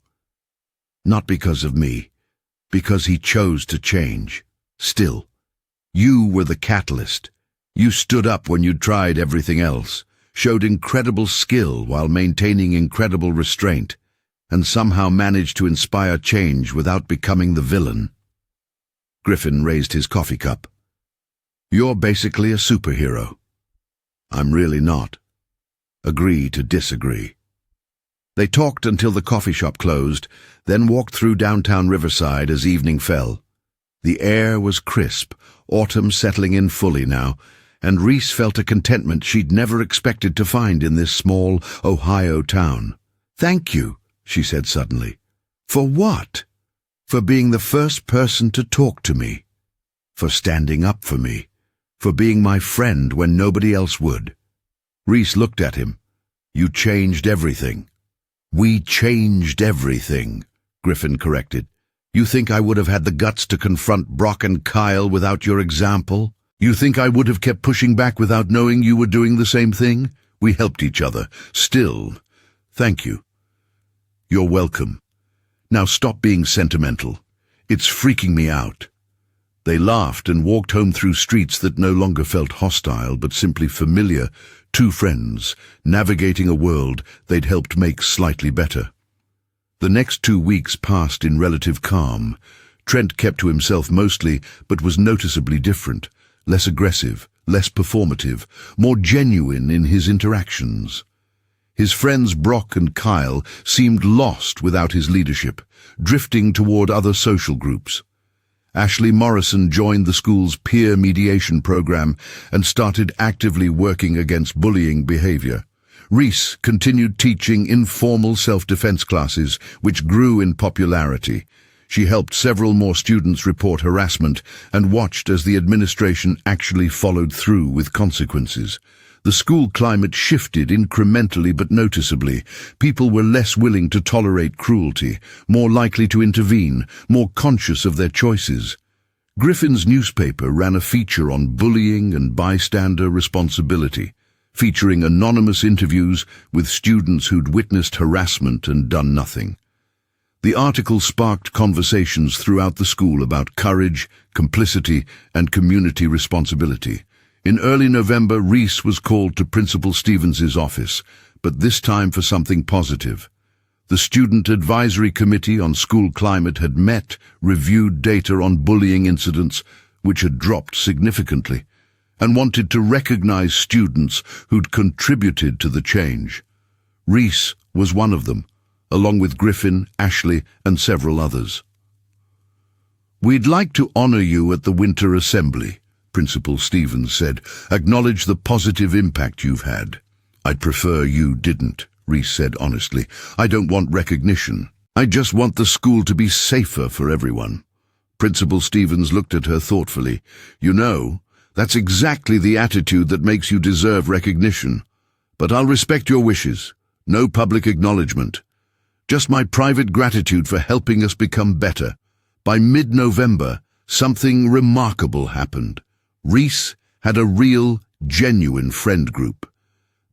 Not because of me, because he chose to change. Still, you were the catalyst. You stood up when you'd tried everything else, showed incredible skill while maintaining incredible restraint, and somehow managed to inspire change without becoming the villain. Griffin raised his coffee cup. "You're basically a superhero." "I'm really not." Agree to disagree. They talked until the coffee shop closed, then walked through downtown Riverside as evening fell. The air was crisp, autumn settling in fully now, and Reese felt a contentment she'd never expected to find in this small Ohio town. "Thank you," she said suddenly. "For what?" "For being the first person to talk to me. For standing up for me. For being my friend when nobody else would." Reese looked at him. "You changed everything." "We changed everything," Griffin corrected. "You think I would have had the guts to confront Brock and Kyle without your example? You think I would have kept pushing back without knowing you were doing the same thing? We helped each other. Still, thank you." "You're welcome. Now stop being sentimental. It's freaking me out." They laughed and walked home through streets that no longer felt hostile but simply familiar, two friends, navigating a world they'd helped make slightly better. The next 2 weeks passed in relative calm. Trent kept to himself mostly, but was noticeably different, less aggressive, less performative, more genuine in his interactions. His friends Brock and Kyle seemed lost without his leadership, drifting toward other social groups. Ashley Morrison joined the school's peer mediation program and started actively working against bullying behavior. Reese continued teaching informal self-defense classes, which grew in popularity. She helped several more students report harassment and watched as the administration actually followed through with consequences. The school climate shifted incrementally but noticeably. People were less willing to tolerate cruelty, more likely to intervene, more conscious of their choices. Griffin's newspaper ran a feature on bullying and bystander responsibility, featuring anonymous interviews with students who'd witnessed harassment and done nothing. The article sparked conversations throughout the school about courage, complicity, and community responsibility. In early November, Reese was called to Principal Stevens's office, but this time for something positive. The Student Advisory Committee on School Climate had met, reviewed data on bullying incidents, which had dropped significantly, and wanted to recognize students who'd contributed to the change. Reese was one of them, along with Griffin, Ashley, and several others. "We'd like to honor you at the Winter Assembly," Principal Stevens said. "Acknowledge the positive impact you've had." "I'd prefer you didn't," Reese said honestly. "I don't want recognition. I just want the school to be safer for everyone." Principal Stevens looked at her thoughtfully. "You know, that's exactly the attitude that makes you deserve recognition. But I'll respect your wishes. No public acknowledgement. Just my private gratitude for helping us become better." By mid-November, something remarkable happened. Reese had a real, genuine friend group.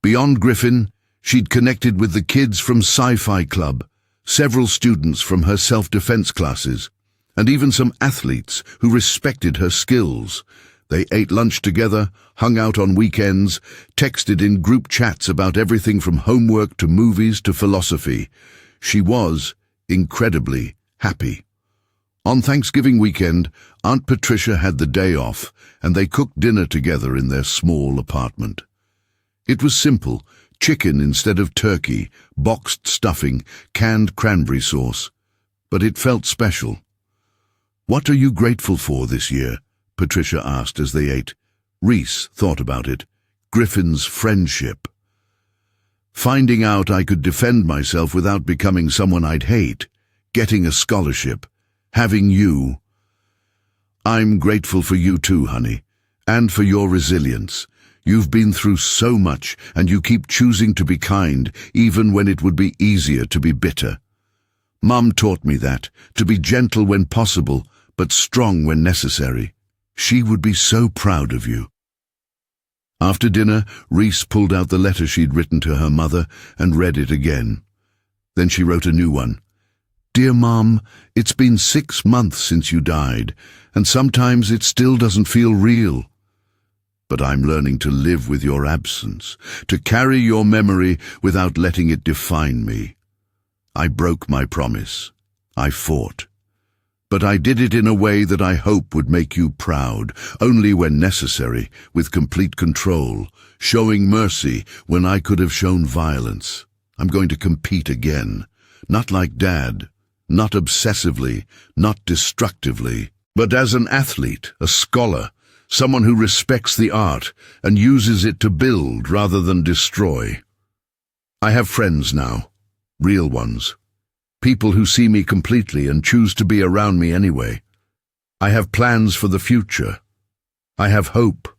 Beyond Griffin, she'd connected with the kids from Sci-Fi Club, several students from her self-defense classes, and even some athletes who respected her skills. They ate lunch together, hung out on weekends, texted in group chats about everything from homework to movies to philosophy. She was incredibly happy. On Thanksgiving weekend, Aunt Patricia had the day off, and they cooked dinner together in their small apartment. It was simple: chicken instead of turkey, boxed stuffing, canned cranberry sauce. But it felt special. "What are you grateful for this year?" Patricia asked as they ate. Reese thought about it. Griffin's friendship. "Finding out I could defend myself without becoming someone I'd hate. Getting a scholarship. Having you." "I'm grateful for you too, honey, and for your resilience. You've been through so much, and you keep choosing to be kind, even when it would be easier to be bitter. Mum taught me that, to be gentle when possible, but strong when necessary. She would be so proud of you." After dinner, Reese pulled out the letter she'd written to her mother and read it again. Then she wrote a new one. "Dear Mom, it's been 6 months since you died, and sometimes it still doesn't feel real. But I'm learning to live with your absence, to carry your memory without letting it define me. I broke my promise. I fought. But I did it in a way that I hope would make you proud, only when necessary, with complete control, showing mercy when I could have shown violence. I'm going to compete again, not like Dad. Not obsessively, not destructively, but as an athlete, a scholar, someone who respects the art and uses it to build rather than destroy. I have friends now, real ones, people who see me completely and choose to be around me anyway. I have plans for the future. I have hope.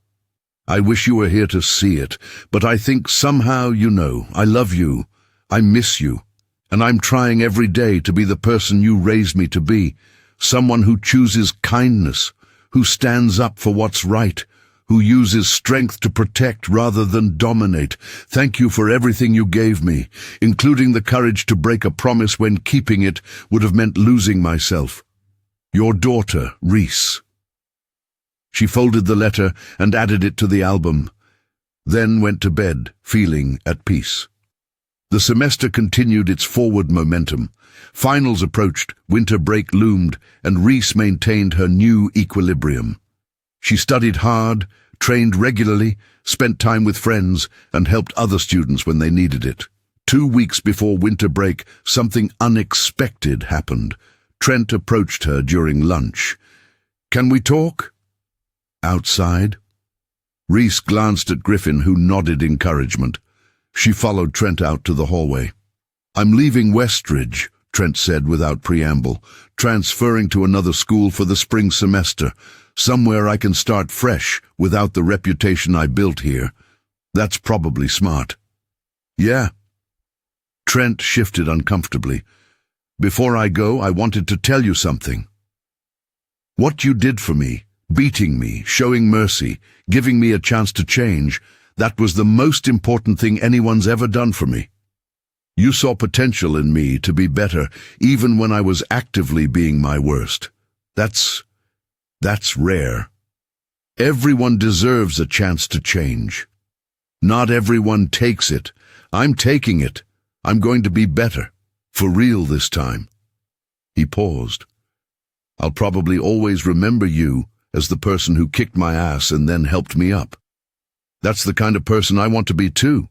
I wish you were here to see it, but I think somehow you know, I love you, I miss you. And I'm trying every day to be the person you raised me to be, someone who chooses kindness, who stands up for what's right, who uses strength to protect rather than dominate. Thank you for everything you gave me, including the courage to break a promise when keeping it would have meant losing myself. Your daughter, Reese." She folded the letter and added it to the album, then went to bed, feeling at peace. The semester continued its forward momentum. Finals approached, winter break loomed, and Reese maintained her new equilibrium. She studied hard, trained regularly, spent time with friends, and helped other students when they needed it. 2 weeks before winter break, something unexpected happened. Trent approached her during lunch. "Can we talk?" "Outside?" Reese glanced at Griffin, who nodded encouragement. She followed Trent out to the hallway. "I'm leaving Westridge," Trent said without preamble, "transferring to another school for the spring semester, somewhere I can start fresh without the reputation I built here. That's probably smart." "Yeah." Trent shifted uncomfortably. "Before I go, I wanted to tell you something. What you did for me, beating me, showing mercy, giving me a chance to change, that was the most important thing anyone's ever done for me. You saw potential in me to be better, even when I was actively being my worst. That's rare. Everyone deserves a chance to change. Not everyone takes it. I'm taking it. I'm going to be better. For real this time. He paused. I'll probably always remember you as the person who kicked my ass and then helped me up. That's the kind of person I want to be too.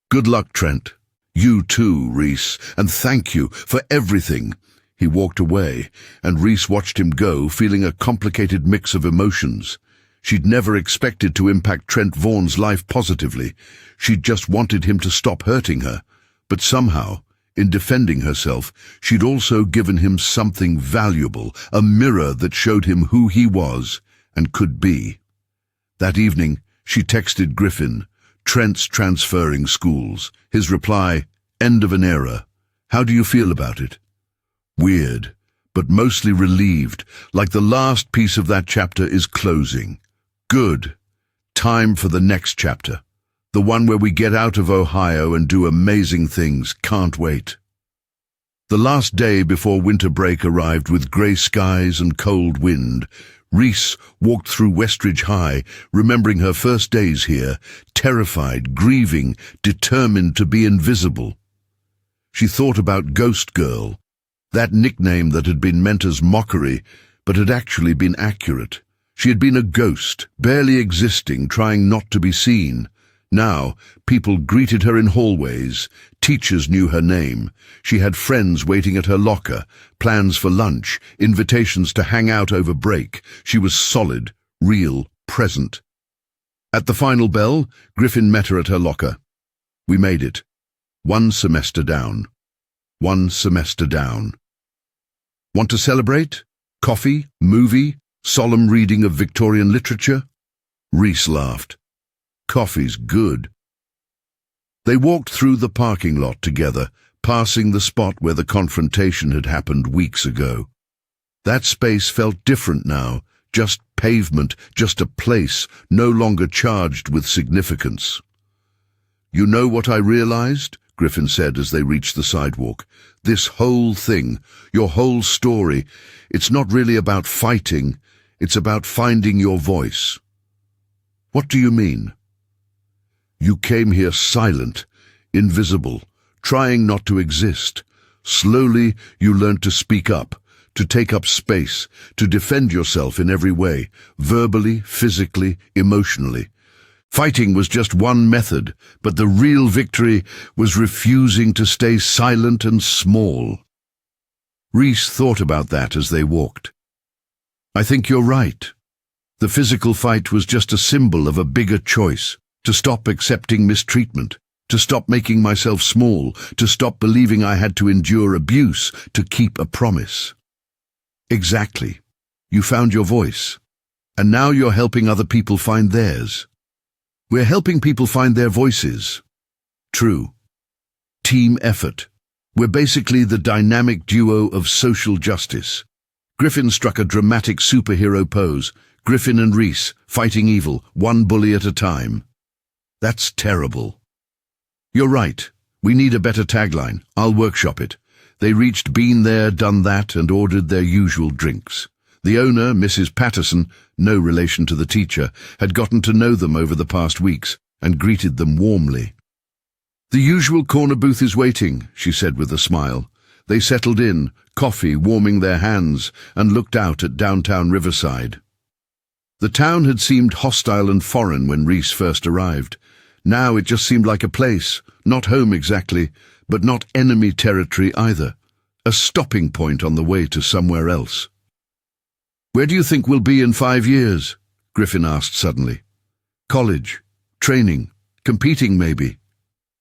Good luck, Trent. You too, Reese, and thank you for everything. He walked away, and Reese watched him go, feeling a complicated mix of emotions. She'd never expected to impact Trent Vaughan's life positively. She'd just wanted him to stop hurting her. But somehow, in defending herself, she'd also given him something valuable, a mirror that showed him who he was and could be. That evening, she texted Griffin, Trent's transferring schools. His reply, end of an era. How do you feel about it? Weird, but mostly relieved, like the last piece of that chapter is closing. Good. Time for the next chapter. The one where we get out of Ohio and do amazing things. Can't wait. The last day before winter break arrived with grey skies and cold wind. Reese walked through Westridge High, remembering her first days here, terrified, grieving, determined to be invisible. She thought about Ghost Girl, that nickname that had been meant as mockery, but had actually been accurate. She had been a ghost, barely existing, trying not to be seen. Now, people greeted her in hallways. Teachers knew her name. She had friends waiting at her locker, plans for lunch, invitations to hang out over break. She was solid, real, present. At the final bell, Griffin met her at her locker. We made it. 1 semester down. 1 semester down. Want to celebrate? Coffee? Movie? Solemn reading of Victorian literature? Reese laughed. Coffee's good. They walked through the parking lot together, passing the spot where the confrontation had happened weeks ago. That space felt different now, just pavement, just a place, no longer charged with significance. You know what I realized? Griffin said as they reached the sidewalk. This whole thing, your whole story, it's not really about fighting, it's about finding your voice. What do you mean? You came here silent, invisible, trying not to exist. Slowly, you learned to speak up, to take up space, to defend yourself in every way, verbally, physically, emotionally. Fighting was just one method, but the real victory was refusing to stay silent and small. Reese thought about that as they walked. I think you're right. The physical fight was just a symbol of a bigger choice, to stop accepting mistreatment, to stop making myself small, to stop believing I had to endure abuse to keep a promise. Exactly. You found your voice, and now you're helping other people find theirs. We're helping people find their voices. True. Team effort. We're basically the dynamic duo of social justice. Griffin struck a dramatic superhero pose. Griffin and Reese, fighting evil, one bully at a time. That's terrible. You're right. We need a better tagline. I'll workshop it. They reached Been There, Done That and ordered their usual drinks. The owner, Mrs. Patterson, no relation to the teacher, had gotten to know them over the past weeks and greeted them warmly. The usual corner booth is waiting, she said with a smile. They settled in, coffee warming their hands, and looked out at downtown Riverside. The town had seemed hostile and foreign when Reese first arrived. Now it just seemed like a place, not home exactly, but not enemy territory either. A stopping point on the way to somewhere else. Where do you think we'll be in 5 years? Griffin asked suddenly. College, training, competing maybe.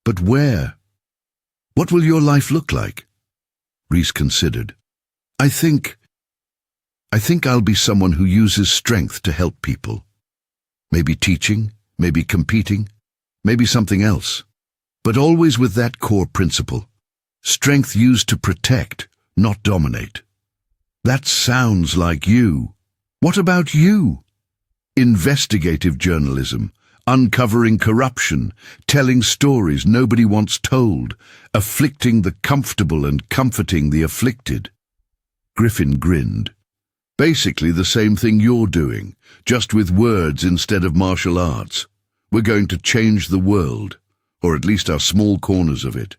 But where? What will your life look like? Reese considered. I think I'll be someone who uses strength to help people. Maybe teaching, maybe competing, maybe something else. But always with that core principle. Strength used to protect, not dominate. That sounds like you. What about you? Investigative journalism, uncovering corruption, telling stories nobody wants told, afflicting the comfortable and comforting the afflicted. Griffin grinned. Basically the same thing you're doing, just with words instead of martial arts. We're going to change the world, or at least our small corners of it.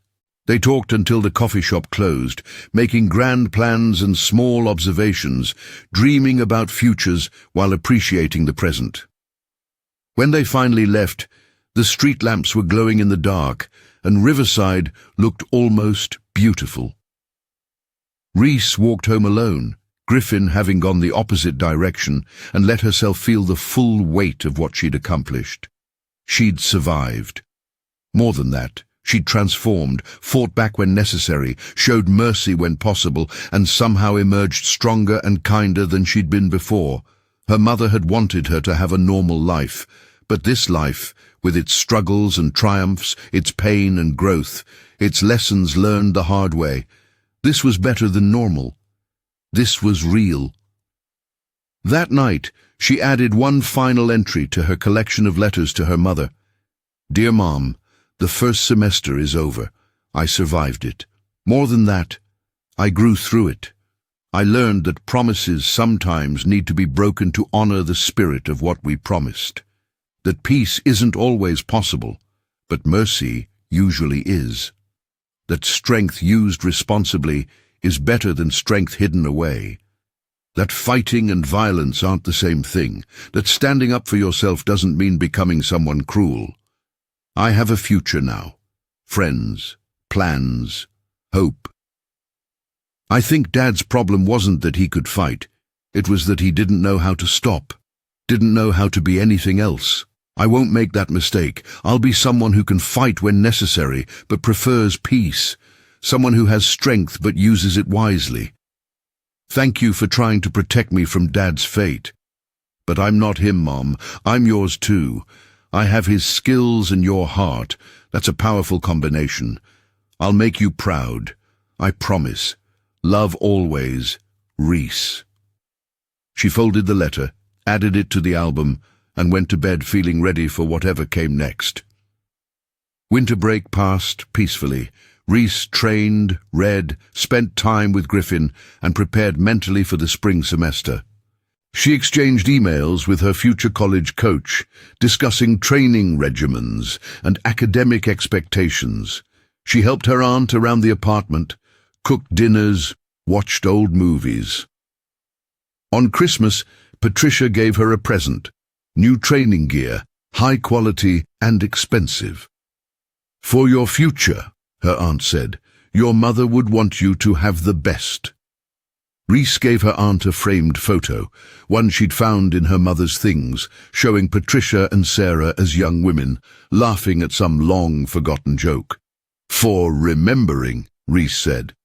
They talked until the coffee shop closed, making grand plans and small observations, dreaming about futures while appreciating the present. When they finally left, the street lamps were glowing in the dark, and Riverside looked almost beautiful. Reese walked home alone, Griffin having gone the opposite direction, and let herself feel the full weight of what she'd accomplished. She'd survived. More than that, she'd transformed, fought back when necessary, showed mercy when possible, and somehow emerged stronger and kinder than she'd been before. Her mother had wanted her to have a normal life, but this life, with its struggles and triumphs, its pain and growth, its lessons learned the hard way, this was better than normal. This was real. That night, she added one final entry to her collection of letters to her mother. "Dear Mom, the first semester is over. I survived it. More than that, I grew through it. I learned that promises sometimes need to be broken to honor the spirit of what we promised. That peace isn't always possible, but mercy usually is. That strength used responsibly is better than strength hidden away. That fighting and violence aren't the same thing. That standing up for yourself doesn't mean becoming someone cruel. I have a future now. Friends, plans, hope." I think Dad's problem wasn't that he could fight. It was that he didn't know how to stop, didn't know how to be anything else. I won't make that mistake. I'll be someone who can fight when necessary, but prefers peace. Someone who has strength but uses it wisely. Thank you for trying to protect me from Dad's fate. But I'm not him, Mom. I'm yours too. I have his skills and your heart. That's a powerful combination. I'll make you proud. I promise. Love always, Reese. She folded the letter, added it to the album, and went to bed feeling ready for whatever came next. Winter break passed peacefully. Reese trained, read, spent time with Griffin, and prepared mentally for the spring semester. She exchanged emails with her future college coach, discussing training regimens and academic expectations. She helped her aunt around the apartment, cooked dinners, watched old movies. On Christmas, Patricia gave her a present: new training gear, high quality and expensive. "For your future," her aunt said, "your mother would want you to have the best." Reese gave her aunt a framed photo, one she'd found in her mother's things, showing Patricia and Sarah as young women, laughing at some long-forgotten joke. "For remembering," Reese said.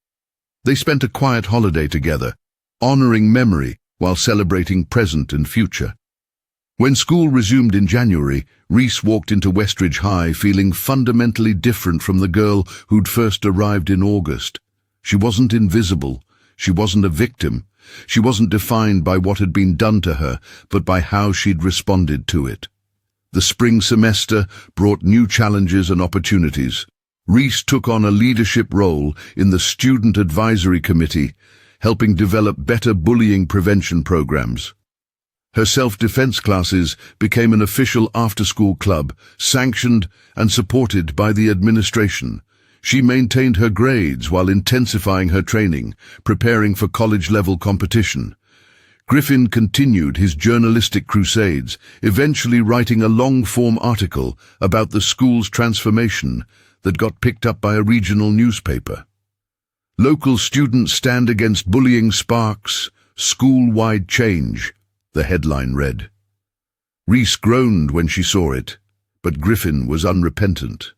They spent a quiet holiday together, honoring memory while celebrating present and future. When school resumed in January, Reese walked into Westridge High feeling fundamentally different from the girl who'd first arrived in August. She wasn't invisible. She wasn't a victim. She wasn't defined by what had been done to her, but by how she'd responded to it. The spring semester brought new challenges and opportunities. Reese took on a leadership role in the Student Advisory Committee, helping develop better bullying prevention programs. Her self-defense classes became an official after-school club, sanctioned and supported by the administration. She maintained her grades while intensifying her training, preparing for college-level competition. Griffin continued his journalistic crusades, eventually writing a long-form article about the school's transformation that got picked up by a regional newspaper. "Local students stand against bullying sparks, school-wide change," the headline read. Reese groaned when she saw it, but Griffin was unrepentant.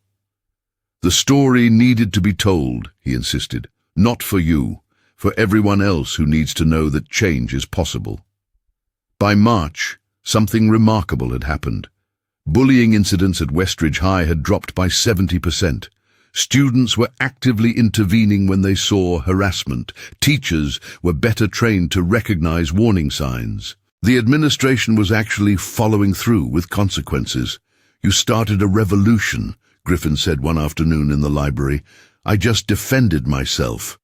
"The story needed to be told," he insisted. "Not for you, for everyone else who needs to know that change is possible." By March, something remarkable had happened. Bullying incidents at Westridge High had dropped by 70%. Students were actively intervening when they saw harassment. Teachers were better trained to recognize warning signs. The administration was actually following through with consequences. "You started a revolution," Griffin said one afternoon in the library. "I just defended myself."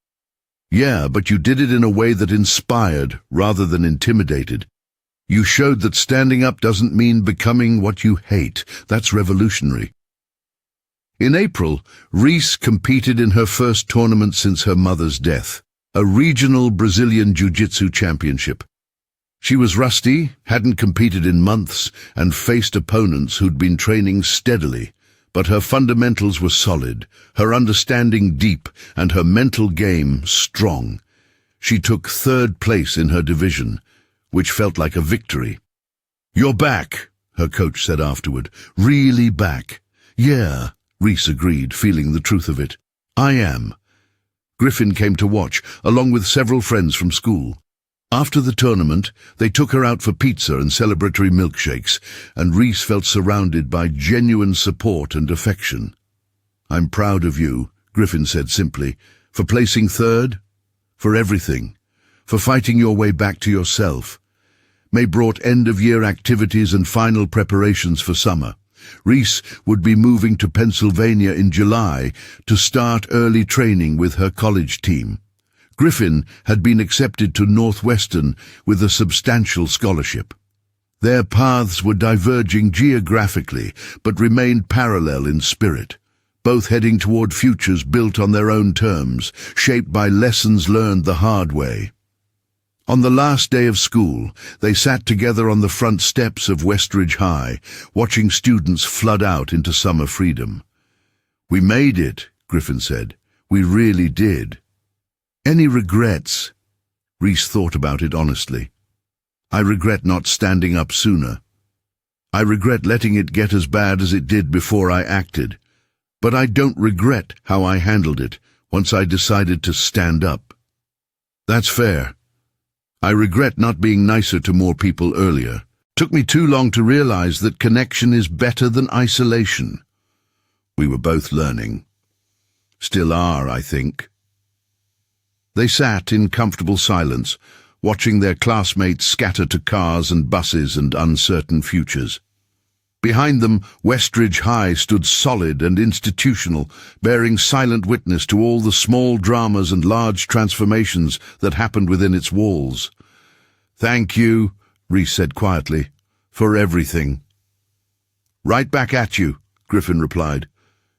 "Yeah, but you did it in a way that inspired rather than intimidated. You showed that standing up doesn't mean becoming what you hate. That's revolutionary." In April, Reese competed in her first tournament since her mother's death, a regional Brazilian Jiu-Jitsu championship. She was rusty, hadn't competed in months, and faced opponents who'd been training steadily, but her fundamentals were solid, her understanding deep, and her mental game strong. She took third place in her division, which felt like a victory. "You're back," her coach said afterward. "Really back." "Yeah," Reese agreed, feeling the truth of it. "I am." Griffin came to watch, along with several friends from school. After the tournament, they took her out for pizza and celebratory milkshakes, and Reese felt surrounded by genuine support and affection. "I'm proud of you," Griffin said simply, "for placing third, for everything, for fighting your way back to yourself." May brought end-of-year activities and final preparations for summer. Reese would be moving to Pennsylvania in July to start early training with her college team. Griffin had been accepted to Northwestern with a substantial scholarship. Their paths were diverging geographically, but remained parallel in spirit, both heading toward futures built on their own terms, shaped by lessons learned the hard way. On the last day of school, they sat together on the front steps of Westridge High, watching students flood out into summer freedom. "We made it," Griffin said. "We really did." "Any regrets?" Reese thought about it honestly. "I regret not standing up sooner. I regret letting it get as bad as it did before I acted. But I don't regret how I handled it once I decided to stand up." "That's fair. I regret not being nicer to more people earlier. Took me too long to realize that connection is better than isolation." We were both learning. Still are, I think. They sat in comfortable silence, watching their classmates scatter to cars and buses and uncertain futures. Behind them, Westridge High stood solid and institutional, bearing silent witness to all the small dramas and large transformations that happened within its walls. "Thank you," Reese said quietly, "for everything." "Right back at you," Griffin replied.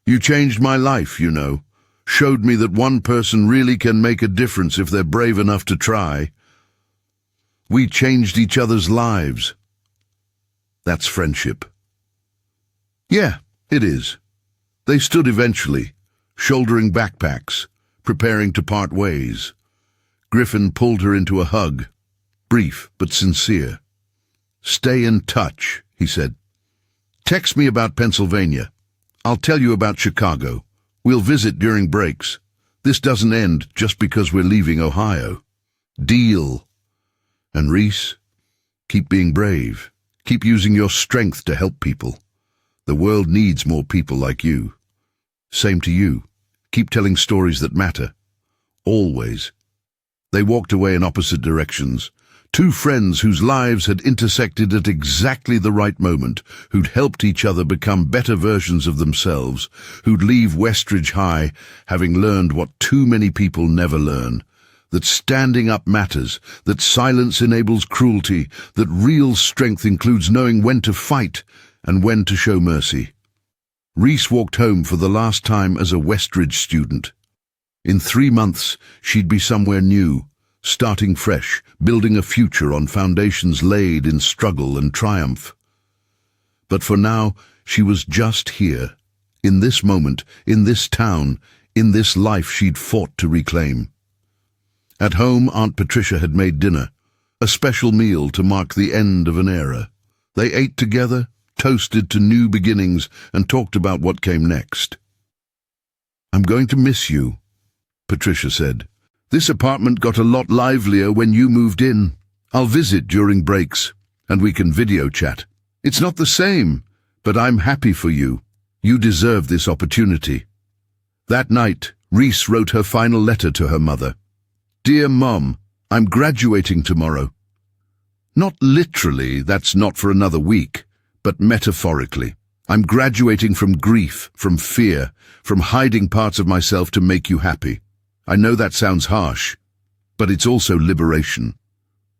"You changed my life, you know. Showed me that one person really can make a difference if they're brave enough to try. We changed each other's lives. That's friendship." "Yeah, it is." They stood eventually, shouldering backpacks, preparing to part ways. Griffin pulled her into a hug, brief but sincere. "Stay in touch," he said. "Text me about Pennsylvania. I'll tell you about Chicago. We'll visit during breaks. This doesn't end just because we're leaving Ohio." "Deal." "And Reese, keep being brave. Keep using your strength to help people. The world needs more people like you." "Same to you. Keep telling stories that matter. Always." They walked away in opposite directions. Two friends whose lives had intersected at exactly the right moment, who'd helped each other become better versions of themselves, who'd leave Westridge High having learned what too many people never learn, that standing up matters, that silence enables cruelty, that real strength includes knowing when to fight and when to show mercy. Reese walked home for the last time as a Westridge student. In 3 months, she'd be somewhere new, starting fresh, building a future on foundations laid in struggle and triumph. But for now, she was just here, in this moment, in this town, in this life she'd fought to reclaim. At home, Aunt Patricia had made dinner, a special meal to mark the end of an era. They ate together, toasted to new beginnings, and talked about what came next. "I'm going to miss you," Patricia said. "This apartment got a lot livelier when you moved in. I'll visit during breaks, and we can video chat. It's not the same, but I'm happy for you. You deserve this opportunity." That night, Reese wrote her final letter to her mother. "Dear Mom, I'm graduating tomorrow. Not literally, that's not for another week, but metaphorically. I'm graduating from grief, from fear, from hiding parts of myself to make you happy. I know that sounds harsh, but it's also liberation.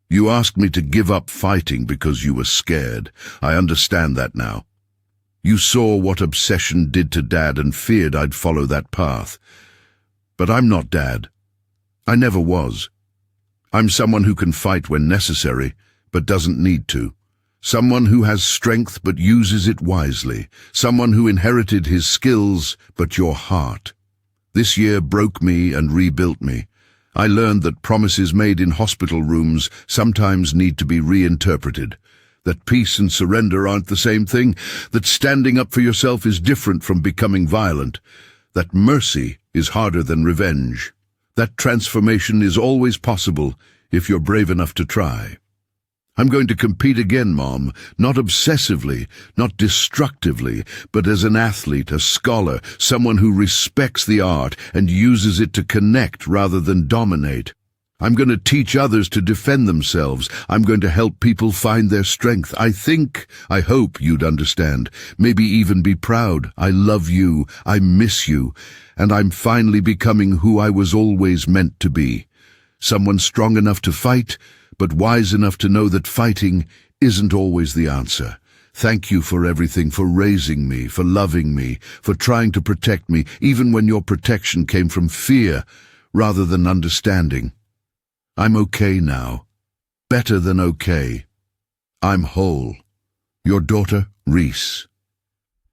You asked me to give up fighting because you were scared. I understand that now. You saw what obsession did to Dad and feared I'd follow that path. But I'm not Dad. I never was. I'm someone who can fight when necessary, but doesn't need to. Someone who has strength but uses it wisely. Someone who inherited his skills but your heart. This year broke me and rebuilt me. I learned that promises made in hospital rooms sometimes need to be reinterpreted. That peace and surrender aren't the same thing. That standing up for yourself is different from becoming violent. That mercy is harder than revenge. That transformation is always possible if you're brave enough to try. I'm going to compete again, Mom, not obsessively, not destructively, but as an athlete, a scholar, someone who respects the art and uses it to connect rather than dominate. I'm going to teach others to defend themselves. I'm going to help people find their strength. I hope you'd understand, maybe even be proud. I love you, I miss you, and I'm finally becoming who I was always meant to be. Someone strong enough to fight, but wise enough to know that fighting isn't always the answer. Thank you for everything, for raising me, for loving me, for trying to protect me, even when your protection came from fear rather than understanding. I'm okay now. Better than okay. I'm whole. Your daughter, Reese.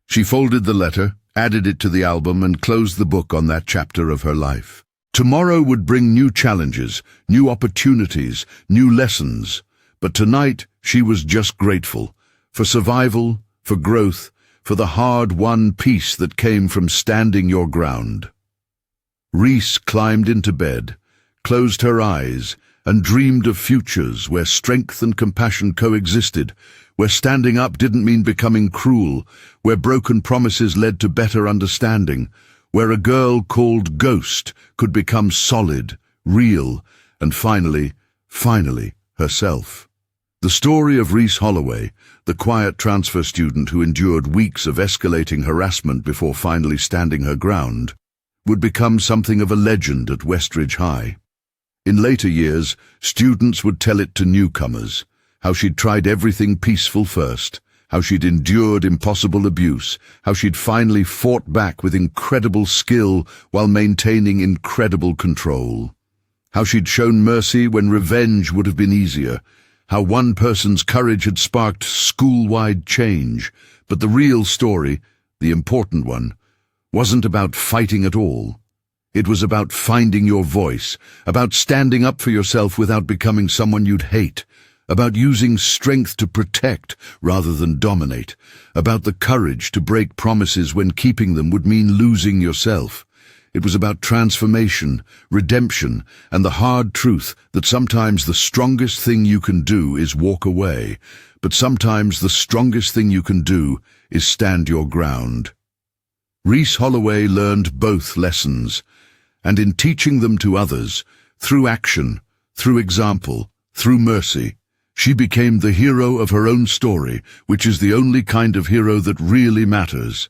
She folded the letter, added it to the album, and closed the book on that chapter of her life. Tomorrow would bring new challenges, new opportunities, new lessons. But tonight she was just grateful. For survival, for growth, for the hard-won peace that came from standing your ground. Reese climbed into bed, closed her eyes, and dreamed of futures where strength and compassion coexisted, where standing up didn't mean becoming cruel, where broken promises led to better understanding, where a girl called Ghost could become solid, real, and finally, herself. The story of Reese Holloway, the quiet transfer student who endured weeks of escalating harassment before finally standing her ground, would become something of a legend at Westridge High. In later years, students would tell it to newcomers, how she'd tried everything peaceful first, how she'd endured impossible abuse, how she'd finally fought back with incredible skill while maintaining incredible control, how she'd shown mercy when revenge would have been easier, how one person's courage had sparked school-wide change. But the real story, the important one, wasn't about fighting at all. It was about finding your voice, about standing up for yourself without becoming someone you'd hate, about using strength to protect rather than dominate, about the courage to break promises when keeping them would mean losing yourself. It was about transformation, redemption, and the hard truth that sometimes the strongest thing you can do is walk away, but sometimes the strongest thing you can do is stand your ground. Reese Holloway learned both lessons, and in teaching them to others, through action, through example, through mercy, she became the hero of her own story, which is the only kind of hero that really matters.